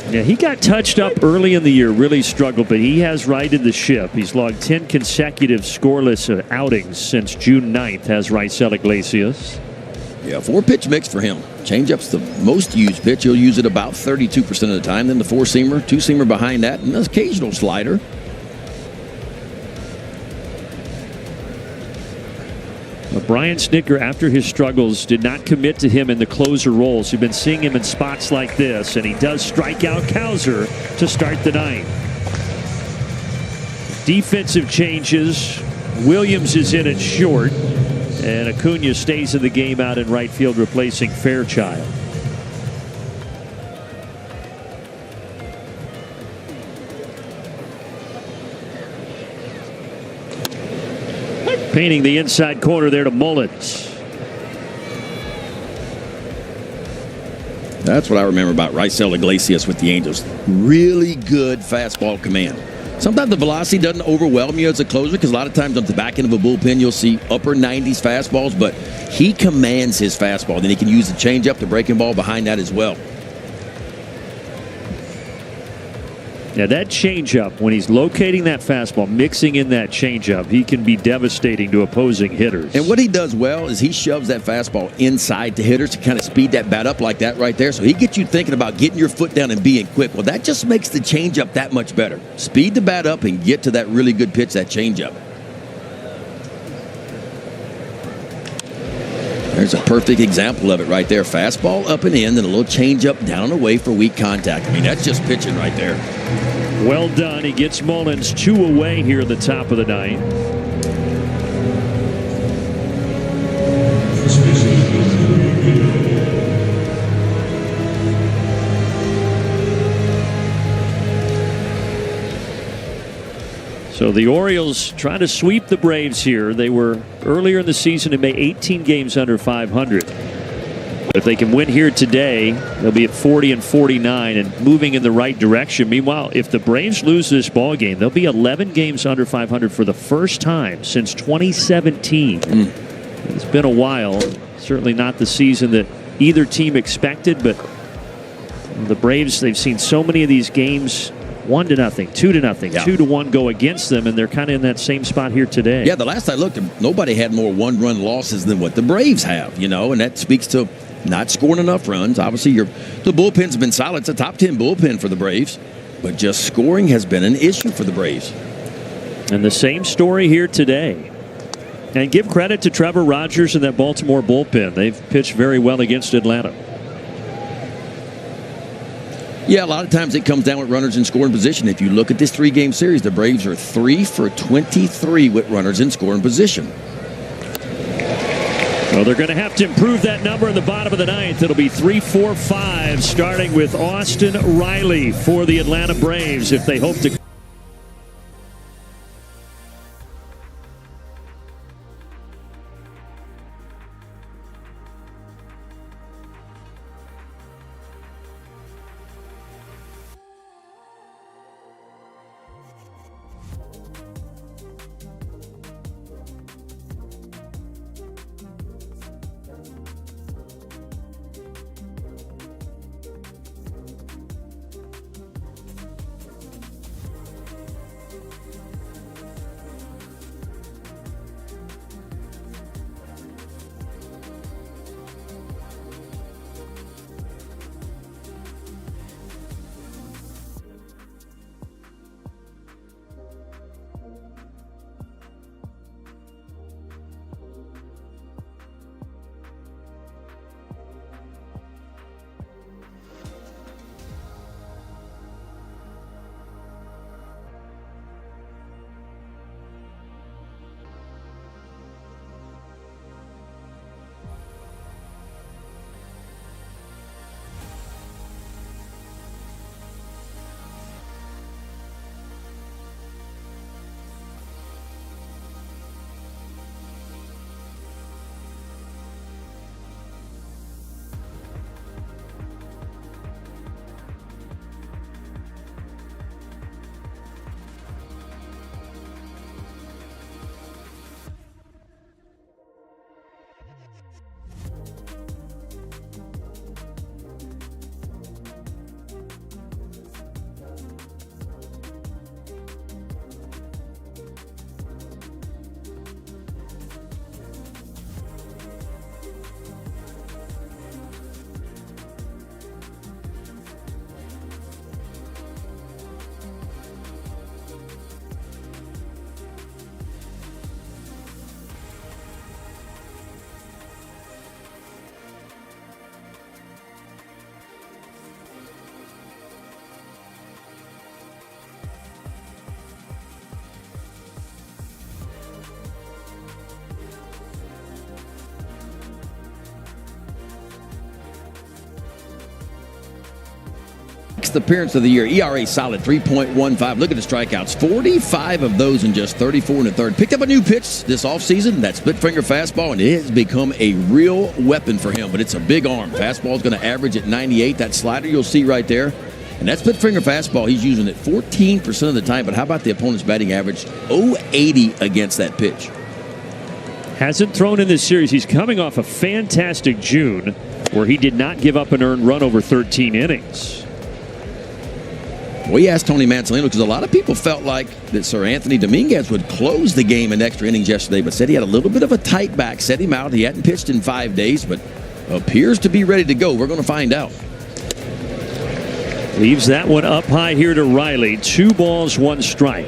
Yeah, he got touched up early in the year, really struggled, but he has righted the ship. He's logged 10 consecutive scoreless outings since June 9th, has Raisel Iglesias. Yeah, 4-pitch mix for him. Changeup's the most used pitch. He'll use it about 32% of the time. Then the 4-seamer, 2-seamer behind that, and an occasional slider. Brian Snitker, after his struggles, did not commit to him in the closer roles. You've been seeing him in spots like this, and he does strike out Cowser to start the ninth. Defensive changes. Williams is in at short, and Acuna stays in the game out in right field, replacing Fairchild. Painting the inside corner there to Mullins. That's what I remember about Raisel Iglesias with the Angels. Really good fastball command. Sometimes the velocity doesn't overwhelm you as a closer, because a lot of times on the back end of a bullpen you'll see upper 90s fastballs, but he commands his fastball. Then he can use the changeup, the breaking ball behind that as well. Now that changeup, when he's locating that fastball, mixing in that changeup, he can be devastating to opposing hitters. And what he does well is he shoves that fastball inside to hitters to kind of speed that bat up like that right there. So he gets you thinking about getting your foot down and being quick. Well, that just makes the changeup that much better. Speed the bat up and get to that really good pitch, that changeup. There's a perfect example of it right there. Fastball up and in, then a little changeup down and away for weak contact. I mean, that's just pitching right there. Well done. He gets Mullins 2 away here at the top of the ninth. So the Orioles trying to sweep the Braves here. They were earlier in the season and made 18 games under 500. If they can win here today, they'll be at 40 and 49 and moving in the right direction. Meanwhile, if the Braves lose this ball game, they'll be 11 games under 500 for the first time since 2017. It's been a while. Certainly not the season that either team expected, but the Braves, they've seen so many of these games 1-0, 2-0, 2-1 go against them, and they're kind of in that same spot here today. Yeah, the last I looked, nobody had more one-run losses than what the Braves have, you know, and that speaks to not scoring enough runs. Obviously, the bullpen's been solid. It's a top 10 bullpen for the Braves, but just scoring has been an issue for the Braves. And the same story here today. And give credit to Trevor Rogers and that Baltimore bullpen. They've pitched very well against Atlanta. Yeah, a lot of times it comes down with runners in scoring position. If you look at this 3-game series, the Braves are 3 for 23 with runners in scoring position. Well, they're going to have to improve that number in the bottom of the ninth. It'll be 3-4-5, starting with Austin Riley for the Atlanta Braves if they hope to. 6th appearance of the year. ERA solid, 3.15. Look at the strikeouts. 45 of those in just 34 and a third. Picked up a new pitch this offseason, that split finger fastball, and it has become a real weapon for him. But it's a big arm. Fastball is going to average at 98. That slider you'll see right there. And that split finger fastball, he's using it 14% of the time. But how about the opponent's batting average? 0.80 against that pitch. Hasn't thrown in this series. He's coming off a fantastic June where he did not give up an earned run over 13 innings. We asked Tony Mansolino because a lot of people felt like that Sir Anthony Dominguez would close the game in extra innings yesterday, but said he had a little bit of a tight back, set him out. He hadn't pitched in 5 days, but appears to be ready to go. We're going to find out. Leaves that one up high here to Riley. 2 balls, 1 strike.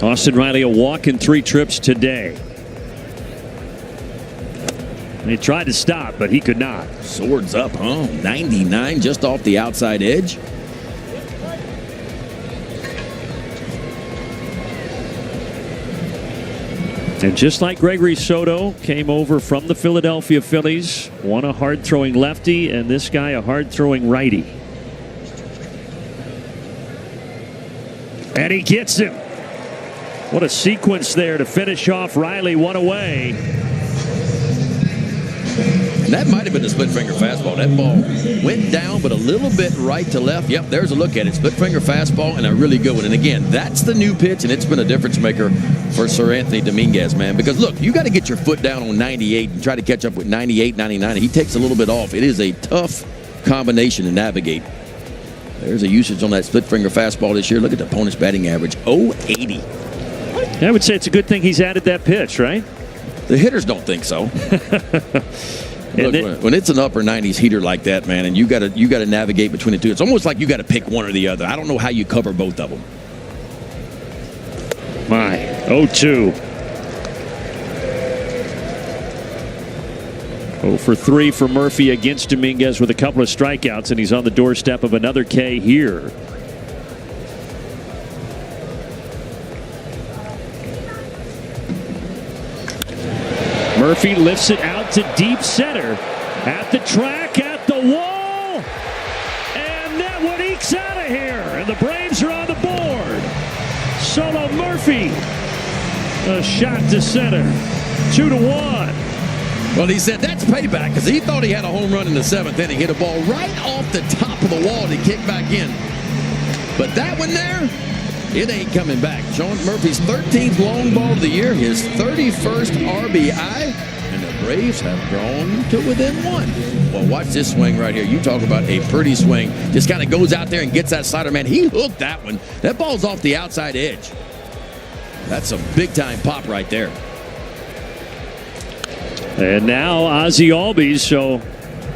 Austin Riley a walk in 3 trips today. He tried to stop, but he could not. Swords up, huh? 99 just off the outside edge. And just like Gregory Soto came over from the Philadelphia Phillies, one a hard-throwing lefty, and this guy a hard-throwing righty. And he gets him. What a sequence there to finish off Riley, 1 away. And that might have been a split finger fastball. That ball went down, but a little bit right to left. Yep, there's a look at it. Split finger fastball and a really good one. And again, that's the new pitch, and it's been a difference maker for Sir Anthony Dominguez, man. Because look, you got to get your foot down on 98 and try to catch up with 98, 99. He takes a little bit off. It is a tough combination to navigate. There's a usage on that split finger fastball this year. Look at the opponent's batting average, 0.80. I would say it's a good thing he's added that pitch, right? The hitters don't think so. Look, when it's an upper 90s heater like that, man, and you got to navigate between the two, it's almost like you got to pick one or the other. I don't know how you cover both of them. My 0-2. 0 for 3 for Murphy against Dominguez with a couple of strikeouts, and he's on the doorstep of another K here. Murphy lifts it out to deep center. At the track, at the wall. And that one ekes out of here. And the Braves are on the board. Solo Murphy. A shot to center. 2-1. Well, he said that's payback because he thought he had a home run in the 7th inning. Hit a ball right off the top of the wall to kick back in. But that one there, it ain't coming back. Sean Murphy's 13th long ball of the year, his 31st RBI, and the Braves have grown to within 1. Well, watch this swing right here. You talk about a pretty swing. Just kind of goes out there and gets that slider, man. He hooked that one. That ball's off the outside edge. That's a big-time pop right there. And now Ozzie Albies, so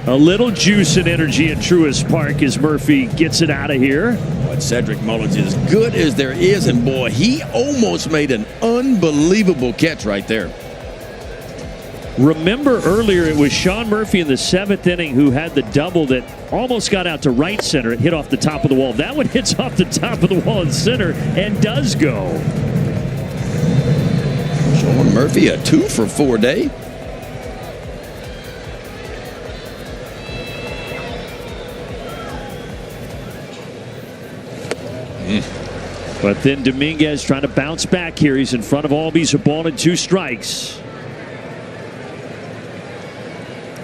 a little juice and energy at Truist Park as Murphy gets it out of here. But Cedric Mullins is as good as there is, and boy, he almost made an unbelievable catch right there. Remember earlier it was Sean Murphy in the 7th inning who had the double that almost got out to right center. It hit off the top of the wall. That one hits off the top of the wall in center and does go. Sean Murphy, a 2 for 4 day. But then Dominguez trying to bounce back here. He's in front of Albies, a ball and 2 strikes.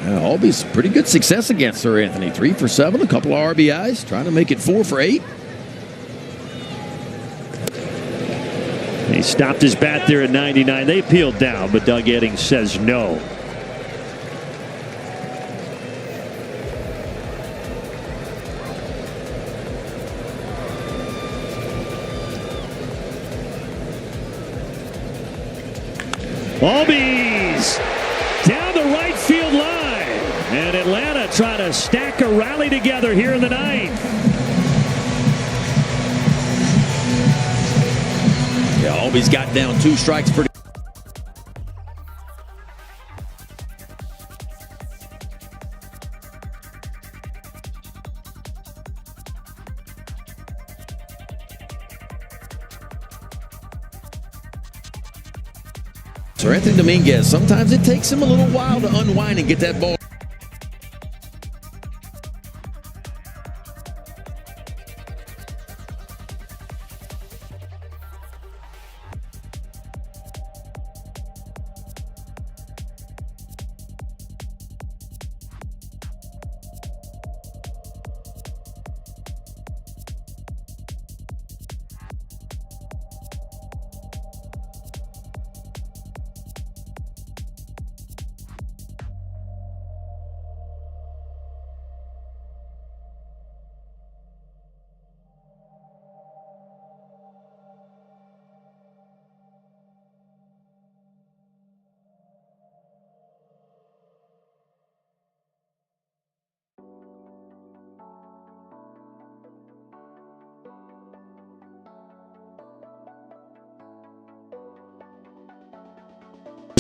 Albies, pretty good success against Sir Anthony. 3 for 7, a couple of RBIs, trying to make it 4 for 8. He stopped his bat there at 99. They peeled down, but Doug Eddings says no. Albies down the right field line. And Atlanta trying to stack a rally together here in the 9th. Yeah, Albies got down 2 strikes pretty. So Anthony Dominguez, sometimes it takes him a little while to unwind and get that ball.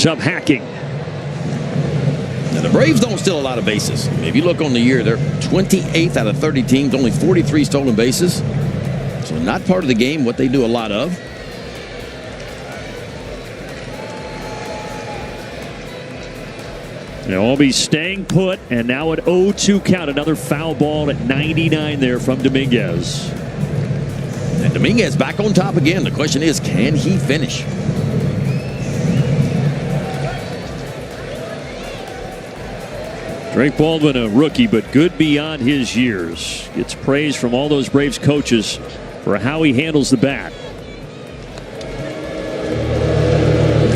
Up hacking. Now, the Braves don't steal a lot of bases. If you look on the year, they're 28th out of 30 teams, only 43 stolen bases. So not part of the game, what they do a lot of. They'll all be staying put, and now at 0-2 count. Another foul ball at 99 there from Dominguez. And Dominguez back on top again. The question is, can he finish? Drake Baldwin, a rookie, but good beyond his years. Gets praise from all those Braves coaches for how he handles the bat.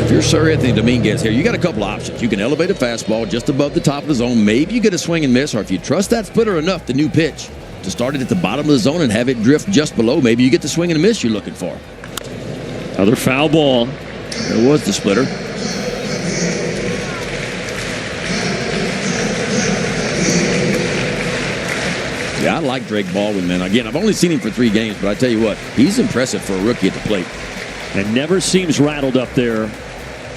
If you're Sir Anthony Dominguez here, you got a couple options. You can elevate a fastball just above the top of the zone. Maybe you get a swing and miss, or if you trust that splitter enough, the new pitch, to start it at the bottom of the zone and have it drift just below, maybe you get the swing and miss you're looking for. Another foul ball. There was the splitter. Yeah, I like Drake Baldwin, man. Again, I've only seen him for 3 games, but I tell you what, he's impressive for a rookie at the plate. And never seems rattled up there.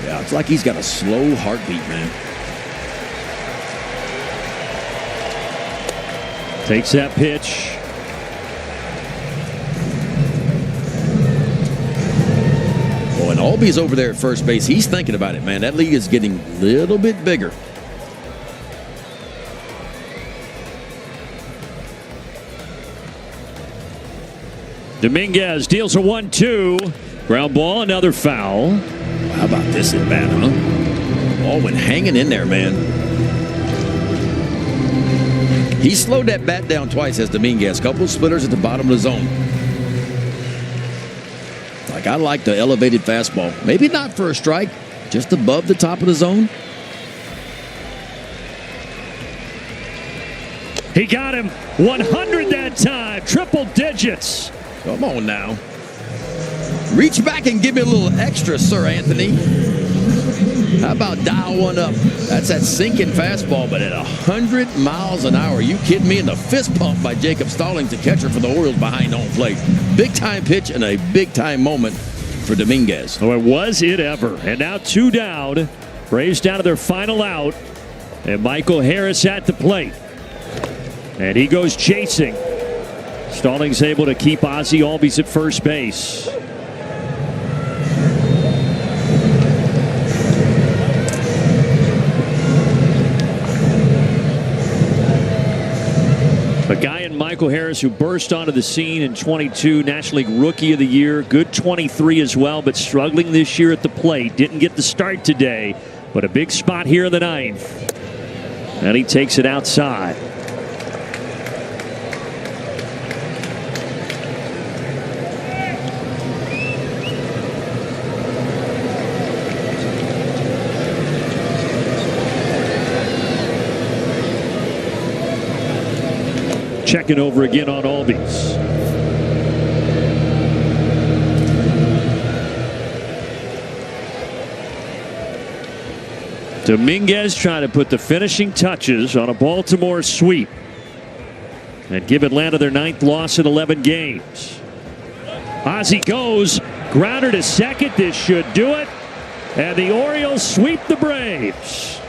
Yeah, it's like he's got a slow heartbeat, man. Takes that pitch. Oh, and Albies over there at first base. He's thinking about it, man. That league is getting a little bit bigger. Dominguez deals a 1-2. Ground ball, another foul. How about this at bat, huh? Baldwin hanging in there, man. He slowed that bat down twice as Dominguez. Couple of splitters at the bottom of the zone. Like, I like the elevated fastball. Maybe not for a strike, just above the top of the zone. He got him. 100 that time. Triple digits. Come on now. Reach back and give me a little extra, Sir Anthony. How about dial one up? That's that sinking fastball, but at 100 miles an hour. Are you kidding me? And the fist pump by Jacob Stallings, the catcher for the Orioles, behind home plate. Big time pitch and a big time moment for Dominguez. Oh, was it ever. And now 2 down. Braves down to their final out. And Michael Harris at the plate. And he goes chasing. Stallings able to keep Ozzie Albies at first base. A guy in Michael Harris who burst onto the scene in 22, National League Rookie of the Year. Good 23 as well, but struggling this year at the plate. Didn't get the start today, but a big spot here in the 9th. And he takes it outside. Checking over again on Albies. Dominguez trying to put the finishing touches on a Baltimore sweep and give Atlanta their 9th loss in 11 games. Ozzie goes, grounder to second. This should do it. And the Orioles sweep the Braves.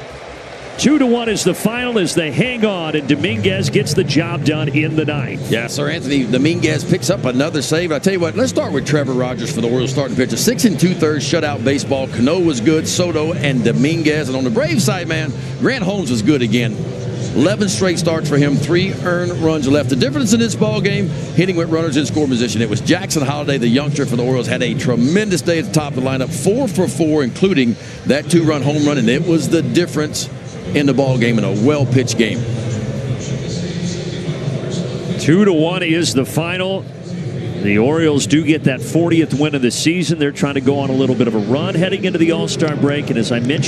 2-1 is the final as they hang on, and Dominguez gets the job done in the ninth. Yeah, Sir Anthony Dominguez picks up another save. I tell you what, let's start with Trevor Rogers for the Orioles starting pitcher. 6 2/3 shutout baseball. Cano was good, Soto and Dominguez. And on the Braves side, man, Grant Holmes was good again. 11 straight starts for him, 3 earned runs left. The difference in this ball game, hitting with runners in score position. It was Jackson Holliday, the youngster for the Orioles, had a tremendous day at the top of the lineup, 4 for 4, including that 2-run home run, and it was the difference in the ball game in a well-pitched game. 2-1 is the final. The Orioles do get that 40th win of the season. They're trying to go on a little bit of a run heading into the All-Star break, and as I mentioned,